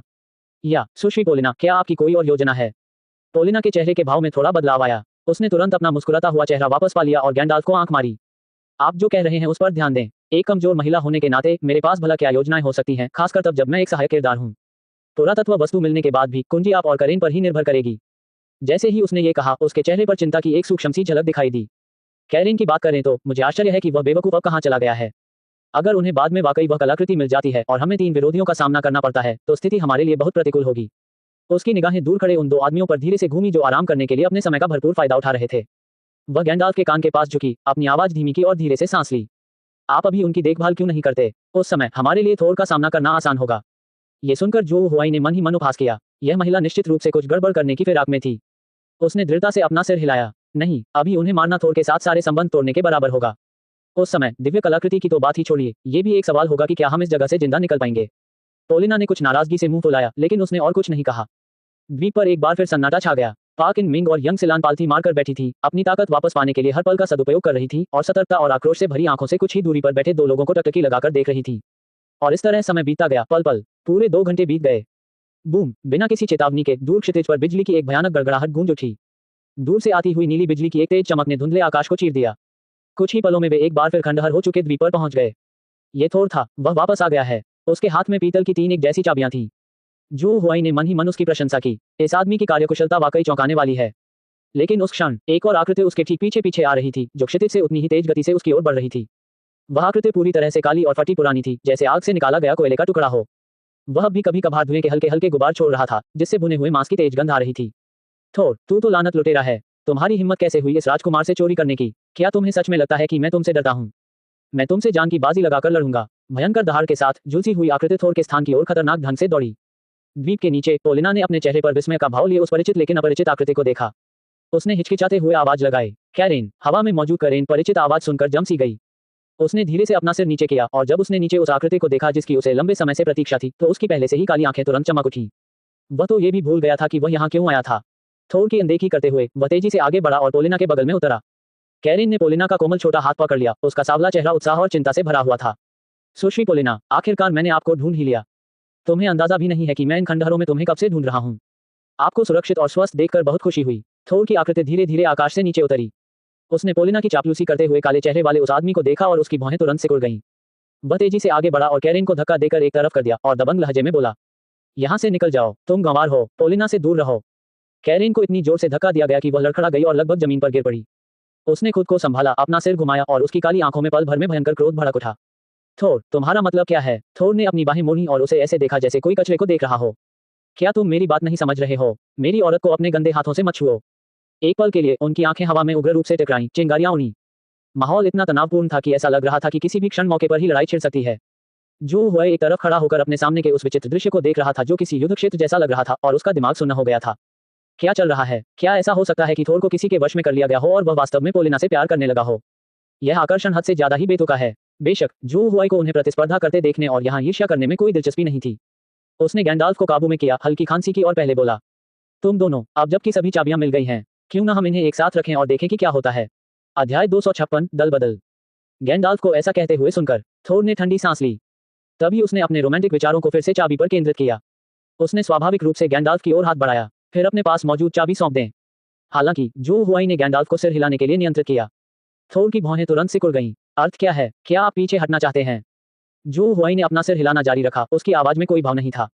या सुश्री पोलिना, क्या आपकी कोई और योजना है? पोलिना के चेहरे के भाव में थोड़ा बदलाव आया। उसने तुरंत अपना मुस्कुराता हुआ चेहरा वापस पा लिया और गैंडाल्फ को आंख मारी। आप जो कह रहे हैं उस पर ध्यान दें। एक कमजोर महिला होने के नाते मेरे पास भला क्या योजनाएं हो सकती हैं, खासकर तब जब मैं एक सहायक किरदार हूं। पुरातत्व वस्तु मिलने के बाद भी कुंजी आप और करेन पर ही निर्भर करेगी। जैसे ही उसने ये कहा, उसके चेहरे पर चिंता की एक सूक्ष्म सी झलक दिखाई दी। कैरेन की बात करें तो मुझे आश्चर्य है कि वह बेवकूफ अब कहाँ चला गया है। अगर उन्हें बाद में वाकई वह कलाकृति मिल जाती है और हमें 3 विरोधियों का सामना करना पड़ता है तो स्थिति हमारे लिए बहुत प्रतिकूल होगी। उसकी निगाहें दूर खड़े उन 2 आदमियों पर धीरे से घूमी जो आराम करने के लिए अपने समय का भरपूर फायदा उठा रहे थे। वह गैंडाल्फ के कान के पास झुकी, अपनी आवाज धीमी की और धीरे से सांस ली। आप अभी उनकी देखभाल क्यों नहीं करते? उस समय हमारे लिए थोर का सामना करना आसान होगा। ये सुनकर जो हुआई ने मन ही मन उपहास किया। यह महिला निश्चित रूप से कुछ गड़बड़ करने की फिराक में थी। उसने दृढ़ता से अपना सिर हिलाया। नहीं, अभी उन्हें मारना थोर के साथ सारे संबंध तोड़ने के बराबर होगा। उस समय दिव्य कलाकृति की तो बात ही छोड़िए, ये भी एक सवाल होगा कि क्या हम इस जगह से जिंदा निकल पाएंगे। पोलिना ने कुछ नाराजगी से मुंह फुलाया, लेकिन उसने और कुछ नहीं कहा। द्वीप पर एक बार फिर सन्नाटा छा गया। पाक इन मिंग और यंग सिलान पालथी मारकर बैठी थी, अपनी ताकत वापस पाने के लिए हर पल का सदुपयोग कर रही थी और सतर्कता और आक्रोश से भरी आंखों से कुछ ही दूरी पर बैठे 2 लोगों को टकटकी लगाकर देख रही थी। और इस तरह समय बीतता गया। पल पल पूरे 2 घंटे बीत गए। बूम! बिना किसी चेतावनी के दूर क्षितिज पर बिजली की एक भयानक गड़गड़ाहट गूंज उठी। दूर से आती हुई नीली बिजली की एक तेज चमक ने धुंधले आकाश को चीर दिया। कुछ ही पलों में वे एक बार फिर खंडहर हो चुके द्वीप पर पहुंच गए। ये थोर था, वह वापस आ गया है। उसके हाथ में पीतल की 3 एक जैसी चाबियां थीं। जू हुआई ने मन ही मन उसकी प्रशंसा की। इस आदमी की कार्यकुशलता वाकई चौंकाने वाली है। लेकिन उस क्षण एक और आकृति उसके ठीक पीछे पीछे आ रही थी, जो क्षितिज से उतनी ही तेज गति से उसकी ओर बढ़ रही थी। वह आकृति पूरी तरह से काली और फटी पुरानी थी, जैसे आग से निकाला गया कोयले का टुकड़ा हो। वह भी कभी कभार धुएं के हल्के हल्के गुबार छोड़ रहा था, जिससे भुने हुए मांस की तेज गंध आ रही थी। थोर, तू तो लानत लुटेरा है। तुम्हारी हिम्मत कैसे हुई इस राजकुमार से चोरी करने की? क्या तुम्हें सच में लगता है कि मैं तुमसे डरता हूँ? मैं तुमसे जान की बाजी लगाकर लड़ूंगा। भयंकर दहाड़ के साथ झुलसी हुई आकृति थोर के स्थान की ओर खतरनाक ढंग से दौड़ी। द्वीप के नीचे पोलिना ने अपने चेहरे पर विस्मय का भाव लिए उस परिचित लेकिन अपरिचित आकृति को देखा। उसने हिचकिचाते हुए आवाज लगाई, कैरेन। हवा में मौजूद कैरेन परिचित आवाज सुनकर जम सी गई। उसने धीरे से अपना सिर नीचे किया और जब उसने नीचे उस आकृति को देखा जिसकी उसे लंबे समय से प्रतीक्षा थी, तो उसकी पहले से ही काली आंखें तुरंत चमक उठी। वह तो ये भी भूल गया था कि वह यहाँ क्यों आया था। थोर की अनदेखी करते हुए वह तेजी से आगे बढ़ा और पोलिना के बगल में उतरा। कैरेन ने पोलिना का कोमल छोटा हाथ पकड़ लिया। उसका सावला चेहरा उत्साह और चिंता से भरा हुआ था। सुश्री पोलिना, आखिरकार मैंने आपको ढूंढ ही लिया। तुम्हें अंदाजा भी नहीं है कि मैं इन खंडहरों में तुम्हें कब से ढूंढ रहा हूँ। आपको सुरक्षित और स्वस्थ देखकर बहुत खुशी हुई। थोर की आकृति धीरे धीरे आकाश से नीचे उतरी। उसने पोलिना की चापलूसी करते हुए काले चेहरे वाले उस आदमी को देखा और उसकी भौहें तुरंत सिकुड़ गईं। वह तेजी से आगे बढ़ा और कैरेन को धक्का देकर एक तरफ कर दिया और दबंग लहजे में बोला, यहाँ से निकल जाओ, तुम गंवार हो, पोलिना से दूर रहो। कैरेन को इतनी जोर से धक्का दिया गया कि वह लड़खड़ा गई और लगभग जमीन पर गिर पड़ी। उसने खुद को संभाला, अपना सिर घुमाया और उसकी काली आंखों में पल भर में भयंकर क्रोध भड़क उठा। थोर, तुम्हारा मतलब क्या है? थोर ने अपनी बाहें मोड़ी और उसे ऐसे देखा जैसे कोई कचरे को देख रहा हो। क्या तुम मेरी बात नहीं समझ रहे हो? मेरी औरत को अपने गंदे हाथों से मत छुओ। एक पल के लिए उनकी आंखें हवा में उग्र रूप से टकराईं, चिंगारियां उड़ी। माहौल इतना तनावपूर्ण था कि ऐसा लग रहा था कि किसी भी क्षण मौके पर ही लड़ाई छिड़ सकती है। जो हुए एक तरफ खड़ा होकर अपने सामने के उस विचित्र दृश्य को देख रहा था जो किसी युद्ध क्षेत्र जैसा लग रहा था और उसका दिमाग सुन्न हो गया था। क्या चल रहा है? क्या ऐसा हो सकता है कि थोर को किसी के वश में कर लिया गया हो और वह वास्तव में पोलिना से प्यार करने लगा हो? यह आकर्षण हद से ज्यादा ही बेतुका है। बेशक जो हुआई को उन्हें प्रतिस्पर्धा करते देखने और यहाँ ईर्ष्या करने में कोई दिलचस्पी नहीं थी। उसने गैंडाल्फ को काबू में किया, हल्की खांसी की और पहले बोला, तुम दोनों, अब जबकि सभी चाबियां मिल गई हैं, क्यों ना हम इन्हें एक साथ रखें और देखें कि क्या होता है। अध्याय 256 दल बदल। गैंडाल्फ को ऐसा कहते हुए सुनकर थोर ने ठंडी सांस ली। तभी उसने अपने रोमांटिक विचारों को फिर से चाबी पर केंद्रित किया। उसने स्वाभाविक रूप से गैंडाल्फ की ओर हाथ बढ़ाया, फिर अपने पास मौजूद चाबी सौंप दें। हालांकि जो हुआई ने गैंडाल्फ को सिर हिलाने के लिए नियंत्रित किया। थोर की भौहें तुरंत सिकुड़ गईं। अर्थ क्या है? क्या आप पीछे हटना चाहते हैं? जो हुआई ने अपना सिर हिलाना जारी रखा, उसकी आवाज में कोई भाव नहीं था।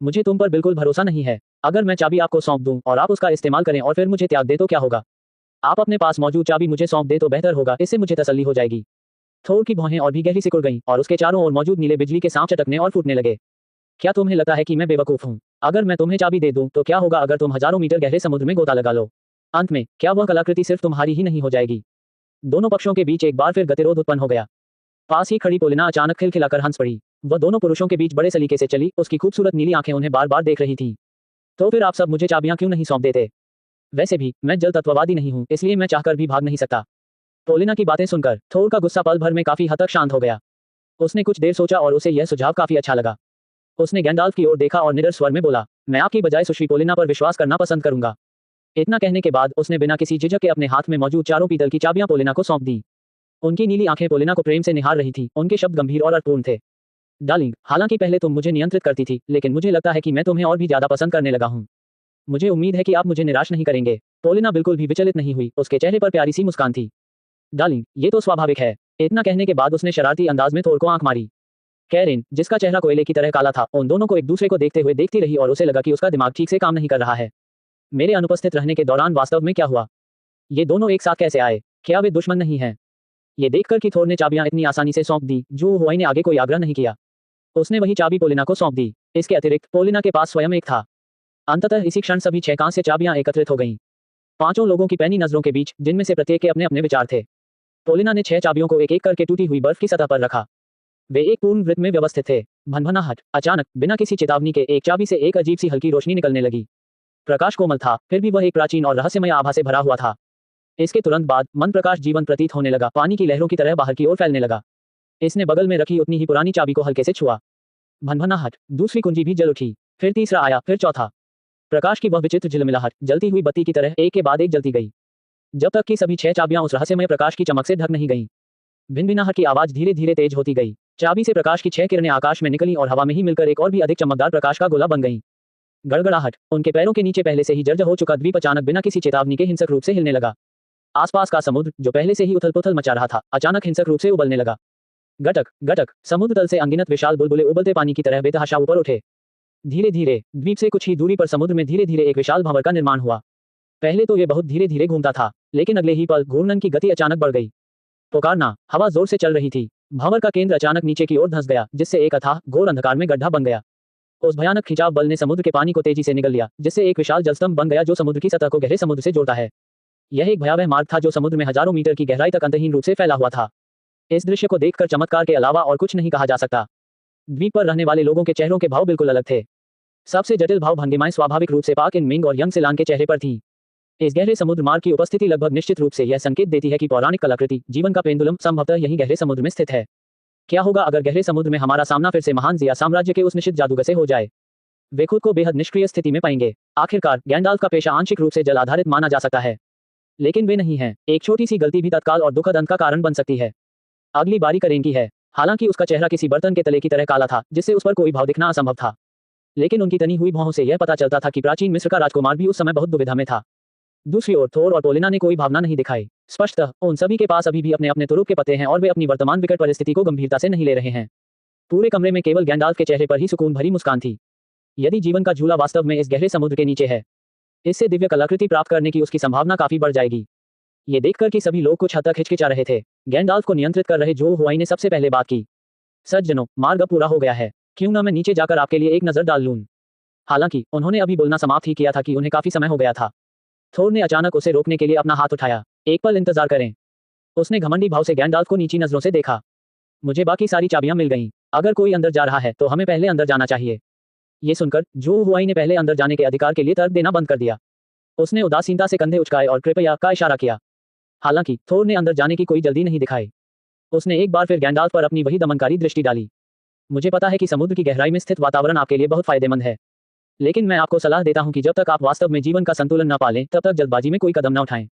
मुझे तुम पर बिल्कुल भरोसा नहीं है। अगर मैं चाबी आपको सौंप दूं और आप उसका इस्तेमाल करें और फिर मुझे त्याग दे तो क्या होगा? आप अपने पास मौजूद चाबी मुझे सौंप दे तो बेहतर होगा, इससे मुझे तसल्ली हो जाएगी। थोर की भौहें और भी गहरी सिकुड़ गईं और उसके चारों ओर मौजूद नीले बिजली के सांप चटकने और फूटने लगे। क्या तुम्हें लगता है कि मैं बेवकूफ हूँ? अगर मैं तुम्हें चाबी दे दूं तो क्या होगा अगर तुम हजारों मीटर गहरे समुद्र में गोता लगा लो? अंत में क्या वह कलाकृति सिर्फ तुम्हारी ही नहीं हो जाएगी? दोनों पक्षों के बीच एक बार फिर गतिरोध उत्पन्न हो गया। पास ही खड़ी पोलिना अचानक खिलखिलाकर हंस पड़ी। वह दोनों पुरुषों के बीच बड़े सलीके से चली, उसकी खूबसूरत नीली आंखें उन्हें बार बार देख रही थीं। तो फिर आप सब मुझे चाबियां क्यों नहीं सौंप देते? वैसे भी मैं जल तत्ववादी नहीं हूं, इसलिए मैं चाहकर भी भाग नहीं सकता। पोलिना की बातें सुनकर थोर का गुस्सा पल भर में काफी हद तक शांत हो गया। उसने कुछ देर सोचा और उसे यह सुझाव काफी अच्छा लगा। उसने गैंडाल्फ की ओर देखा और निडर स्वर में बोला, मैं आपकी बजाय सुश्री पोलिना पर विश्वास करना पसंद करूंगा। इतना कहने के बाद उसने बिना किसी झिझक के अपने हाथ में मौजूद चारों पीतल की चाबियां पोलिना को सौंप दी। उनकी नीली आंखें पोलिना को प्रेम से निहार रही थी। उनके शब्द गंभीर और अर्थपूर्ण थे। डार्लिंग, हालांकि पहले तुम मुझे नियंत्रित करती थी, लेकिन मुझे लगता है कि मैं तुम्हें और भी ज्यादा पसंद करने लगा हूं। मुझे उम्मीद है कि आप मुझे निराश नहीं करेंगे। पोलिना बिल्कुल भी विचलित नहीं हुई, उसके चेहरे पर प्यारी सी मुस्कान थी। डार्लिंग, ये तो स्वाभाविक है। इतना कहने के बाद उसने शरारती अंदाज में थोर को आंख मारी। कैरेन, जिसका चेहरा कोयले की तरह काला था, उन दोनों को एक दूसरे को देखते हुए देखती रही और उसे लगा कि उसका दिमाग ठीक से काम नहीं कर रहा है। मेरे अनुपस्थित रहने के दौरान वास्तव में क्या हुआ? ये दोनों एक साथ कैसे आए? क्या वे दुश्मन नहीं हैं? ये देखकर कि थोर ने चाबियां इतनी आसानी से सौंप दी, जो हुआई ने आगे कोई आग्रह नहीं किया। उसने वही चाबी पोलिना को सौंप दी। इसके अतिरिक्त पोलिना के पास स्वयं एक था। अंततः इसी क्षण सभी 6 कांस्य चाबियां एकत्रित हो गईं। पांचों लोगों की पैनी नजरों के बीच, जिनमें से प्रत्येक के अपने अपने विचार थे। पोलिना ने 6 चाबियों को एक एक करके टूटी हुई बर्फ की सतह पर रखा। वे एक पूर्ण वृत्त में व्यवस्थित थे। भनभनाहट। अचानक बिना किसी चेतावनी के एक चाबी से एक अजीब सी हल्की रोशनी निकलने लगी। प्रकाश कोमल था, फिर भी वह एक प्राचीन और रहस्यमय आभा से भरा हुआ था। इसके तुरंत बाद मन प्रकाश जीवन प्रतीत होने लगा, पानी की लहरों की तरह बाहर की ओर फैलने लगा। इसने बगल में रखी उतनी ही पुरानी चाबी को हल्के से छुआ। भनभनाहट। दूसरी कुंजी भी जल उठी। फिर तीसरा आया, फिर चौथा। प्रकाश की वह विचित्र झिलमिलाहट जलती हुई बत्ती की तरह एक के बाद एक जलती गई, जब तक कि सभी 6 चाबियां उस रहस्यमय प्रकाश की चमक से ढक नहीं गईं। भिनभिनाहट की आवाज धीरे धीरे तेज होती गई। चाबी से प्रकाश की 6 किरणें आकाश में निकलीं और हवा में ही मिलकर एक और भी अधिक चमकदार प्रकाश का गोला बन गईं। गड़गड़ाहट। उनके पैरों के नीचे पहले से ही जर्जर हो चुका द्वीप अचानक बिना किसी चेतावनी के हिंसक रूप से हिलने लगा। आसपास का समुद्र, जो पहले से ही उथल-पुथल मचा रहा था, अचानक हिंसक रूप से उबलने लगा। गटक गटक समुद्र तल से अनगिनत विशाल बुलबुले उबलते पानी की तरह बेतहाशा ऊपर उठे। धीरे-धीरे द्वीप से कुछ ही दूरी पर समुद्र में धीरे-धीरे एक विशाल भंवर का निर्माण हुआ। पहले तो ये बहुत धीरे-धीरे घूमता था, लेकिन अगले ही पल घूर्णन की गति अचानक बढ़ गई। पुकारना, हवा जोर से चल रही थी। भंवर का केंद्र अचानक नीचे की ओर धंस गया, जिससे एक अथाह घोर अंधकार में गड्ढा बन गया। उस भयानक खिंचाव बल ने समुद्र के पानी को तेजी से निगल लिया, जिससे एक विशाल जलस्तंभ बन गया जो समुद्र की सतह को गहरे समुद्र से जोड़ता है। यह एक भयावह मार्ग था जो समुद्र में हजारों मीटर की गहराई तक अंतहीन रूप से फैला हुआ था। इस दृश्य को देखकर चमत्कार के अलावा और कुछ नहीं कहा जा सकता। द्वीप पर रहने वाले लोगों के चेहरों के भाव बिल्कुल अलग थे। सबसे जटिल भाव भंगिमाएं स्वाभाविक रूप से पाक इन मिंग और यंग सिलान के चेहरे पर थी। इस गहरे समुद्र मार्ग की उपस्थिति लगभग निश्चित रूप से यह संकेत देती है कि पौराणिक कलाकृति, जीवन का पेंडुलम, संभवतः यही गहरे समुद्र में स्थित है। क्या होगा अगर गहरे समुद्र में हमारा सामना फिर से महान जिया साम्राज्य के उस निश्चित जादूगर से हो जाए? वे खुद को बेहद निष्क्रिय स्थिति में पाएंगे। आखिरकार गैंडाल्फ का पेशा आंशिक रूप से जल आधारित माना जा सकता है, लेकिन वे नहीं हैं। एक छोटी सी गलती भी तत्काल और दुखद अंत का कारण बन सकती है। अगली बारी करेन की है। हालांकि उसका चेहरा किसी बर्तन के तले की तरह काला था, जिससे उस पर कोई भाव दिखना असंभव था। लेकिन उनकी तनी हुई भौहों से यह पता चलता था कि प्राचीन मिस्र का राजकुमार भी उस समय बहुत दुविधा में था। दूसरी ओर थोर और पोलिना ने कोई भावना नहीं दिखाई। स्पष्टतः उन सभी के पास अभी भी अपने अपने तुरुप के पत्ते हैं और वे अपनी वर्तमान विकट परिस्थिति को गंभीरता से नहीं ले रहे हैं। पूरे कमरे में केवल गैंडाल्फ के चेहरे पर ही सुकून भरी मुस्कान थी। यदि जीवन का झूला वास्तव में इस गहरे समुद्र के नीचे है, इससे दिव्य कलाकृति प्राप्त करने की उसकी संभावना काफी बढ़ जाएगी। ये देखकर कि सभी लोग कुछ हद तक हिचकिचा रहे थे, गैंडाल्फ को नियंत्रित कर रहे जो हुआई ने सबसे पहले बात की। सज्जनों, मार्ग अब पूरा हो गया है। क्यों न मैं नीचे जाकर आपके लिए एक नजर डाल लूं? हालांकि उन्होंने अभी बोलना समाप्त ही किया था कि उन्हें काफी समय हो गया था। थोर ने अचानक उसे रोकने के लिए अपना हाथ उठाया। एक पल इंतजार करें। उसने घमंडी भाव से गैंडाल्फ को नीची नजरों से देखा। मुझे बाकी सारी चाबियां मिल गईं। अगर कोई अंदर जा रहा है तो हमें पहले अंदर जाना चाहिए। ये सुनकर जो हुआई ने पहले अंदर जाने के अधिकार के लिए तर्क देना बंद कर दिया। उसने उदासीनता से कंधे उचकाए और कृपया का इशारा किया। हालांकि थोर ने अंदर जाने की कोई जल्दी नहीं दिखाई। उसने एक बार फिर गैंडाल्फ पर अपनी वही दमनकारी दृष्टि डाली। मुझे पता है कि समुद्र की गहराई में स्थित वातावरण आपके लिए बहुत फायदेमंद है, लेकिन मैं आपको सलाह देता हूं कि जब तक आप वास्तव में जीवन का संतुलन न पालें, तब तक जल्दबाजी में कोई कदम न उठाएं।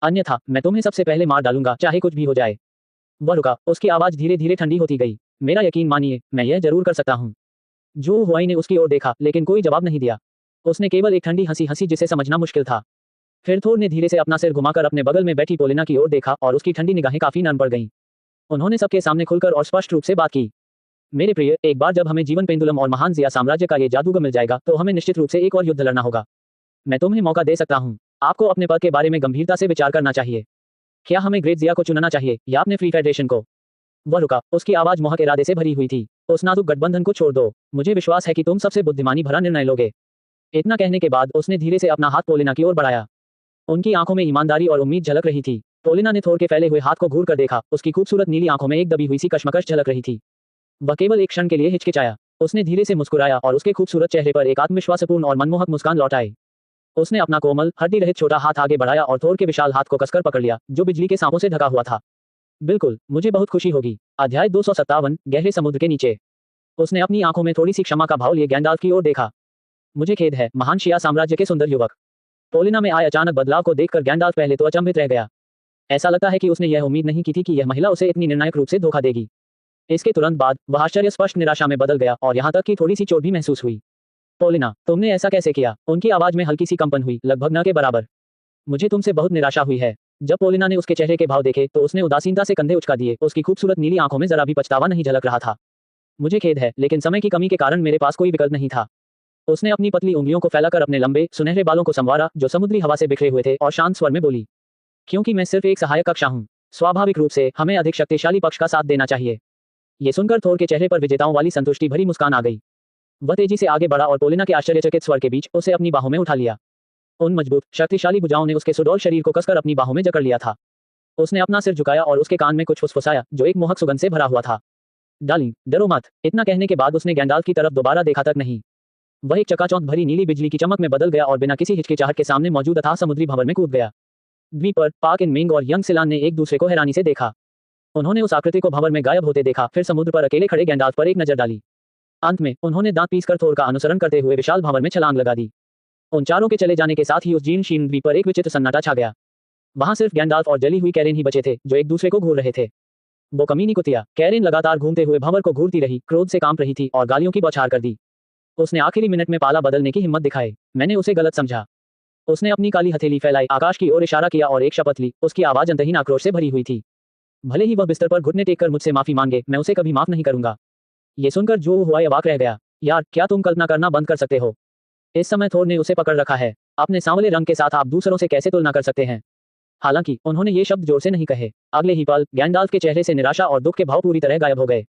अन्यथा मैं तुम्हें सबसे पहले मार डालूंगा, चाहे कुछ भी हो जाए। वह रुका। उसकी आवाज धीरे धीरे ठंडी होती गई। मेरा यकीन मानिए, मैं यह जरूर कर सकता हूँ। जो हुआई ने उसकी ओर देखा, लेकिन कोई जवाब नहीं दिया। उसने केवल एक ठंडी हंसी हंसी जिसे समझना मुश्किल था। फिर थोर ने धीरे से अपना सिर घुमाकर अपने बगल में बैठी पोलिना की ओर देखा और उसकी ठंडी निगाहें काफी नम पड़ गईं। उन्होंने सबके सामने खुलकर और स्पष्ट रूप से बात की। मेरे प्रिय, एक बार जब हमें जीवन पेंडुलम और महान जिया साम्राज्य का ये जादूगर मिल जाएगा, तो हमें निश्चित रूप से एक और युद्ध लड़ना होगा। मैं तुम्हें मौका दे सकता हूँ। आपको अपने पद के बारे में गंभीरता से विचार करना चाहिए। क्या हमें ग्रेट जिया को चुनना चाहिए या अपने फ्री फेडरेशन को? वह रुका। उसकी आवाज मोहक इरादे से भरी हुई थी। उस नाजुक गठबंधन को छोड़ दो। मुझे विश्वास है कि तुम सबसे बुद्धिमानी भरा निर्णय लोगे। इतना कहने के बाद उसने धीरे से अपना हाथ पोलिना की ओर बढ़ाया। उनकी आंखों में ईमानदारी और उम्मीद झलक रही थी। पोलिना ने थोर के फैले हुए हाथ को घूर कर देखा। उसकी खूबसूरत नीली आंखों में एक दबी हुई सी कशमकश झलक रही थी। वह केवल एक क्षण के लिए हिचकिचाया। उसने धीरे से मुस्कुराया और उसके खूबसूरत चेहरे पर एक आत्मविश्वासपूर्ण और मनमोहक मुस्कान लौट आई। उसने अपना कोमल, हड्डी रहित छोटा हाथ आगे बढ़ाया और थोर के विशाल हाथ को कसकर पकड़ लिया, जो बिजली के सांपों से ढका हुआ था। बिल्कुल, मुझे बहुत खुशी होगी। अध्याय 257, गहरे समुद्र के नीचे। उसने अपनी आंखों में थोड़ी सी क्षमा का भाव लिए गैंडाल्फ की ओर देखा। मुझे खेद है, महान शिया साम्राज्य के सुंदर युवक। पोलिना में आए अचानक बदलाव को देखकर गैंडाल्फ पहले तो अचंभित रह गया। ऐसा लगता है कि उसने यह उम्मीद नहीं की थी कि यह महिला उसे इतनी निर्णायक रूप से धोखा देगी। इसके तुरंत बाद वह आश्चर्य स्पष्ट निराशा में बदल गया और यहाँ तक कि थोड़ी सी चोट भी महसूस हुई। पोलिना, तुमने ऐसा कैसे किया? उनकी आवाज में हल्की सी कंपन हुई, लगभग न के बराबर। मुझे तुमसे बहुत निराशा हुई है। जब पोलिना ने उसके चेहरे के भाव देखे तो उसने उदासीनता से कंधे उचका दिए। उसकी खूबसूरत नीली आंखों में जरा भी पछतावा नहीं झलक रहा था। मुझे खेद है, लेकिन समय की कमी के कारण मेरे पास कोई विकल्प नहीं था। उसने अपनी पतली उंगलियों को फैलाकर अपने लंबे, सुनहरे बालों को संवारा, जो समुद्री हवा से बिखरे हुए थे, और शांत स्वर में बोली, क्योंकि मैं सिर्फ एक सहायक कक्षा हूँ। स्वाभाविक रूप से हमें अधिक शक्तिशाली पक्ष का साथ देना चाहिए। ये सुनकर थोर के चेहरे पर विजेताओं वाली संतुष्टि भरी मुस्कान आ गई। वह तेजी से आगे बढ़ा और पोलिना के आश्चर्यचकित स्वर के बीच उसे अपनी बाहों में उठा लिया। उन मजबूत, शक्तिशाली भुजाओं ने उसके सुडौल शरीर को कसकर अपनी बाहों में जकड़ लिया था। उसने अपना सिर झुकाया और उसके कान में कुछ फुसफुसाया, जो एक मोहक सुगंध से भरा हुआ था। डार्लिंग, डरो मत। इतना कहने के बाद उसने गैंडाल्फ की तरफ दोबारा देखा तक नहीं। वह एक चकाचौंध भरी नीली बिजली की चमक में बदल गया और बिना किसी हिचकिचाहट के सामने मौजूद अथाह समुद्री भंवर में कूद गया। द्वीप पर पाक इन मिंग और यंग सिलान ने एक दूसरे को हैरानी से देखा। उन्होंने उस आकृति को भंवर में गायब होते देखा, फिर समुद्र पर अकेले खड़े गैंडाल्फ पर एक नजर डाली। अंत में उन्होंने दांत पीसकर थोर का अनुसरण करते हुए विशाल भंवर में छलांग लगा दी। उन चारों के चले जाने के साथ ही उस जीर्ण शीर्ण द्वीप पर एक विचित्र सन्नाटा छा गया। वहां सिर्फ गैंडाल्फ और जली हुई कैरेन ही बचे थे, जो एक दूसरे को घूर रहे थे। वो कमीनी कुतिया। कैरेन लगातार घूमते हुए भंवर को घूरती रही, क्रोध से कांप रही थी और गालियों की बौछार कर दी। उसने आखिरी मिनट में पाला बदलने की हिम्मत दिखाई। मैंने उसे गलत समझा। उसने अपनी काली हथेली फैलाई, आकाश की ओर इशारा किया और एक शपथ ली। उसकी आवाज अंतहीन आक्रोश से भरी हुई थी। भले ही वह बिस्तर पर घुटने टेक कर मुझसे माफी मांगे, मैं उसे कभी माफ नहीं करूंगा। ये सुनकर जो हुआ अवाक रह गया। यार, क्या तुम कल्पना करना बंद कर सकते हो? इस समय थोर ने उसे पकड़ रखा है। अपने सांवले रंग के साथ आप दूसरों से कैसे तुलना कर सकते हैं? हालांकि उन्होंने ये शब्द जोर से नहीं कहे। अगले ही पल गैंडाल्फ के चेहरे से निराशा और दुख के भाव पूरी तरह गायब हो गए।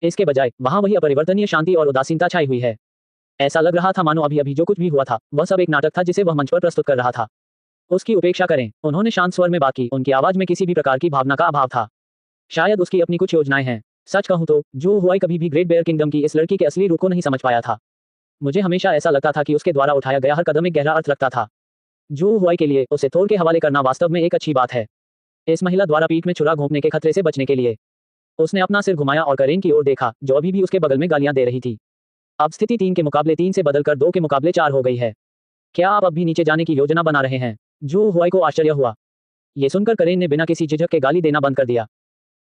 इसके बजाय वहां वही अपरिवर्तनीय शांति और उदासीनता छाई हुई है। ऐसा लग रहा था मानो अभी अभी जो कुछ भी हुआ था वह सब एक नाटक था जिसे वह मंच पर प्रस्तुत कर रहा था। उसकी उपेक्षा करें, उन्होंने शांत स्वर में बात की। उनकी आवाज में किसी भी प्रकार की भावना का अभाव था। शायद उसकी अपनी कुछ योजनाएं हैं। सच कहूं तो जो हुआई कभी भी ग्रेट बेयर किंगडम की इस लड़की के असली रूप को नहीं समझ पाया था। मुझे हमेशा ऐसा लगता था कि उसके द्वारा उठाया गया हर कदम एक गहरा अर्थ रखता था। जो हुआई के लिए उसे थोर के हवाले करना वास्तव में एक अच्छी बात है। इस महिला द्वारा पीठ में छुरा घोंपने के खतरे से बचने के लिए उसने अपना सिर घुमाया और करेन की ओर देखा, जो अभी भी उसके बगल में गालियां दे रही थी। अब स्थिति 3 के मुकाबले 3 से बदलकर 2 के मुकाबले 4 हो गई है। क्या आप अब भी नीचे जाने की योजना बना रहे हैं? जो हुआई को आश्चर्य हुआ। ये सुनकर करेन ने बिना किसी झिझक के गाली देना बंद कर दिया।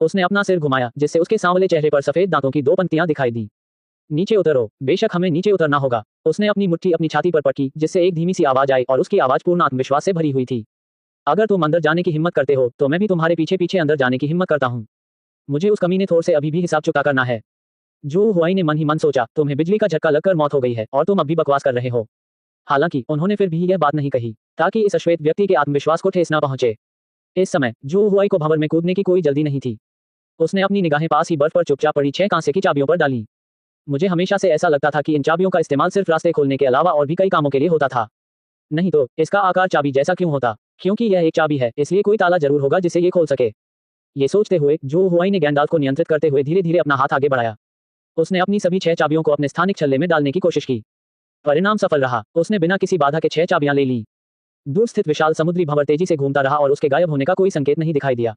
उसने अपना सिर घुमाया, जिससे उसके सांवले चेहरे पर सफेद दांतों की 2 पंक्तियां दिखाई दी। नीचे उतरो, बेशक हमें नीचे उतरना होगा। उसने अपनी मुट्ठी अपनी छाती पर पटकी, जिससे एक धीमी सी आवाज आई और उसकी आवाज पूर्ण आत्मविश्वास से भरी हुई थी। अगर तुम अंदर जाने की हिम्मत करते हो तो मैं भी तुम्हारे पीछे पीछे अंदर जाने की हिम्मत करता हूँ। मुझे उस कमीने थोर से अभी भी हिसाब चुका करना है। जो हुआई ने मन ही मन सोचा, तुम्हें बिजली का झटका लगकर मौत हो गई है और तुम अब भी बकवास कर रहे हो। हालांकि उन्होंने फिर भी यह बात नहीं कही, ताकि इस अश्वेत व्यक्ति के आत्मविश्वास को ठेस न पहुंचे। इस समय जो हुआई को भंवर में कूदने की कोई जल्दी नहीं थी। उसने अपनी निगाहें पास ही बर्फ पर चुपचाप पड़ी 6 कांसे की चाबियों पर डाली। मुझे हमेशा से ऐसा लगता था कि इन चाबियों का इस्तेमाल सिर्फ रास्ते खोलने के अलावा और भी कई कामों के लिए होता था। नहीं तो इसका आकार चाबी जैसा क्यों होता? क्योंकि यह एक चाबी है, इसलिए कोई ताला जरूर होगा जिसे ये खोल सके। ये सोचते हुए जो हुआई ने गैंडाल्फ को नियंत्रित करते हुए धीरे धीरे अपना हाथ आगे बढ़ाया। उसने अपनी सभी 6 चाबियों को अपने स्थानिक छल्ले में डालने की कोशिश की। परिणाम सफल रहा। उसने बिना किसी बाधा के 6 चाबियां ले ली। दूर स्थित विशाल समुद्री भंवर तेजी से घूमता रहा और उसके गायब होने का कोई संकेत नहीं दिखाई दिया।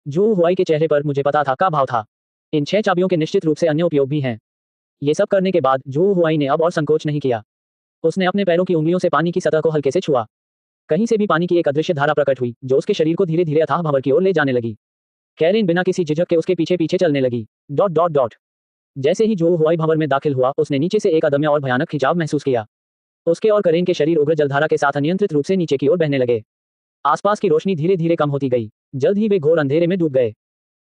जो हुआई के चेहरे पर मुझे पता था का भाव था। इन 6 चाबियों के निश्चित रूप से अन्य उपयोग भी हैं। ये सब करने के बाद जो हुआई ने अब और संकोच नहीं किया। उसने अपने पैरों की उंगलियों से पानी की सतह को हल्के से छुआ। कहीं से भी पानी की एक अदृश्य धारा प्रकट हुई, जो उसके शरीर को धीरे धीरे अथाह भंवर की ओर ले जाने लगी। कैरेन बिना किसी झिझक के उसके पीछे पीछे चलने लगी। Dot dot dot. जैसे ही जो हुआई भंवर में दाखिल हुआ, उसने नीचे से एक अदम्य और भयानक खिंचाव महसूस किया। उसके और करेन के शरीर उग्र जलधारा के साथ अनियंत्रित रूप से नीचे की ओर बहने लगे। आसपास की रोशनी धीरे धीरे कम होती गई। जल्द ही वे घोर अंधेरे में डूब गए।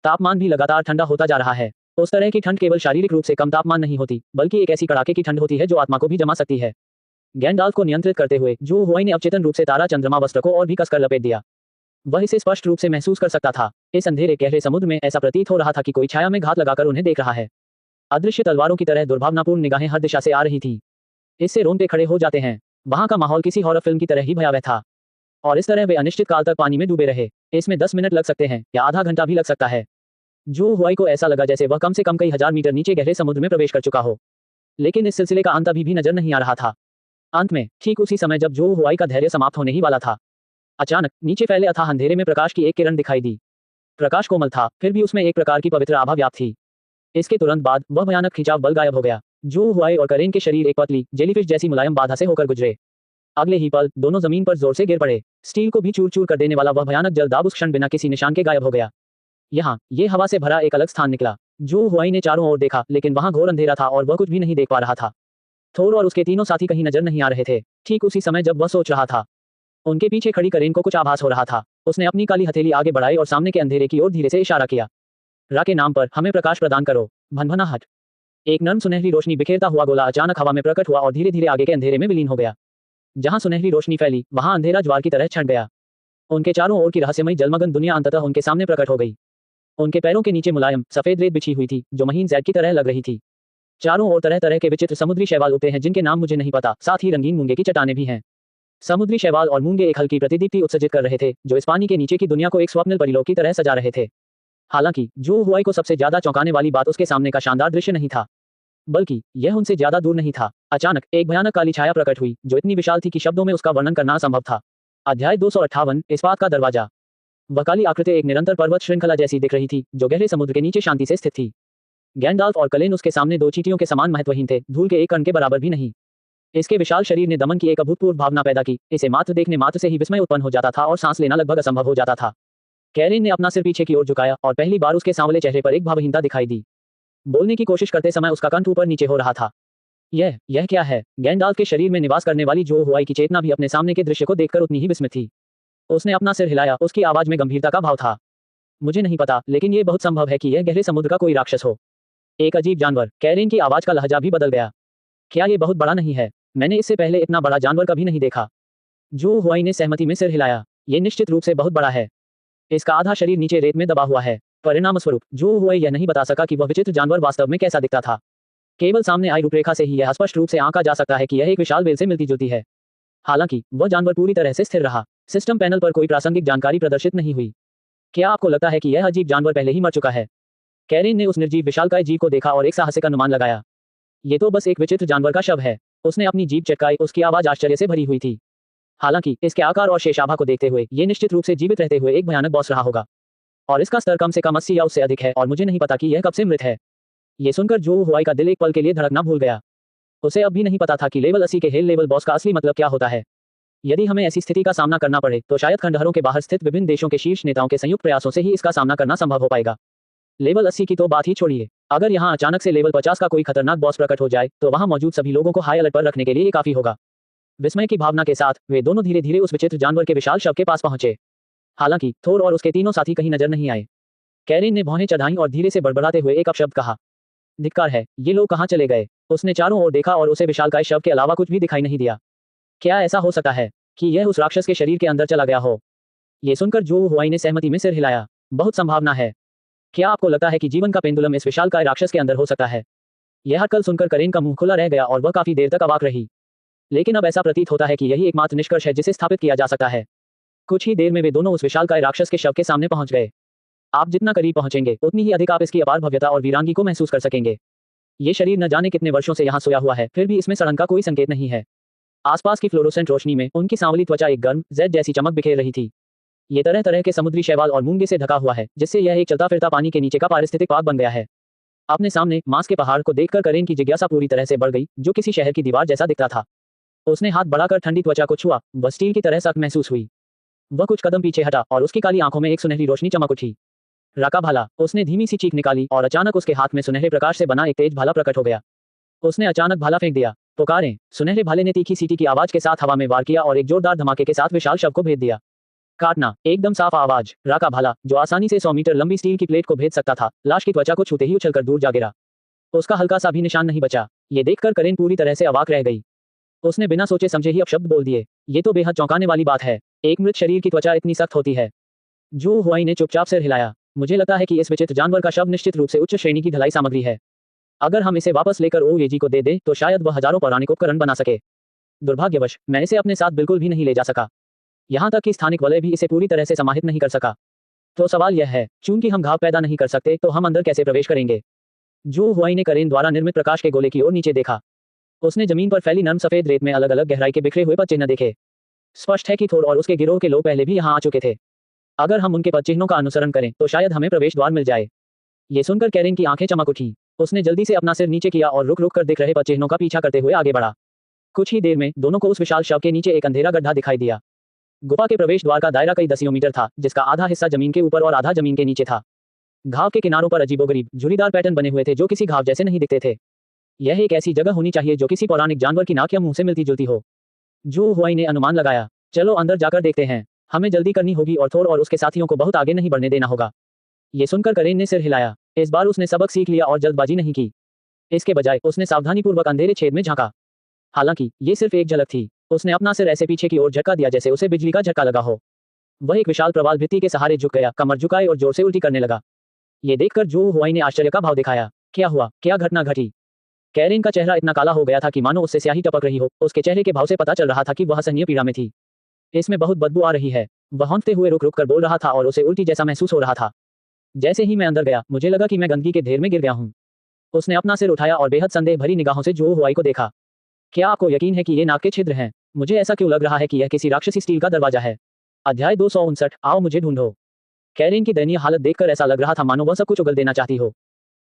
तापमान भी लगातार ठंडा होता जा रहा है। उस तरह की ठंड केवल शारीरिक रूप से कम तापमान नहीं होती, बल्कि एक ऐसी कड़ाके की ठंड होती है जो आत्मा को भी जमा सकती है। गैंडाल्फ को नियंत्रित करते हुए जो हुआई ने अवचेतन रूप से तारा चंद्रमा वस्त्र को और भी कसकर लपेट दिया। वह इसे स्पष्ट रूप से महसूस कर सकता था। इस अंधेरे गहरे समुद्र में ऐसा प्रतीत हो रहा था कि कोई छाया में घात लगाकर उन्हें देख रहा है। अदृश्य तलवारों की तरह दुर्भावनापूर्ण निगाहें हर दिशा से आ रही थी। इससे रोंगटे खड़े हो जाते हैं। वहां का माहौल किसी हॉरर फिल्म की तरह ही भयावह था। और इस तरह वे अनिश्चित काल तक पानी में डूबे रहे। इसमें 10 मिनट लग सकते हैं या आधा घंटा भी लग सकता है। जो हुआई को ऐसा लगा जैसे वह कम से कम कई हजार मीटर नीचे गहरे समुद्र में प्रवेश कर चुका हो। लेकिन इस सिलसिले का अंत अभी भी नजर नहीं आ रहा था। अंत में ठीक उसी समय जब जो हुआई का धैर्य समाप्त होने ही वाला था, अचानक नीचे फैले अथाह अंधेरे में प्रकाश की एक किरण दिखाई दी। प्रकाश कोमल था, फिर भी उसमें एक प्रकार की पवित्र आभा व्याप्त थी। इसके तुरंत बाद वह भयानक खिंचाव बल गायब हो गया। जो हुआई और करेन के शरीर एक पतली जेलीफिश जैसी मुलायम बाधा से होकर गुजरे। अगले ही पल दोनों जमीन पर जोर से गिर पड़े। स्टील को भी चूर चूर कर देने वाला वह भयानक जलदाब उस क्षण बिना किसी निशान के गायब हो गया। यहाँ ये हवा से भरा एक अलग स्थान निकला। जो हुआई ने चारों ओर देखा, लेकिन वहां घोर अंधेरा था और वह कुछ भी नहीं देख पा रहा था। थोर और उसके तीनों साथी कहीं नजर नहीं आ रहे थे। ठीक उसी समय जब वह सोच रहा था, उनके पीछे खड़ी करेन को कुछ आभास हो रहा था। उसने अपनी काली हथेली आगे बढ़ाई और सामने के अंधेरे की ओर धीरे से इशारा किया। रा के नाम पर हमें प्रकाश प्रदान करो। भनभनाहट। एक नर्म सुनहरी रोशनी बिखेरता हुआ गोला अचानक हवा में प्रकट हुआ और धीरे धीरे आगे के अंधेरे में विलीन हो गया। जहां सुनहरी रोशनी फैली, वहां अंधेरा ज्वार की तरह छंट गया। उनके चारों ओर की रहस्यमयी जलमग्न दुनिया अंततः उनके सामने प्रकट हो गई। उनके पैरों के नीचे मुलायम सफेद रेत बिछी हुई थी, जो महीन जैड की तरह लग रही थी। चारों ओर तरह तरह के विचित्र समुद्री शैवाल उगते हैं, जिनके नाम मुझे नहीं पता। साथ ही रंगीन मूंगे की चट्टानें भी हैं। समुद्री शैवाल और मूंगे एक हल्की प्रतिदीप्ति उत्सर्जित कर रहे थे, जो इस पानी के नीचे की दुनिया को एक स्वप्निल परिलोक की तरह सजा रहे थे। हालांकि जो हुआई को सबसे ज्यादा चौंकाने वाली बात उसके सामने का शानदार दृश्य नहीं था, बल्कि यह उनसे ज्यादा दूर नहीं था। अचानक एक भयानक काली छाया प्रकट हुई, जो इतनी विशाल थी कि शब्दों में उसका वर्णन करना असंभव था। अध्याय 258 इस्पात का दरवाजा। वह काली आकृति एक निरंतर पर्वत श्रृंखला जैसी दिख रही थी, जो गहरे समुद्र के नीचे शांति से स्थित थी। गैंडाल्फ और कलेन उसके सामने 2 चींटियों के समान महत्वहीन थे, धूल के एक कण के बराबर भी नहीं। इसके विशाल शरीर ने दमन की एक अभूतपूर्व भावना पैदा की। इसे मात्र देखने मात्र से ही विस्मय उत्पन्न हो जाता था और सांस लेना लगभग असंभव हो जाता था। कैरेन ने अपना सिर पीछे की ओर झुकाया और पहली बार उसके सांवले चेहरे पर एक भावहीनता दिखाई दी। बोलने की कोशिश करते समय उसका कंठ ऊपर नीचे हो रहा था। यह क्या है? गैंडाल्फ के शरीर में निवास करने वाली जो हुआई की चेतना भी अपने सामने के दृश्य को देखकर उतनी ही विस्मित थी। उसने अपना सिर हिलाया, उसकी आवाज में गंभीरता का भाव था। मुझे नहीं पता, लेकिन ये बहुत संभव है कि यह गहरे समुद्र का कोई राक्षस हो। एक अजीब जानवर। कैरेन की आवाज का लहजा भी बदल गया। क्या ये बहुत बड़ा नहीं है? मैंने इससे पहले इतना बड़ा जानवर कभी नहीं देखा। जो हुआई ने सहमति में सिर हिलाया। ये निश्चित रूप से बहुत बड़ा है। इसका आधा शरीर नीचे रेत में दबा हुआ है। परिणामस्वरूप जो हुआई यह नहीं बता सका कि वह विचित्र जानवर वास्तव में कैसा दिखता था। केवल सामने आई रूपरेखा से ही यह स्पष्ट रूप से आंका जा सकता है कि यह एक विशाल व्हेल से मिलती जुलती है। हालांकि वह जानवर पूरी तरह से स्थिर रहा। सिस्टम पैनल पर कोई प्रासंगिक जानकारी प्रदर्शित नहीं हुई। क्या आपको लगता है कि यह अजीब जानवर पहले ही मर चुका है? कैरेन ने उस निर्जीव विशालकाय जीव को देखा और एक साहसिक अनुमान लगाया। ये तो बस एक विचित्र जानवर का शव है। उसने अपनी जीभ चटकाई, उसकी आवाज आश्चर्य से भरी हुई थी। हालांकि इसके आकार और शेष आभा को देखते हुए ये निश्चित रूप से जीवित रहते हुए एक भयानक बॉस रहा होगा। और इसका स्तर कम से कम 80 या उससे अधिक है और मुझे नहीं पता कि यह कब से मृत है। ये सुनकर जो हुआई का दिल एक पल के लिए धड़कना भूल गया। उसे अब भी नहीं पता था कि लेवल 80 के हेल लेवल बॉस का असली मतलब क्या होता है। यदि हमें ऐसी स्थिति का सामना करना पड़े तो शायद खंडहरों के बाहर स्थित विभिन्न देशों के शीर्ष नेताओं के संयुक्त प्रयासों से ही इसका सामना करना संभव हो पाएगा। लेवल 80 की तो बात ही छोड़िए, अगर यहाँ अचानक से लेवल 50 का कोई खतरनाक बॉस प्रकट हो जाए तो वहां मौजूद सभी लोगों को हाई अलर्ट पर रखने के लिए ये काफी होगा। विस्मय की भावना के साथ वे दोनों धीरे धीरे उस विचित्र जानवर के विशाल शव के पास पहुंचे। हालांकि थोर और उसके तीनों साथी कहीं नजर नहीं आए। कैरेन ने भौहें चढ़ाई और धीरे से बड़बड़ाते हुए एक अपशब्द कहा, धिक्कार है, ये लोग कहाँ चले गए? उसने चारों ओर देखा और उसे विशालकाय शव के अलावा कुछ भी दिखाई नहीं दिया। क्या ऐसा हो सकता है कि यह उस राक्षस के शरीर के अंदर चला गया हो? ये सुनकर जो हुआई ने सहमति में सिर हिलाया। बहुत संभावना है। क्या आपको लगता है कि जीवन का पेंडुलम इस विशालकाय राक्षस के अंदर हो सकता है? यह कल सुनकर करेन का मुंह खुला रह गया और वह काफी देर तक अवाक रही। लेकिन अब ऐसा प्रतीत होता है कि यही एकमात्र निष्कर्ष है जिसे स्थापित किया जा सकता है। कुछ ही देर में वे दोनों उस विशालकाय राक्षस के शव के सामने पहुंच गए। आप जितना करीब पहुंचेंगे उतनी ही अधिक आप इसकी अपार भव्यता और वीरांगी को महसूस कर सकेंगे। ये शरीर न जाने कितने वर्षों से यहाँ सोया हुआ है, फिर भी इसमें सड़न का कोई संकेत नहीं है। आसपास की फ्लोरोसेंट रोशनी में उनकी सांवली त्वचा एक गर्म जेड जैसी चमक बिखेर रही थी। ये तरह तरह के समुद्री शैवाल और मूंगे से ढका हुआ है, जिससे यह एक चलता फिरता पानी के नीचे का पारिस्थितिक पार्क बन गया है। अपने सामने मांस के पहाड़ को देखकर करेन की जिज्ञासा पूरी तरह से बढ़ गई, जो किसी शहर की दीवार जैसा दिखता था। उसने हाथ बढ़ाकर ठंडी त्वचा को छुआ, वह स्टील की तरह सख्त महसूस हुई। वह कुछ कदम पीछे हटा और उसकी काली आंखों में एक सुनहरी रोशनी चमक उठी। राका भाला, उसने धीमी सी चीख निकाली और अचानक उसके हाथ में सुनहरे प्रकाश से बना एक तेज भाला प्रकट हो गया। उसने अचानक भाला फेंक दिया। पुकारें। सुनहरे भाले ने तीखी सीटी की आवाज के साथ हवा में वार किया और एक जोरदार धमाके के साथ विशाल शव को भेद दिया। काटना। एकदम साफ आवाज। राका भाला, जो आसानी से 100 मीटर लंबी स्टील की प्लेट को भेद सकता था, लाश की त्वचा को छूते ही उछलकर दूर जा गिरा। उसका हल्का सा भी निशान नहीं बचा। ये देखकर करेन पूरी तरह से अवाक रह गई। उसने बिना सोचे समझे ही अपशब्द बोल दिए, ये तो बेहद चौंकाने वाली बात है। एक मृत शरीर की त्वचा इतनी सख्त होती है? जो हुआई ने चुपचाप सिर हिलाया। मुझे लगता है कि इस विचित्र जानवर का शव निश्चित रूप से उच्च श्रेणी की ढलाई सामग्री है। अगर हम इसे वापस लेकर ओएजी को दे दें तो शायद वह हजारों पौराणिक उपकरण बना सके। दुर्भाग्यवश मैं इसे अपने साथ बिल्कुल भी नहीं ले जा सका। यहाँ तक कि स्थानिक वलय भी इसे पूरी तरह से समाहित नहीं कर सका। तो सवाल यह है, चूंकि हम घाव पैदा नहीं कर सकते तो हम अंदर कैसे प्रवेश करेंगे? जो हुआई ने करेन द्वारा निर्मित प्रकाश के गोले की ओर नीचे देखा। उसने जमीन पर फैली नर्म सफेद रेत में अलग अलग गहराई के बिखरे हुए पदचिह्न देखे। स्पष्ट है कि थोर और उसके गिरोह के लोग पहले भी यहाँ आ चुके थे। अगर हम उनके पदचिह्नों का अनुसरण करें तो शायद हमें प्रवेश द्वार मिल जाए। ये सुनकर कैरेन की आंखें चमक उठी। उसने जल्दी से अपना सिर नीचे किया और रुक रुक कर दिख रहे पदचिह्नों का पीछा करते हुए आगे बढ़ा। कुछ ही देर में दोनों को उस विशाल शव के नीचे एक अंधेरा गड्ढा दिखाई दिया। गुफा के प्रवेश द्वार का दायरा कई दसियों मीटर था, जिसका आधा हिस्सा जमीन के ऊपर और आधा जमीन के नीचे था। घाव के किनारों पर अजीबोगरीब झुर्रीदार पैटर्न बने हुए थे जो किसी घाव जैसे नहीं दिखते थे। यह एक ऐसी जगह होनी चाहिए जो किसी पौराणिक जानवर की नाक या मुंह से मिलती जुलती हो। जो हुआई ने अनुमान लगाया। चलो अंदर जाकर देखते हैं। हमें जल्दी करनी होगी और थोर और उसके साथियों को बहुत आगे नहीं बढ़ने देना होगा। ये सुनकर करेन ने सिर हिलाया। इस बार उसने सबक सीख लिया और जल्दबाजी नहीं की। इसके बजाय उसने सावधानीपूर्वक अंधेरे छेद में झांका। हालांकि ये सिर्फ एक झलक थी। उसने अपना सिर ऐसे पीछे की ओर झटका दिया जैसे उसे बिजली का झटका लगा हो। वह एक विशाल प्रवाल भित्ति के सहारे झुक गया, कमर झुकाए और जोर से उल्टी करने लगा। ये देखकर जो हुआई ने आश्चर्य का भाव दिखाया। क्या हुआ? क्या घटना घटी? कैरेन का चेहरा इतना काला हो गया था कि मानो उससे स्याही टपक रही हो। उसके चेहरे के भाव से पता चल रहा था कि वह असहनीय पीड़ा में थी। इसमें बहुत बदबू आ रही है। वह हौंकते हुए रुक रुक कर बोल रहा था और उसे उल्टी जैसा महसूस हो रहा था। जैसे ही मैं अंदर गया मुझे लगा कि मैं गंदगी के ढेर में गिर गया हूँ। उसने अपना सिर उठाया और बेहद संदेह भरी निगाहों से जो हुआई को देखा। क्या आपको यकीन है कि ये नाक के छिद्र हैं? मुझे ऐसा क्यों लग रहा है कि यह किसी राक्षसी स्टील का दरवाजा है। अध्याय 259। आओ मुझे ढूंढो। कैरेन की दयनीय हालत देखकर ऐसा लग रहा था मानो वह सब कुछ उगल देना चाहती हो।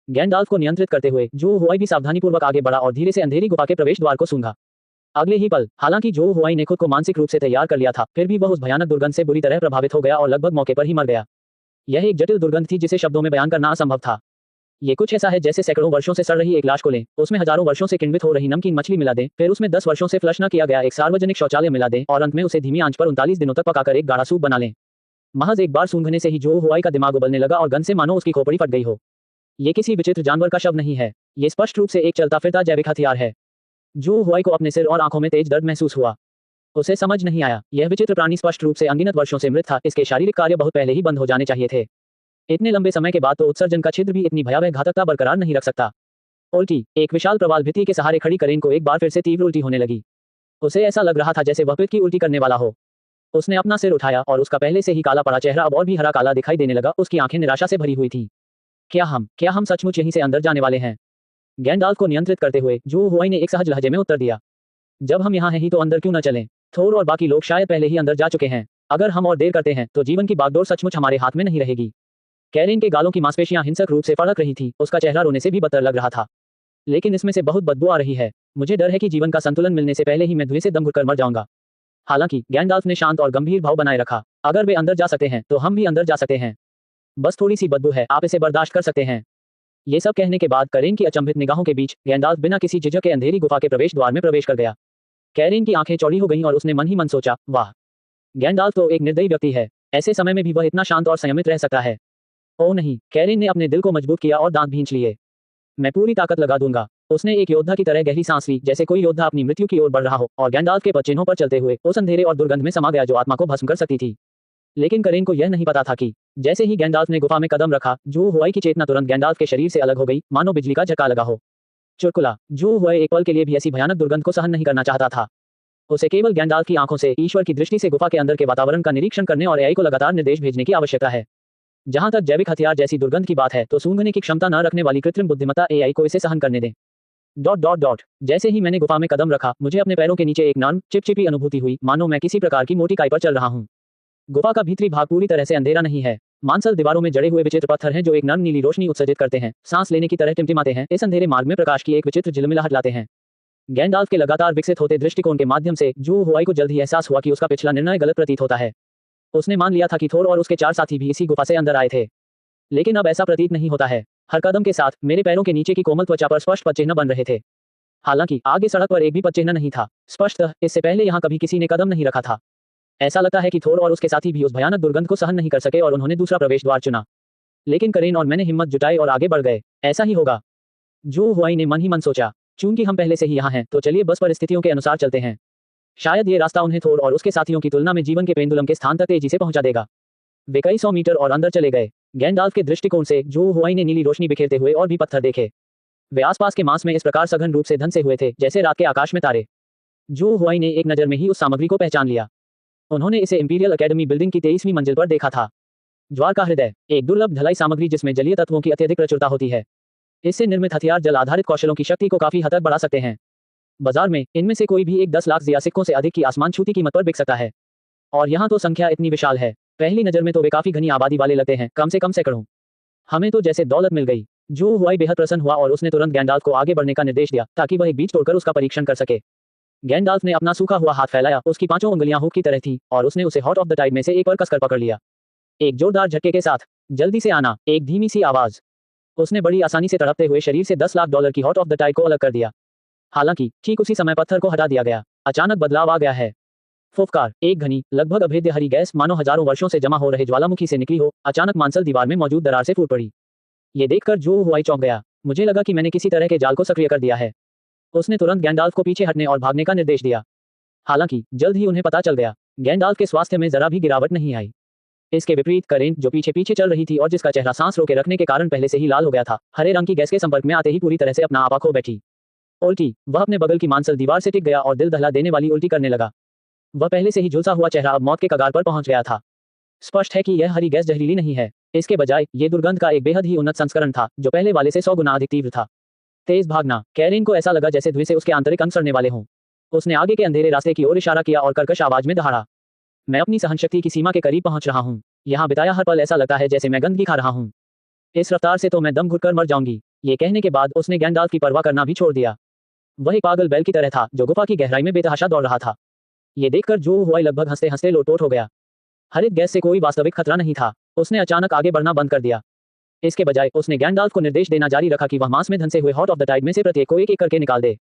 गैंडाल्फ को नियंत्रित करते हुए जो हुआई भी सावधानीपूर्वक आगे बढ़ा और धीरे से अंधेरी गुफा के प्रवेश द्वार को सूंघा। अगले ही पल, हालांकि जो हुआई ने खुद को मानसिक रूप से तैयार कर लिया था, फिर भी वह उस भयानक दुर्गंध से बुरी तरह प्रभावित हो गया और लगभग मौके पर ही मर गया। यह एक जटिल दुर्गंध थी जिसे शब्दों में बयान करना असंभव था। ये कुछ ऐसा है जैसे सैकड़ों वर्षों से सड़ रही एक लाश को लें, उसमें हजारों वर्षों से किण्वित हो रही नमकीन मछली मिला दें, फिर उसमें 10 वर्षों से फ्लश न किया गया एक सार्वजनिक शौचालय मिला दें और अंत में उसे धीमी आंच पर 39 दिनों तक पकाकर एक गाढ़ा सूप बना लें। महज एक बार सूंघने से ही जो हुआई का दिमाग उबलने लगा और गंध से मानो उसकी खोपड़ी फट गई हो। ये किसी विचित्र जानवर का शव नहीं है, ये स्पष्ट रूप से एक चलता फिरता जैविक हथियार है। जो हुआई को अपने सिर और आंखों में तेज दर्द महसूस हुआ। उसे समझ नहीं आया, यह विचित्र प्राणी स्पष्ट रूप से अनगिनत वर्षों से मृत था, इसके शारीरिक कार्य बहुत पहले ही बंद हो जाने चाहिए थे। इतने लंबे समय के बाद तो उत्सर्जन का छिद्र भी इतनी भयावह घातकता बरकरार नहीं रख सकता। उल्टी, एक विशाल प्रवाल भित्ति के सहारे खड़ी करेन को एक बार फिर से तीव्र उल्टी होने लगी। उसे ऐसा लग रहा था जैसे वह पित्त की उल्टी करने वाला हो। उसने अपना सिर उठाया और उसका पहले से ही काला पड़ा चेहरा अब और भी हरा काला दिखाई देने लगा, उसकी आंखें निराशा से भरी हुई थी। क्या हम सचमुच यहीं से अंदर जाने वाले हैं? गैंडाल्फ को नियंत्रित करते हुए जो हुआई ने एक सहज लहजे में उत्तर दिया। जब हम यहाँ हैं ही तो अंदर क्यों न चलें? थोर और बाकी लोग शायद पहले ही अंदर जा चुके हैं। अगर हम और देर करते हैं तो जीवन की बागडोर सचमुच हमारे हाथ में नहीं रहेगी। कैरेन के गालों की मांसपेशियां हिंसक रूप से फड़क रही थी, उसका चेहरा रोने से भी बदतर लग रहा था। लेकिन इसमें से बहुत बदबू आ रही है। मुझे डर है कि जीवन का संतुलन मिलने से पहले ही मैं धुएं से दम घुटकर मर जाऊंगा। हालांकि गैंडाल्फ ने शांत और गंभीर भाव बनाए रखा। अगर वे अंदर जा सकते हैं तो हम भी अंदर जा सकते हैं। बस थोड़ी सी बदबू है, आप इसे बर्दाश्त कर सकते हैं। ये सब कहने के बाद कैरेन की अचंभित निगाहों के बीच गैंडाल्फ बिना किसी झिझक के अंधेरी गुफा के प्रवेश द्वार में प्रवेश कर गया। कैरेन की आंखें चौड़ी हो गईं और उसने मन ही मन सोचा, वाह, गैंडाल्फ तो एक निर्दयी व्यक्ति है। ऐसे समय में भी वह इतना शांत और संयमित रह सकता है। ओह नहीं, कैरेन ने अपने दिल को मजबूत किया और दांत भींच लिए। मैं पूरी ताकत लगा दूंगा। उसने एक योद्धा की तरह गहरी सांस ली, जैसे कोई योद्धा अपनी मृत्यु की ओर बढ़ रहा हो, और गैंडाल्फ के पदचिन्हों पर चलते हुए उस अंधेरे और दुर्गंध में समा गया जो आत्मा को भस्म कर सकती थी। लेकिन कैरेन को यह नहीं पता था कि जैसे ही गैंडाल्फ ने गुफा में कदम रखा, जो हुआई की चेतना तुरंत गैंडाल्फ के शरीर से अलग हो गई, मानो बिजली का झटका लगा हो। चुटकुला, जो हुआई एक पल के लिए भी ऐसी भयानक दुर्गंध को सहन नहीं करना चाहता था। उसे केवल गैंडाल्फ की आंखों से ईश्वर की दृष्टि से गुफा के अंदर के वातावरण का निरीक्षण करने और एआई को लगातार निर्देश भेजने की आवश्यकता है। जहां तक जैविक हथियार जैसी दुर्गंध की बात है तो सूंघने की क्षमता न रखने वाली कृत्रिम बुद्धिमत्ता एआई को इसे सहन करने दें। जैसे ही मैंने गुफा में कदम रखा, मुझे अपने पैरों के नीचे एक नर्म चिपचिपी अनुभूति हुई, मानो मैं किसी प्रकार की मोटी काई पर चल रहा हूं। गुफा का भीतरी भाग पूरी तरह से अंधेरा नहीं है। मांसल दीवारों में जड़े हुए विचित्र पत्थर हैं जो एक नर्म नीली रोशनी उत्सर्जित करते हैं, सांस लेने की तरह टिमटिमाते हैं, इस अंधेरे मार्ग में प्रकाश की एक विचित्र झिलमिलाहट लाते हैं। गैंडाल्फ के लगातार विकसित होते दृष्टिकोण के माध्यम से जो हुआई को जल्द ही एहसास हुआ कि उसका पिछला निर्णय गलत प्रतीत होता है। उसने मान लिया था कि थोर और उसके 4 साथी भी इसी गुफा से अंदर आए थे, लेकिन अब ऐसा प्रतीत नहीं होता है। हर कदम के साथ मेरे पैरों के नीचे की कोमल त्वचा पर स्पष्ट पदचिह्न बन रहे थे। हालांकि आगे सड़क पर एक भी पदचिह्न नहीं था। स्पष्टतः इससे पहले यहाँ कभी किसी ने कदम नहीं रखा था। ऐसा लगता है कि थोर और उसके साथी भी उस भयानक दुर्गंध को सहन नहीं कर सके और उन्होंने दूसरा प्रवेश द्वार चुना। लेकिन कैरेन और मैंने हिम्मत जुटाई और आगे बढ़ गए। ऐसा ही होगा, जो हुआई ने मन ही मन सोचा। चूंकि हम पहले से ही यहाँ हैं, तो चलिए बस परिस्थितियों के अनुसार चलते हैं। शायद ये रास्ता उन्हें थोर और उसके साथियों की तुलना में जीवन के पेंडुलम के स्थान तक तेजी से पहुंचा देगा। वे कई 100 मीटर और अंदर चले गए। गैंडाल्फ के दृष्टिकोण से जो हुआई ने नीली रोशनी बिखेरते हुए और भी पत्थर देखे। वे आसपास के मांस में इस प्रकार सघन रूप से धंसे हुए थे जैसे रात के आकाश में तारे। जो हुआई ने एक नजर में ही उस सामग्री को पहचान लिया। उन्होंने इसे इंपीरियल एकेडमी बिल्डिंग की 23वीं मंजिल पर देखा था। ज्वार का हृदय, एक दुर्लभ ढलाई सामग्री जिसमें जलीय तत्वों की अत्यधिक प्रचुरता होती है। इससे निर्मित हथियार जल आधारित कौशलों की शक्ति को काफी हद तक बढ़ा सकते हैं। बाजार में इनमें से कोई भी एक 10 लाख जिया सिक्कों से अधिक की आसमान छूती कीमत पर बिक सकता है। और यहाँ तो संख्या इतनी विशाल है, पहली नजर में तो वे काफी घनी आबादी वाले लगते हैं, कम से कम सैकड़ों। हमें तो जैसे दौलत मिल गई। जो हुआई बेहद प्रसन्न हुआ और उसने तुरंत गैंडाल्फ को आगे बढ़ने का निर्देश दिया ताकि वह एक बीज तोड़कर उसका परीक्षण कर सके। गैंडाल्फ ने अपना सूखा हुआ हाथ फैलाया, उसकी 5 उंगलियां हुक की तरह थी और उसने उसे हॉट ऑफ द टाइड में से एक पर कसकर पकड़ लिया। एक जोरदार झटके के साथ, जल्दी से आना, एक धीमी सी आवाज। उसने बड़ी आसानी से तड़पते हुए शरीर से 10 लाख डॉलर की हॉट ऑफ द टाइड को अलग कर दिया। हालांकि ठीक उसी समय पत्थर को हटा दिया गया। अचानक बदलाव आ गया है। फुफकार, एक घनी, लगभग अभेद्य हरी गैस मानो हजारों वर्षों से जमा हो रहे ज्वालामुखी से निकली हो, अचानक मांसल दीवार में मौजूद दरार से फूट पड़ी। ये देखकर जो हुआई चौंक गया। मुझे लगा कि मैंने किसी तरह के जाल को सक्रिय कर दिया है। उसने तुरंत गैंडाल्फ को पीछे हटने और भागने का निर्देश दिया। हालांकि जल्द ही उन्हें पता चल गया, गैंडाल्फ के स्वास्थ्य में जरा भी गिरावट नहीं आई। इसके विपरीत कैरेन, जो पीछे पीछे चल रही थी और जिसका चेहरा सांस रोके रखने के कारण पहले से ही लाल हो गया था, हरे रंग की गैस के संपर्क में आते ही पूरी तरह से अपना आपा खो बैठी। उल्टी, वह अपने बगल की मांसल दीवार से टिक गया और दिल दहला देने वाली उल्टी करने लगा। वह पहले से ही झुलसा हुआ चेहरा अब मौत के कगार पर पहुंच गया था। स्पष्ट है कि यह हरी गैस जहरीली नहीं है। इसके बजाय ये दुर्गंध का एक बेहद ही उन्नत संस्करण था जो पहले वाले से 100 गुना अधिक तीव्र था। तेज भागना, कैरेन को ऐसा लगा जैसे धुएं से उसके आंतरिक अंग सड़ने वाले हों। उसने आगे के अंधेरे रास्ते की ओर इशारा किया और कर्कश आवाज में दहाड़ा, मैं अपनी सहनशक्ति की सीमा के करीब पहुंच रहा हूं। यहाँ बिताया हर पल ऐसा लगता है जैसे मैं गंदगी खा रहा हूं। इस रफ्तार से तो मैं दम घुटकर मर जाऊंगी। ये कहने के बाद उसने गैंडाल्फ की परवाह करना भी छोड़ दिया। वह एक पागल बैल की तरह था जो गुफा की गहराई में बेतहाशा दौड़ रहा था। ये देखकर जो हुआई लगभग हंसते हंसते लोटपोट हो गया। हरित गैस से कोई वास्तविक खतरा नहीं था। उसने अचानक आगे बढ़ना बंद कर दिया। इसके बजाय उसने गैंडाल्फ को निर्देश देना जारी रखा कि वह मांस में धंसे हुए हॉट ऑफ द टाइड में से प्रत्येक को एक एक करके निकाल दे।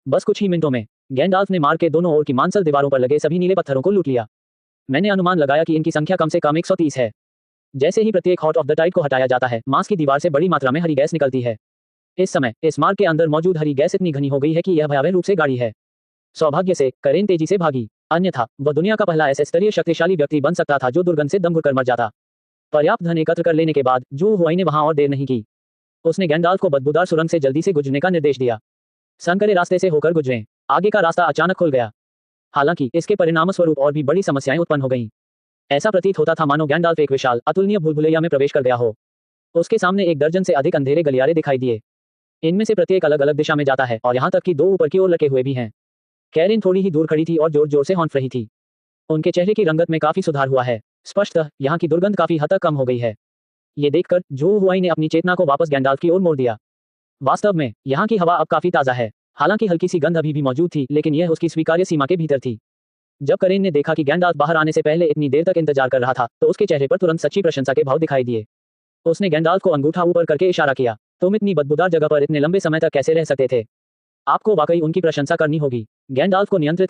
बस कुछ ही मिनटों में गैंडाल्फ ने मार्ग के दोनों ओर की मांसल दीवारों पर लगे सभी नीले पत्थरों को लूट लिया। मैंने अनुमान लगाया कि इनकी संख्या कम से कम 130 है। जैसे ही प्रत्येक हॉट ऑफ द टाइड को हटाया जाता है, मांस की दीवार से बड़ी मात्रा में हरी गैस निकलती है। इस समय इस मार्ग के अंदर मौजूद हरी गैस इतनी घनी हो गई है कि यह भयावह रूप से गाढ़ी है। सौभाग्य से करेन तेजी से भागी, अन्यथा वह दुनिया का पहला ऐसे स्तरीय शक्तिशाली व्यक्ति बन सकता था जो दुर्गंध से दम घुटकर मर जाता। पर्याप्त धन एकत्र कर लेने के बाद जू हुआई ने वहां और देर नहीं की। उसने गैंडाल्फ को बदबूदार सुरंग से जल्दी से गुजरने का निर्देश दिया। संकरे रास्ते से होकर गुजरें। आगे का रास्ता अचानक खुल गया। हालांकि इसके परिणामस्वरूप और भी बड़ी समस्याएं उत्पन्न हो गईं। ऐसा प्रतीत होता था मानो गैंडाल्फ एक विशाल अतुलनीय भूलभुलैया में प्रवेश कर गया हो। उसके सामने एक दर्जन से अधिक अंधेरे गलियारे दिखाई दिए। इनमें से प्रत्येक अलग अलग दिशा में जाता है और यहाँ तक कि 2 ऊपर की ओर लगे हुए भी हैं। कैरिन थोड़ी ही दूर खड़ी थी और जोर जोर से हॉन्फ रही थी। उनके चेहरे की रंगत में काफी सुधार हुआ है। स्पष्टतः यहाँ की दुर्गंध काफी हद तक कम हो गई है। ये देखकर जू हुआई ने अपनी चेतना को वापस गैंडाल्फ की ओर मोड़ दिया। वास्तव में यहाँ की हवा अब काफी ताजा है। हालांकि हल्की सी गंध अभी भी मौजूद थी, लेकिन यह उसकी स्वीकार्य सीमा के भीतर थी। जब करेन ने देखा कि गैंडाल्फ बाहर आने से पहले इतनी देर तक इंतजार कर रहा था, तो उसके चेहरे पर तुरंत सच्ची प्रशंसा के भाव दिखाई दिए। उसने गैंडाल्फ को अंगूठा ऊपर करके इशारा किया। तुम इतनी बदबूदार जगह पर इतने लंबे समय तक कैसे रह सकते थे? आपको वाकई उनकी प्रशंसा करनी होगी। गैंडाल्फ को नियंत्रित